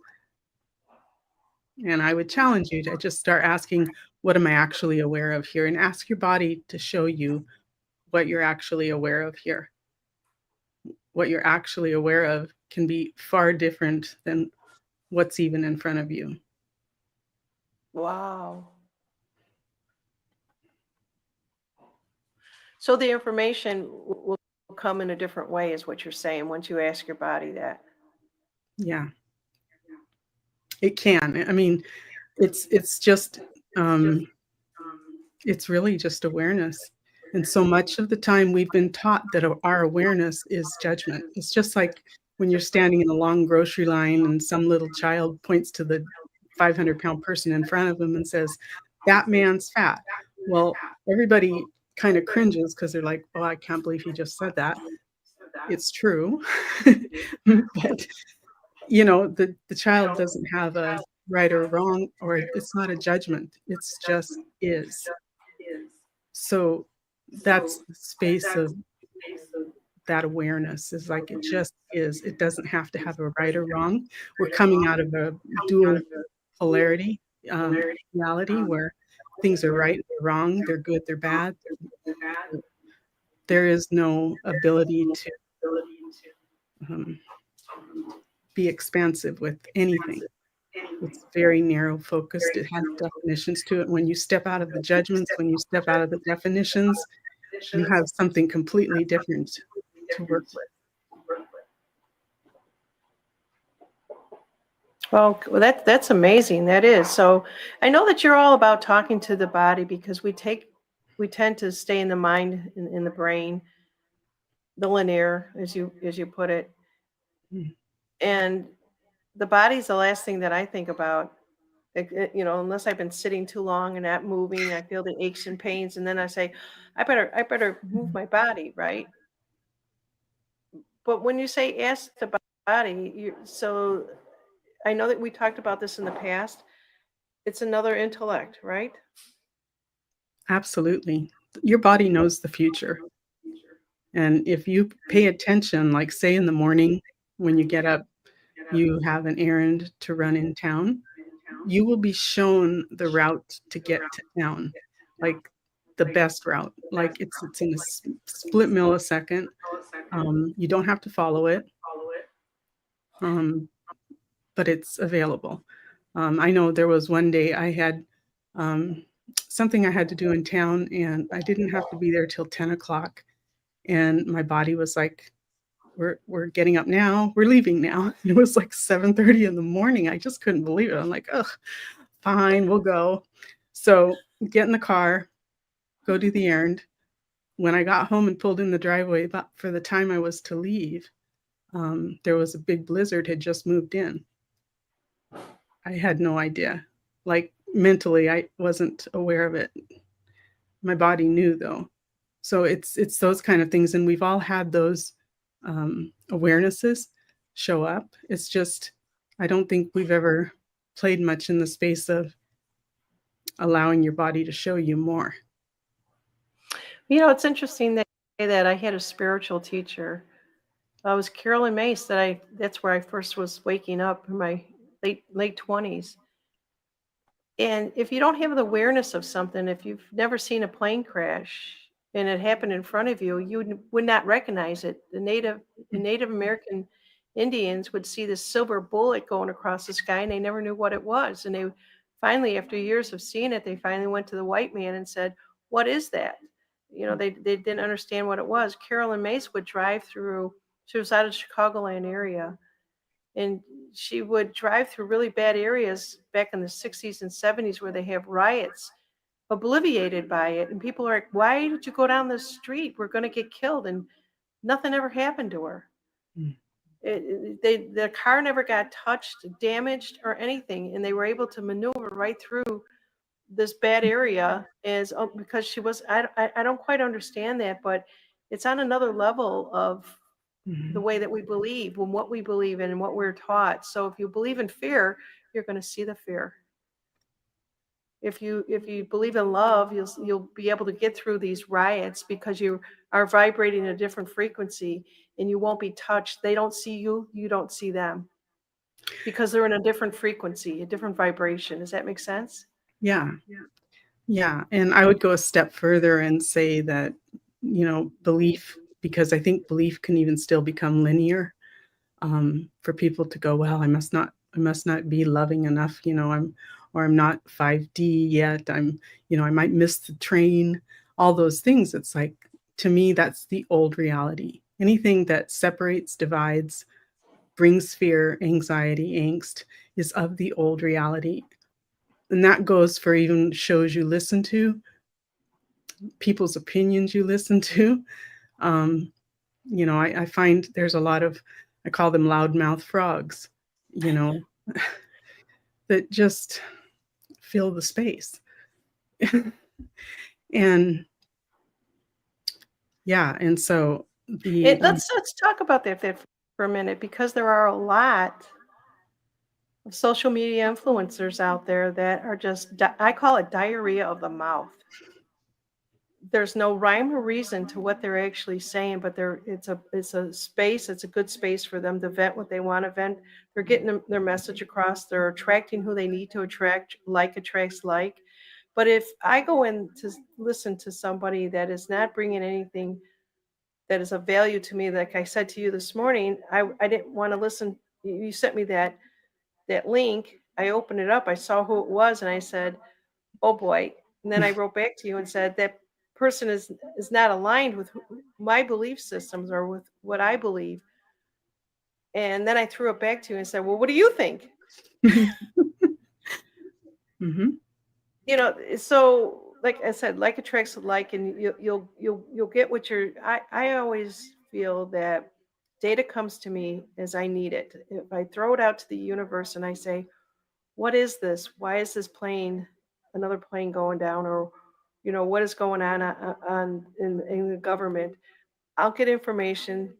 And I would challenge you to just start asking, what am I actually aware of here? And ask your body to show you what you're actually aware of here. What you're actually aware of can be far different than what's even in front of you. Wow. So the information will come in a different way, is what you're saying, once you ask your body that. Yeah. It can. I mean, it's just it's really just awareness. And so much of the time we've been taught that our awareness is judgment. It's just like when you're standing in a long grocery line and some little child points to the 500-pound person in front of them and says, "That man's fat." Well, everybody kind of cringes because they're like, "Oh, I can't believe he just said that." It's true. But you know, the child doesn't have a right or wrong, or it's not a judgment. It's just is. So that's the space of that awareness, is like it just is. It doesn't have to have a right or wrong. We're coming out of a dual polarity reality where things are right, they're wrong, they're good, they're bad. There is no ability to be expansive with anything. It's very narrow focused. It has definitions to it. When you step out of the judgments, when you step out of the definitions, you have something completely different to work with. Well, that's amazing. That is. So I know that you're all about talking to the body, because we tend to stay in the mind, in the brain, the linear, as you put it. And the body's the last thing that I think about. Unless I've been sitting too long and not moving, I feel the aches and pains, and then I say, I better move my body, right? But when you say ask the body, so I know that we talked about this in the past. It's another intellect, right? Absolutely. Your body knows the future. And if you pay attention, like say in the morning when you get up, you have an errand to run in town, you will be shown the route to get to town, like the best route. Like it's in a split millisecond. You don't have to follow it, but it's available. I know there was one day I had something I had to do in town, and I didn't have to be there till 10 o'clock. And my body was like, we're getting up now. We're leaving now. And it was like 7:30 in the morning. I just couldn't believe it. I'm like, ugh, fine, we'll go. So get in the car, go do the errand. When I got home and pulled in the driveway, about for the time I was to leave, there was a big blizzard had just moved in. I had no idea. Like mentally, I wasn't aware of it. My body knew though. So it's those kind of things, and we've all had those awarenesses show up. It's just I don't think we've ever played much in the space of allowing your body to show you more. It's interesting that I had a spiritual teacher. It was Carolyn Mace that's where I first was waking up in my late 20s. And if you don't have the awareness of something, if you've never seen a plane crash and it happened in front of you, you would not recognize it. The Native American Indians would see this silver bullet going across the sky, and they never knew what it was. And they finally, after years of seeing it, they finally went to the white man and said, "What is that?" They didn't understand what it was. Carolyn Mace would drive through. She was out of the Chicagoland area, and she would drive through really bad areas back in the 60s and 70s where they have riots, obliviated by it. And people are like, "Why did you go down the street? We're going to get killed." And nothing ever happened to her. The car never got touched, damaged, or anything. And they were able to maneuver right through this bad area because she was, I don't quite understand that, but it's on another level of the way that we believe and what we believe in and what we're taught. So if you believe in fear, you're going to see the fear. if you believe in love, you'll be able to get through these riots because you are vibrating a different frequency and you won't be touched. They don't see you, you don't see them because they're in a different frequency, a different vibration. Does that make sense? Yeah. Yeah. And I would go a step further and say that, belief, because I think belief can even still become linear, for people to go, well, I must not be loving enough, I'm not 5D yet. I might miss the train, all those things. It's like, to me, that's the old reality. Anything that separates, divides, brings fear, anxiety, angst is of the old reality. And that goes for even shows you listen to, people's opinions you listen to. Um, I find there's a lot of, I call them loudmouth frogs, you know, that just fill the space. And yeah, and so Let's talk about that for a minute, because there are a lot of social media influencers out there that are just I call it diarrhea of the mouth. There's no rhyme or reason to what they're actually saying, but it's a space. It's a good space for them to vent what they want to vent. They're getting their message across. They're attracting who they need to attract. Like attracts like. But if I go in to listen to somebody that is not bringing anything that is of value to me, like I said to you this morning, I didn't want to listen. You sent me that link. I opened it up. I saw who it was, and I said, "Oh boy!" And then I wrote back to you and said that person is not aligned with my belief systems or with what I believe. And then I threw it back to you and said, "Well, what do you think?" Mm-hmm. So like I said, like attracts like, and you'll get what you're. I always feel that data comes to me as I need it. If I throw it out to the universe and I say, "What is this? Why is this plane, another plane going down?" Or, what is going on in the government? I'll get information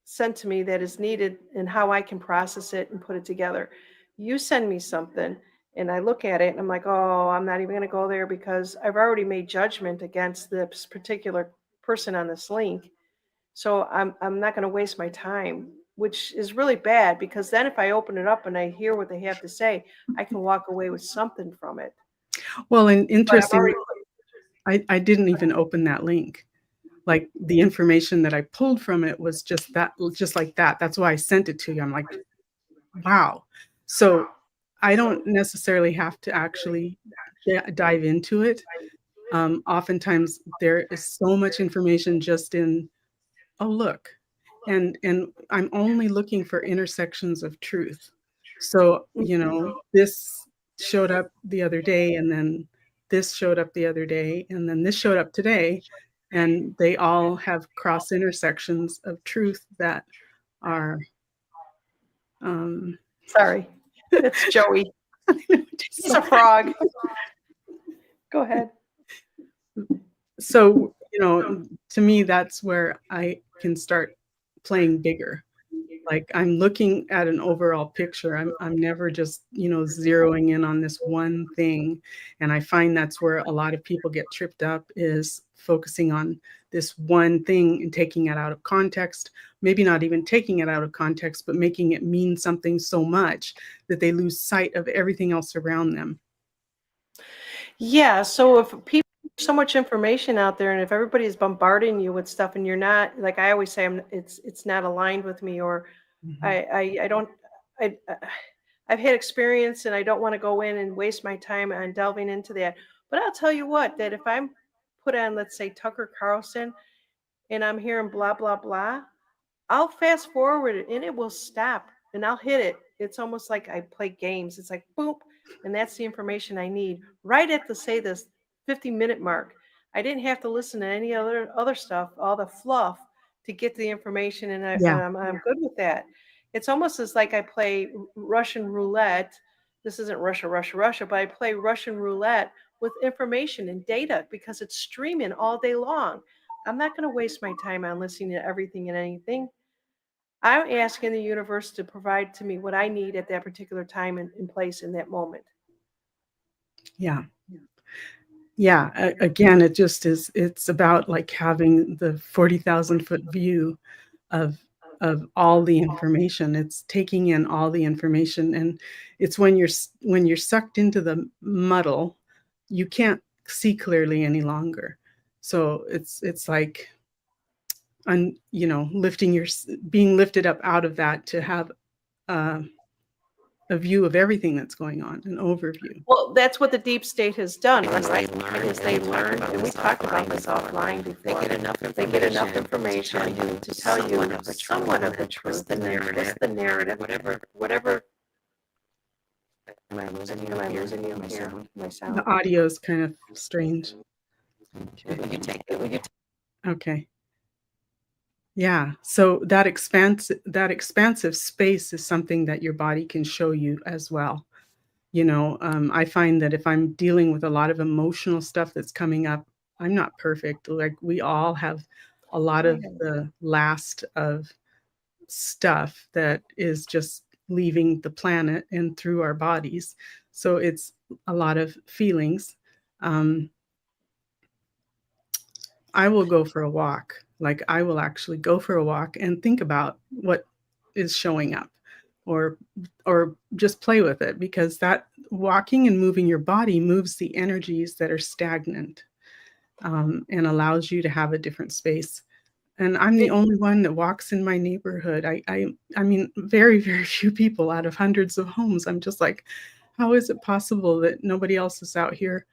sent to me that is needed and how I can process it and put it together. You send me something and I look at it and I'm like, oh, I'm not even going to go there because I've already made judgment against this particular person on this link. So I'm not going to waste my time, which is really bad, because then if I open it up and I hear what they have to say, I can walk away with something from it. Well, and But I've interesting, already I didn't even open that link. Like, the information that I pulled from it was just like that. That's why I sent it to you. I'm like, wow. So I don't necessarily have to actually dive into it. Oftentimes there is so much information just in, oh, look. And I'm only looking for intersections of truth. So, this showed up the other day, and then this showed up the other day, and then this showed up today. And they all have cross intersections of truth that are, sorry, it's Joey. He's a frog. Go ahead. So, to me, that's where I can start playing bigger. Like, I'm looking at an overall picture. I'm never just, zeroing in on this one thing. And I find that's where a lot of people get tripped up, is focusing on this one thing and taking it out of context. Maybe not even taking it out of context, but making it mean something so much that they lose sight of everything else around them. Yeah, so if people, so much information out there, and if everybody's bombarding you with stuff and you're not, like I always say, it's not aligned with me, or I don't, I, I've had experience and I don't want to go in and waste my time on delving into that. But I'll tell you what, that if I'm put on, let's say, Tucker Carlson, and I'm hearing blah blah blah, I'll fast forward it and it will stop and I'll hit it. It's almost like I play games. It's like boop, and that's the information I need right at the, say, this 50-minute mark. I didn't have to listen to any other stuff, all the fluff, to get the information, and Yeah. I'm good with that. It's almost as like I play Russian roulette. This isn't Russia, but I play Russian roulette with information and data because it's streaming all day long. I'm not going to waste my time on listening to everything and anything. I'm asking the universe to provide to me what I need at that particular time and place in that moment. Yeah. Yeah. Again, it just is, it's about like having the 40,000-foot view of all the information. It's taking in all the information, and it's when you're sucked into the muddle, you can't see clearly any longer. So it's like being lifted up out of that to have uh, a view of everything that's going on, an overview. Well, that's what the deep state has done, Because right? they learn, Is they and we talked learn, about and we this talked about offline this before. offline before. They get enough They get enough information information to tell you somewhat of the what's truth, the and then narrative, twist the narrative, whatever. Am I losing you? Am I here? losing you My here? sound? My sound. The audio is kind of strange. Would you take it? Okay. Yeah. So that expansive space is something that your body can show you as well. I find that if I'm dealing with a lot of emotional stuff that's coming up, I'm not perfect. Like we all have a lot of the last of stuff that is just leaving the planet and through our bodies. So it's a lot of feelings. Um, I will go for a walk. Like I will actually go for a walk and think about what is showing up, or just play with it, because that walking and moving your body moves the energies that are stagnant, and allows you to have a different space. And I'm the only one that walks in my neighborhood. I mean, very, very few people out of hundreds of homes. I'm just like, how is it possible that nobody else is out here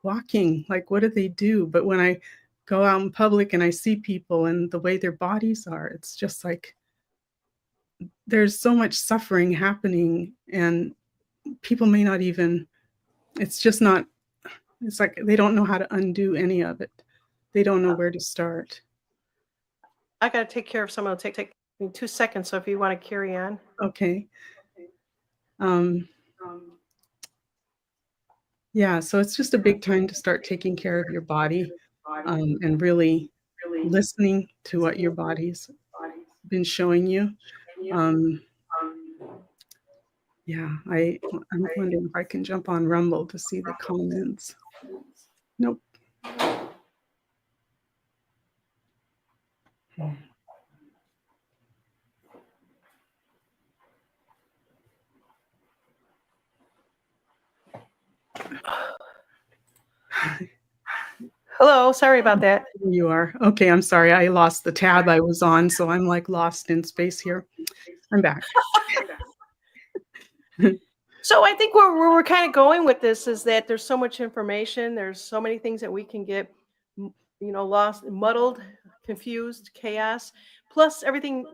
walking? Like, what do they do? But when I go out in public and I see people and the way their bodies are, it's just like there's so much suffering happening, and people may not even, it's just not, it's like they don't know how to undo any of it. They don't know where to start. I got to take care of someone. It'll take me 2 seconds. So if you want to carry on. Okay. Yeah, so it's just a big time to start taking care of your body, and really listening to what your body's been showing you. Yeah, I'm wondering if I can jump on Rumble to see the comments. Nope. Hello, sorry about that. You are. Okay, I'm sorry. I lost the tab I was on, so I'm like lost in space here. I'm back. So I think where we're kind of going with this is that there's so much information. There's so many things that we can get, lost, muddled, confused, chaos, plus everything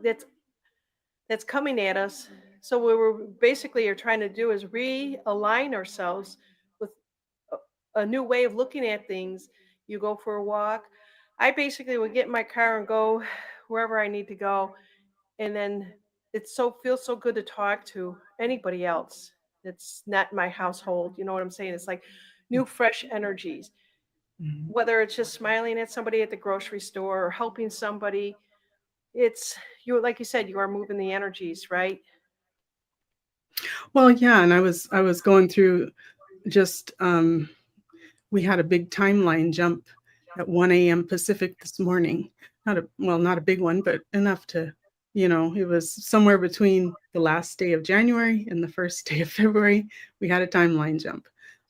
that's coming at us. So what we're basically are trying to do is realign ourselves with a new way of looking at things. You go for a walk. I basically would get in my car and go wherever I need to go, and then feels so good to talk to anybody else that's not my household. You know what I'm saying? It's like new fresh energies, whether it's just smiling at somebody at the grocery store or helping somebody. It's you, like you said, you are moving the energies, right? Well, yeah, and I was going through just we had a big timeline jump at 1 a.m. Pacific this morning. Not a big one, but enough to, it was somewhere between the last day of January and the first day of February. We had a timeline jump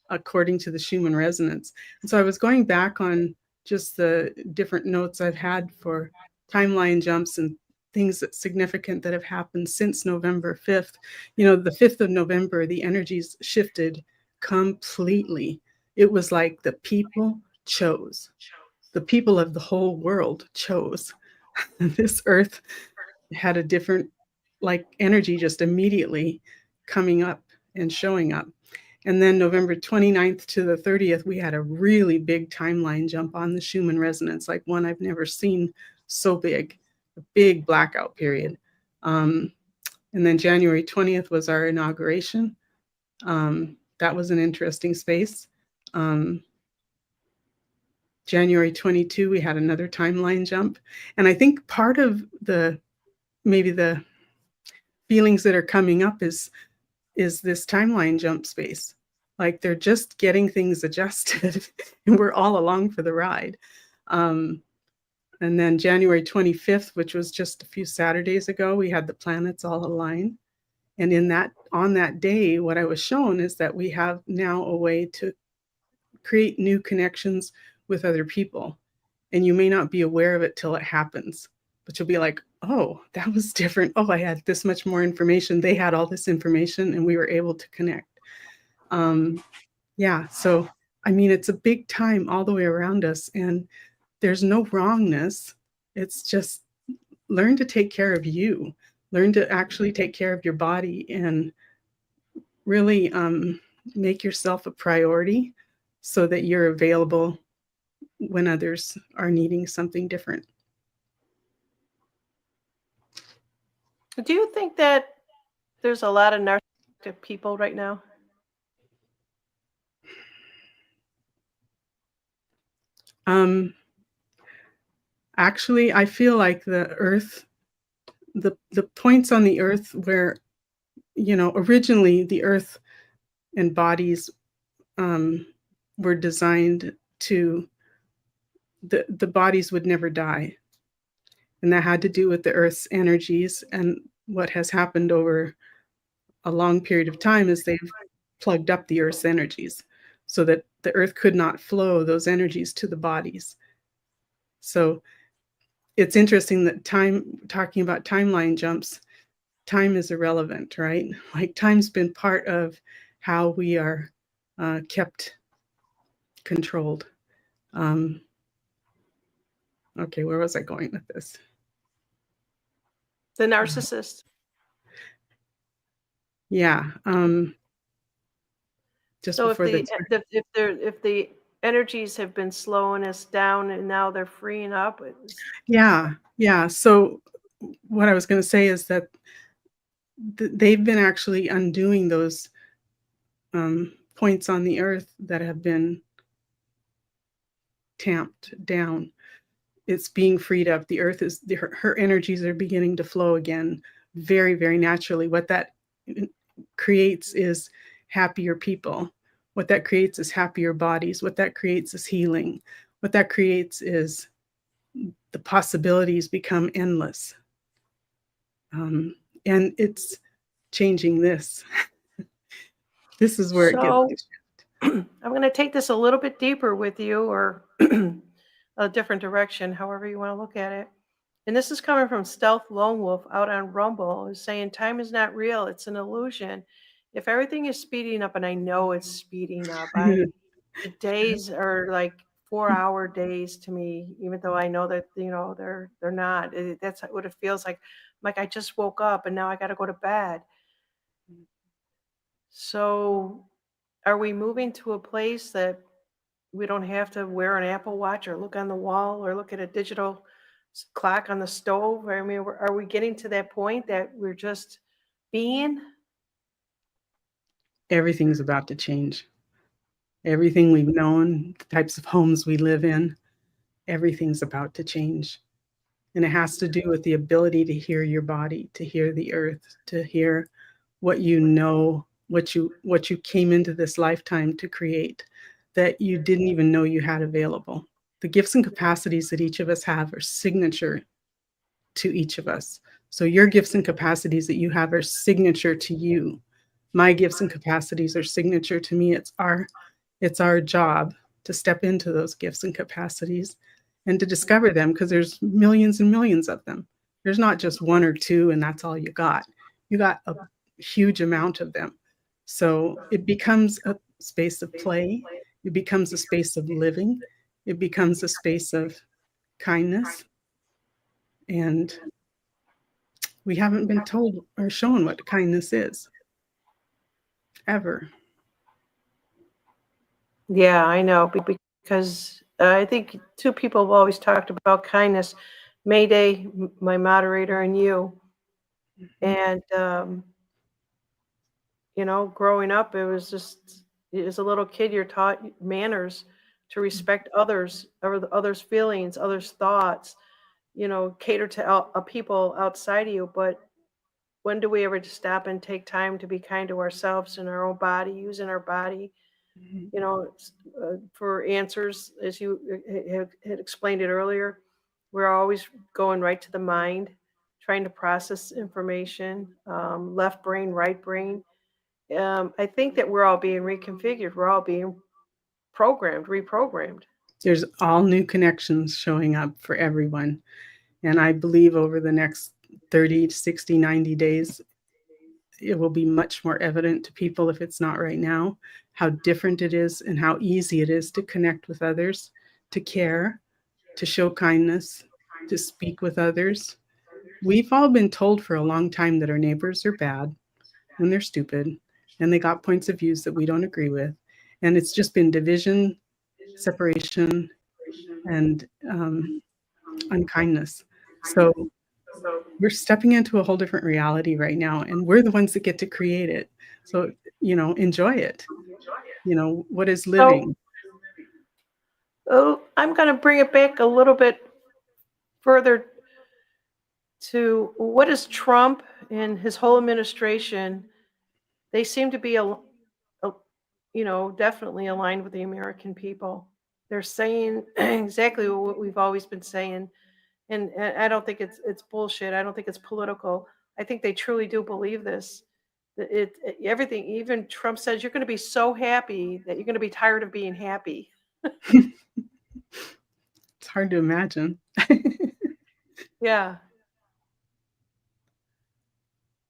according to the Schumann resonance. And so I was going back on just the different notes I've had for timeline jumps and things that's significant that have happened since November 5th. The 5th of November, the energies shifted completely. It was like the people chose. The people of the whole world chose. This earth had a different energy just immediately coming up and showing up. And then November 29th to the 30th, we had a really big timeline jump on the Schumann resonance, like one I've never seen so big, a big blackout period. And then January 20th was our inauguration. That was an interesting space. January 22, we had another timeline jump. And I think part of maybe the feelings that are coming up is this timeline jump space. Like they're just getting things adjusted and we're all along for the ride. And then January 25th, which was just a few Saturdays ago, we had the planets all align. And on that day, what I was shown is that we have now a way to create new connections with other people. And you may not be aware of it till it happens, but you'll be like, oh, that was different. Oh, I had this much more information. They had all this information and we were able to connect. Yeah. So, I mean, it's a big time all the way around us and there's no wrongness. It's just learn to take care of you, learn to actually take care of your body and really make yourself a priority so that you're available when others are needing something different. Do you think that there's a lot of narcissistic people right now? Actually, I feel like the earth, the points on the earth where, originally the earth and bodies were designed to, the bodies would never die. And that had to do with the earth's energies. And what has happened over a long period of time is they've plugged up the earth's energies so that the earth could not flow those energies to the bodies. So it's interesting that talking about timeline jumps, time is irrelevant, right? Like time's been part of how we are kept controlled. Okay, where was I going with this? The narcissist. Yeah. Just So before if the energies have been slowing us down and now they're freeing up, yeah. So what I was going to say is that they've been actually undoing those points on the earth that have been tamped down. It's being freed up. The earth is, her energies are beginning to flow again very, very naturally. What that creates is happier people. What that creates is happier bodies. What that creates is healing. What that creates is the possibilities become endless. And it's changing this. This is where it gets. I'm going to take this a little bit deeper with you, or a different direction, however you want to look at it. And this is coming from Stealth Lone Wolf out on Rumble, is saying time is not real, it's an illusion. If everything is speeding up, and I know it's speeding up, the days are like 4-hour days to me, even though I know that they're not. That's what it feels like. Like I just woke up and now I got to go to bed. So, are we moving to a place that we don't have to wear an Apple Watch or look on the wall or look at a digital clock on the stove? I mean, are we getting to that point that we're just being? Everything's about to change. Everything we've known, the types of homes we live in, everything's about to change. And it has to do with the ability to hear your body, to hear the earth, to hear what you know, what you came into this lifetime to create that you didn't even know you had available. The gifts and capacities that each of us have are signature to each of us. So your gifts and capacities that you have are signature to you. My gifts and capacities are signature to me. It's our job to step into those gifts and capacities and to discover them, because there's millions and millions of them. There's not just one or two and that's all you got. You got a huge amount of them. So it becomes a space of play. It becomes a space of living. It becomes a space of kindness. And we haven't been told or shown what kindness is, ever. Yeah, I know, because I think two people have always talked about kindness. Mayday, my moderator, and you. And growing up, it was just, as a little kid, you're taught manners, to respect others, or others' feelings, others' thoughts. Cater to people outside of you. But when do we ever just stop and take time to be kind to ourselves and our own body, using our body you know, for answers, as you had explained it earlier. We're always going right to the mind, trying to process information, left brain, right brain. I think that we're all being reconfigured. We're all being programmed, reprogrammed. There's all new connections showing up for everyone. And I believe over the next 30, 60, 90 days, it will be much more evident to people, if it's not right now, how different it is and how easy it is to connect with others, to care, to show kindness, to speak with others. We've all been told for a long time that our neighbors are bad and they're stupid and they got points of views that we don't agree with. And it's just been division, separation, and unkindness. So we're stepping into a whole different reality right now, and we're the ones that get to create it. So, enjoy it. What is living? Oh, I'm going to bring it back a little bit further to what is Trump and his whole administration. They seem to be definitely aligned with the American people. They're saying exactly what we've always been saying, and I don't think it's bullshit. I don't think it's political. I think they truly do believe this. Everything. Even Trump says you're going to be so happy that you're going to be tired of being happy. It's hard to imagine. Yeah.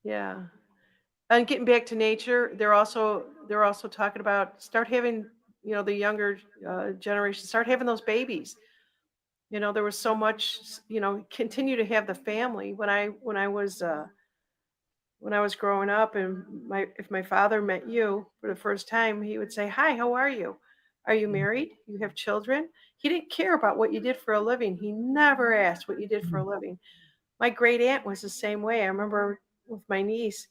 Yeah. And getting back to nature, they're also talking about start having, the younger generation start having those babies. There was so much, continue to have the family. When I was growing up, and if my father met you for the first time, he would say, "Hi, how are you? Are you married? You have children?" He didn't care about what you did for a living. He never asked what you did for a living. My great aunt was the same way. I remember with my niece,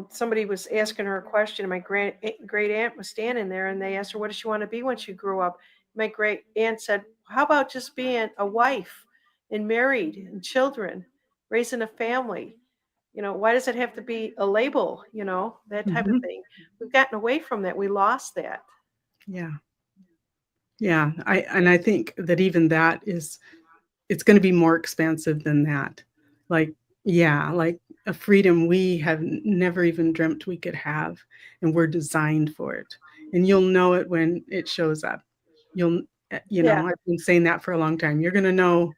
somebody was asking her a question, and my great aunt was standing there, and they asked her, "What does she want to be when she grew up?" My great aunt said, "How about just being a wife and married and children, raising a family? Why does it have to be a label? That type of Mhm. thing." We've gotten away from that. We lost that. Yeah. Yeah. I think that even that it's going to be more expansive than that. Like, yeah, like a freedom we have never even dreamt we could have, and we're designed for it. And you'll know it when it shows up. You'll, Yeah. I've been saying that for a long time. You're going to know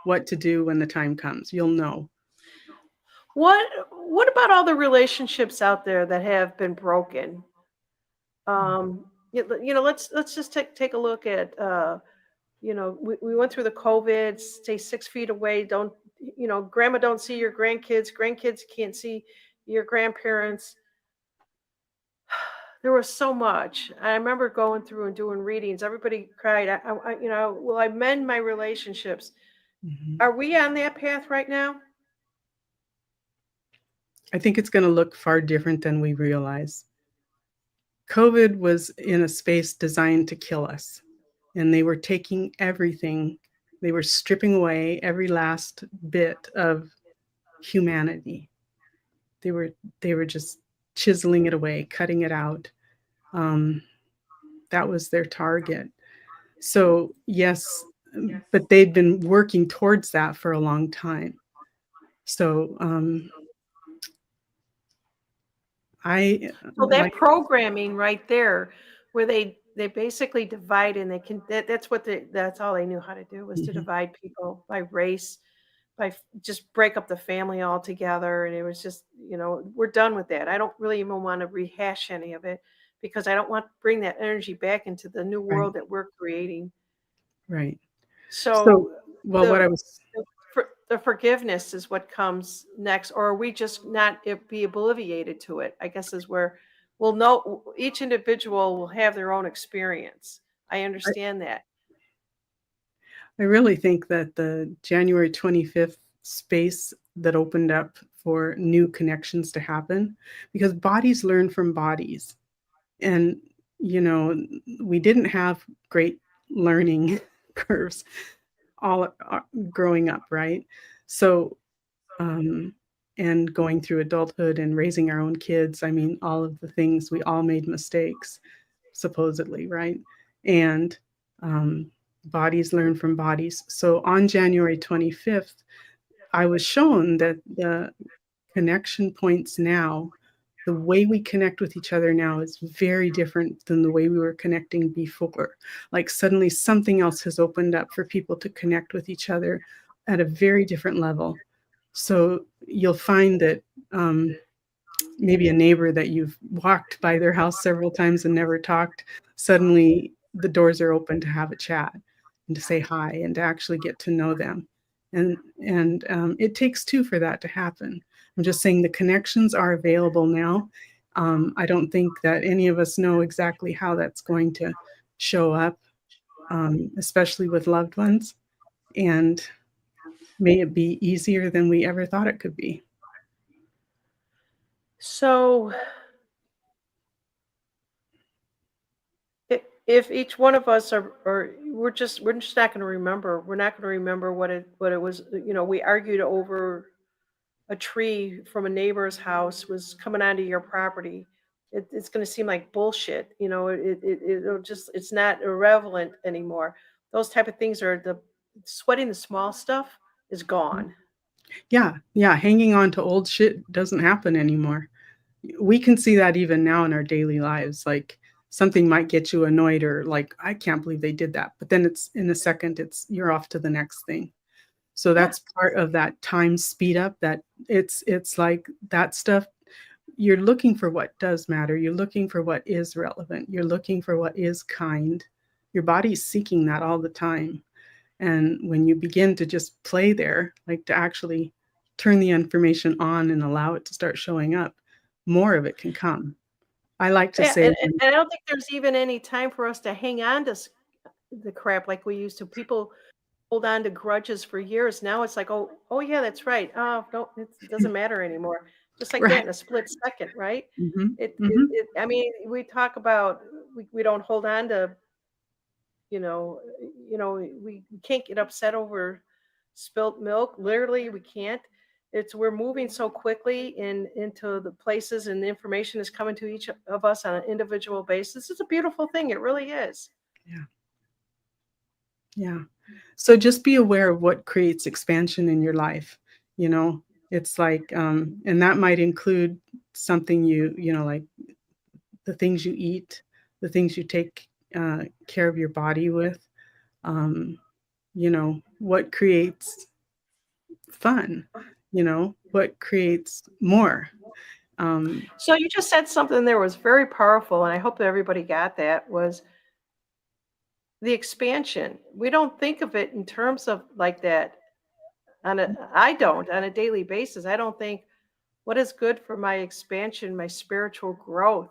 what to do when the time comes. You'll know. What about all the relationships out there that have been broken? Let's just take a look at we went through the COVID, stay 6 feet away, don't grandma don't see your grandkids can't see your grandparents. There was so much. I remember going through and doing readings. Everybody cried. Will I mend my relationships? Mhm. Are we on that path right now? I think it's going to look far different than we realize. COVID was in a space designed to kill us, and they were taking everything. They were stripping away every last bit of humanity. They were they were just chiseling it away, cutting it out. Um, that was their target. So yes, but they'd been working towards that for a long time. So I So that like. programming right there, where they basically divide, and that's all they knew how to do, was to Mhm. divide people by race, just break up the family altogether. And it was just, we're done with that. I don't really even want to rehash any of it, because I don't want to bring that energy back into the new Right, world that we're creating. right. So, So well, what I the was. the forgiveness is what comes next, or are we just not be obliviated to it? I guess is where we'll know. Each individual will have their own experience. I I understand that. I really think that the January 25th space that opened up for new connections to happen, because bodies learn from bodies. And, you know, we didn't have great learning curves all growing up, right? So, um, and going through adulthood and raising our own kids. I mean, all of the things, we all made mistakes, supposedly, right? And bodies learn from bodies. So on January 25th, I was shown that the connection points now, the way we connect with each other now is very different than the way we were connecting before. Like suddenly something else has opened up for people to connect with each other at a very different level. So you'll find that maybe a neighbor that you've walked by their house several times and never talked, suddenly the doors are open to have a chat and to say hi and to actually get to know them. And it takes two for that to happen. I'm just saying the connections are available now. I don't think that any of us know exactly how that's going to show up, especially with loved ones. And may it be easier than we ever thought it could be. So if each one of us are we're just not going to remember. We're not going to remember what it was. We argued over a tree from a neighbor's house was coming onto your property. It's going to seem like bullshit. It's not irrelevant anymore. Those type of things are the sweating the small stuff is gone. Yeah, hanging on to old shit doesn't happen anymore. We can see that even now in our daily lives. Like something might get you annoyed or like, I can't believe they did that. But then it's in a second, you're off to the next thing. So that's part of that time speed up, that it's like that stuff. You're looking for what does matter. You're looking for what is relevant. You're looking for what is kind. Your body's seeking that all the time. And when you begin to just play there, like to actually turn the information on and allow it to start showing up, more of it can come. I like to say, And I don't think there's even any time for us to hang on to the crap like we used to. People hold on to grudges for years. Now it's like, oh yeah, that's right. Oh no, it doesn't matter anymore. Just like that right. in a split second, right? Mhm, mhm. I mean, we talk about we don't hold on to, we can't get upset over spilt milk. Literally, we can't. We're moving so quickly into the places, and the information is coming to each of us on an individual basis. It's a beautiful thing. It really is. Yeah. So just be aware of what creates expansion in your life. It's like, and that might include something like the things you eat, the things you take care of your body with, what creates fun, what creates more. So you just said something there was very powerful, and I hope that everybody got that, was the expansion. We don't think of it in terms of like that I don't on a daily basis. I don't think what is good for my expansion, my spiritual growth.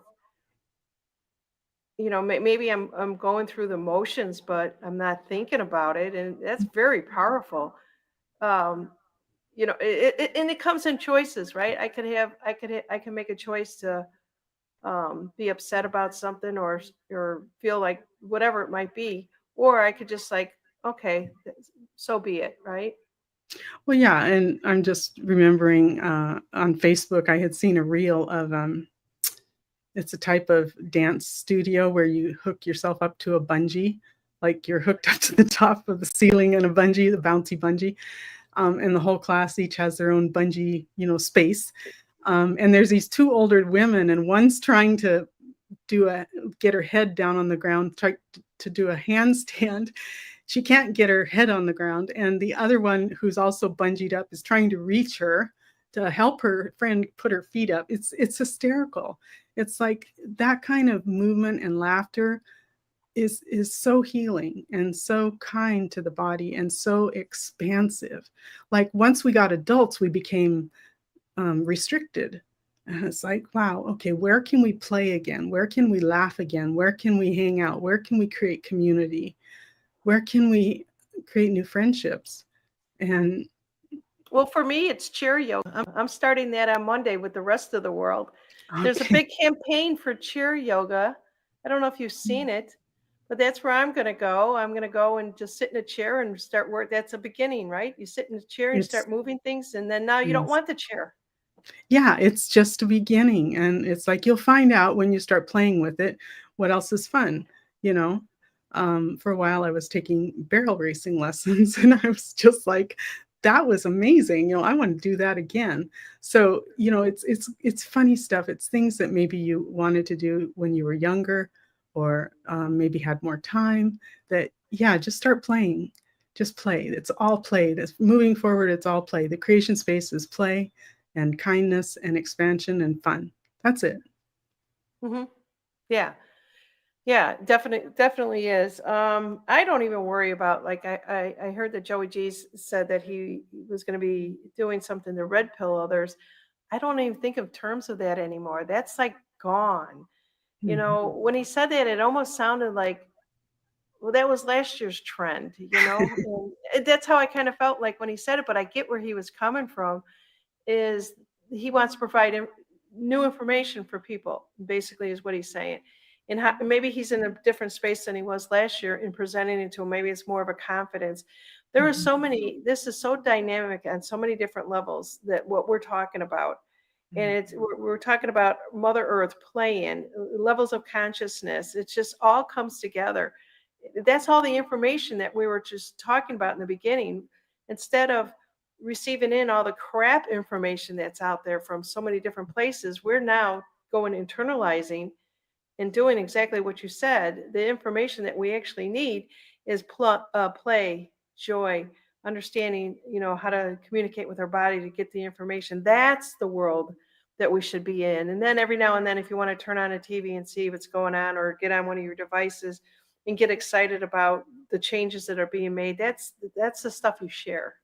Maybe I'm going through the motions, but I'm not thinking about it, and that's very powerful. Um, and it comes in choices, right? I can make a choice to be upset about something, or feel like whatever it might be, or I could just like, okay, so be it, right? Well, yeah, and I'm just remembering on Facebook, I had seen a reel of it's a type of dance studio where you hook yourself up to a bungee, like you're hooked up to the top of the ceiling and a bungee, the bouncy bungee, and the whole class each has their own bungee, space. And there's these two older women, and one's trying to get her head down on the ground, try to do a handstand. She can't get her head on the ground, and the other one, who's also bungeed up, is trying to reach her to help her friend put her feet up. It's hysterical. It's like that kind of movement and laughter is so healing and so kind to the body and so expansive. Like once we got adults, we became restricted. And it's like, wow, okay, where can we play again? Where can we laugh again? Where can we hang out? Where can we create community? Where can we create new friendships? And Well, for me, it's chair yoga. I'm starting that on Monday with the rest of the world. There's a big campaign for chair yoga. I don't know if you've seen it, but that's where I'm going to go. I'm going to go and just sit in a chair and start work. That's a beginning, right? You sit in a chair and it's start moving things, and then now you don't yes. want the chair. Yeah, it's just a beginning, and it's like you'll find out when you start playing with it what else is fun, you know? For a while, I was taking barrel racing lessons, and I was just like, "That was amazing," I wanna do that again. So, it's funny stuff, it's things that maybe you wanted to do when you were younger or, maybe had more time that yeah, just start playing. Just play. It's all play. That's moving forward, it's all play. The creation space is play and kindness and expansion and fun. That's it. Hmm. Yeah. Yeah, definitely is. I don't even worry about like I heard that Joey G's said that he was going to be doing something to red pill others. I don't even think of terms of that anymore. That's like gone. Mhm. When he said that, it almost sounded like, well, that was last year's trend. And that's how I kind of felt like when he said it. But I get where he was coming from. Is he wants to provide new information for people, basically, is what he's saying. And maybe he's in a different space than he was last year in presenting it to him. Maybe it's more of a confidence. There are Mhm. so many, this is so dynamic on so many different levels that what we're talking about. And Mhm. we're talking about Mother Earth playing levels of consciousness. It just all comes together. That's all the information that we were just talking about in the beginning. Instead of receiving in all the crap information that's out there from so many different places, we're now going internalizing and doing exactly what you said. The information that we actually need is play, joy, understanding, how to communicate with our body to get the information. That's the world that we should be in. And then every now and then, if you want to turn on a TV and see what's going on, or get on one of your devices and get excited about the changes that are being made, that's the stuff you share,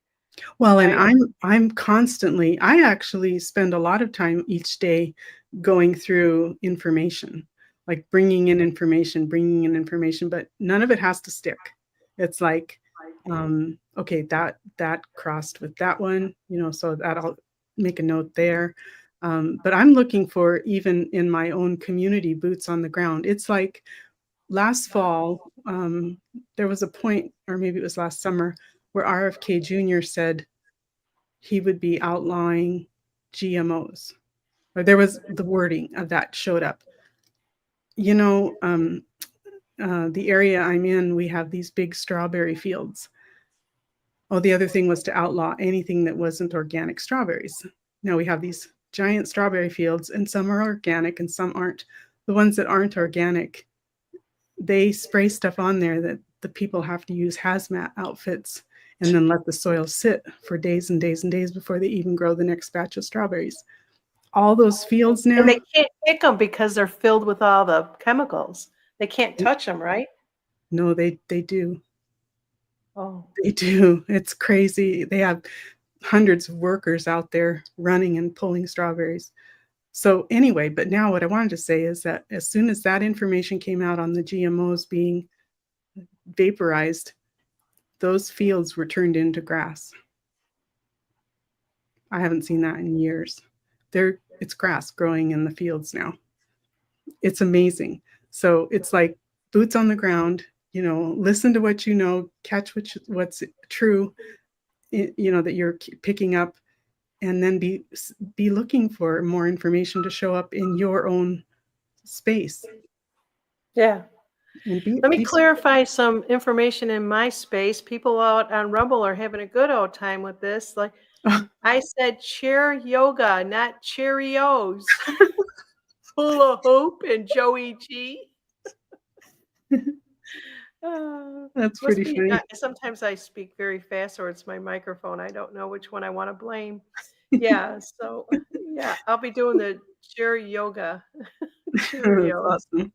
Well, and right? I'm constantly I actually spend a lot of time each day going through information, like bringing in information, but none of it has to stick. It's like, okay, that crossed with that one, so that I'll make a note there. But I'm looking for even in my own community boots on the ground. It's like last fall, there was a point, or maybe it was last summer, where RFK Jr. said he would be outlawing GMOs, or there was the wording of that showed up. You know, the area I'm in, we have these big strawberry fields. Oh, the other thing was to outlaw anything that wasn't organic strawberries. Now we have these giant strawberry fields, and some are organic and some aren't. The ones that aren't organic, they spray stuff on there that the people have to use hazmat outfits and then let the soil sit for days and days and days before they even grow the next batch of strawberries. All those fields And now, they can't pick them because they're filled with all the chemicals. They can't touch them, right? no, they do. Oh, They do. It's crazy. They have hundreds of workers out there running and pulling strawberries. So anyway, but now what I wanted to say is that as soon as that information came out on the GMOs being vaporized, those fields were turned into grass. I haven't seen that in years. It's grass growing in the fields now. It's amazing. So it's like boots on the ground, listen to what catch what's true, that you're picking up, and then be looking for more information to show up in your own space yeah. and be Let me be clarify some information in my space. People out on Rumble are having a good old time with this. Like I said, chair yoga, not Cheerios. Hula hoop and Joey G. That's Must pretty be. funny. Sometimes I speak very fast, or it's my microphone. I don't know which one I want to blame. Yeah. So yeah, I'll be doing the chair yoga. That's Cheerios. awesome.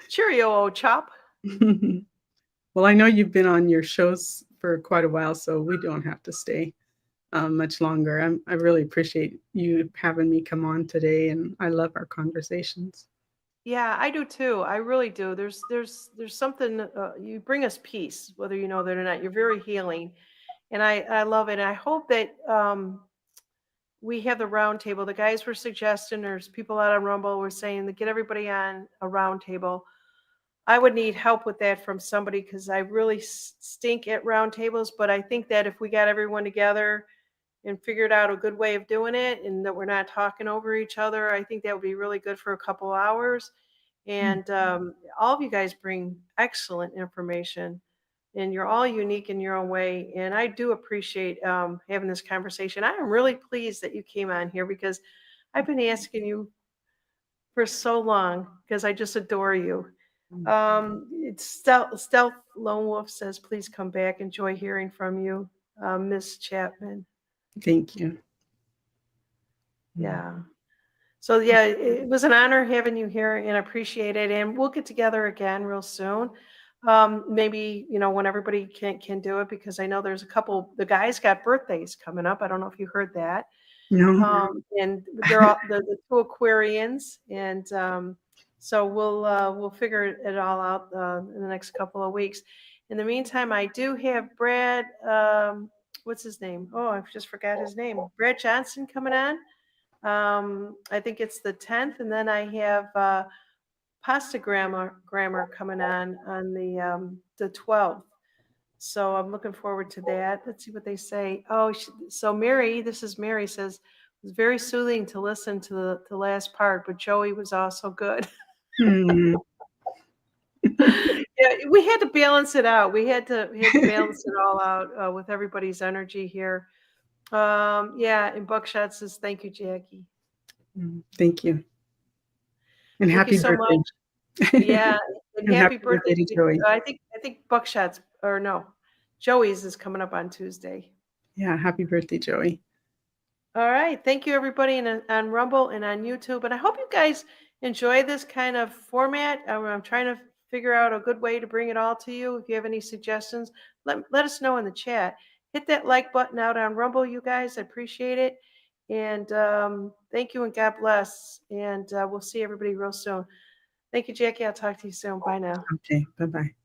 Cheerio, old chop. Well, I know you've been on your shows for quite a while, so we don't have to stay much longer. I really appreciate you having me come on today, and I love our conversations. Yeah, I do too. I really do. There's something, you bring us peace, whether you know that or not. You're very healing, and I love it. And I hope that we have the round table. The guys were suggesting, there's people out on Rumble were saying to get everybody on a round table. I would need help with that from somebody because I really stink at round tables. But I think that if we got everyone together and figured out a good way of doing it, and that we're not talking over each other. I think that would be really good for a couple hours. And all of you guys bring excellent information, and you're all unique in your own way. And I do appreciate having this conversation. I am really pleased that you came on here, because I've been asking you for so long, because I just adore you. It's Stealth Lone Wolf says, please come back. Enjoy hearing from you, Miss Chapman. Thank you. Yeah. So yeah, it was an honor having you here, and I appreciate it. And we'll get together again real soon. Maybe, when everybody can do it, because I know there's a couple, the guys got birthdays coming up. I don't know if you heard that. No. And they're all the two Aquarians, and so we'll figure it all out in the next couple of weeks. In the meantime, I do have Brad. What's his name? Oh, I just forgot his name. Brad Johnson coming on. I think it's the 10th, and then I have Pasta Grammar coming on the 12th. So I'm looking forward to that. Let's see what they say. Oh, so Mary, this is Mary, says it was very soothing to listen to the last part, but Joey was also good. Hmm. Yeah, we had to balance it out. We had to balance it all out with everybody's energy here. Yeah, and Buckshot says, thank you, Jackie. Thank you. And Thank happy you so birthday. much. Yeah, and And happy happy birthday birthday to Joey. I think Buckshot's, or no, Joey's is coming up on Tuesday. Yeah, happy birthday, Joey. All right. Thank you, everybody, on Rumble and on YouTube. And I hope you guys enjoy this kind of format. I'm trying to figure out a good way to bring it all to you. If you have any suggestions, let us know in the chat. Hit that like button out on Rumble, you guys. I appreciate it. And thank you, and God bless. And we'll see everybody real soon. Thank you, Jackie. I'll talk to you soon. Bye now. Okay, bye-bye.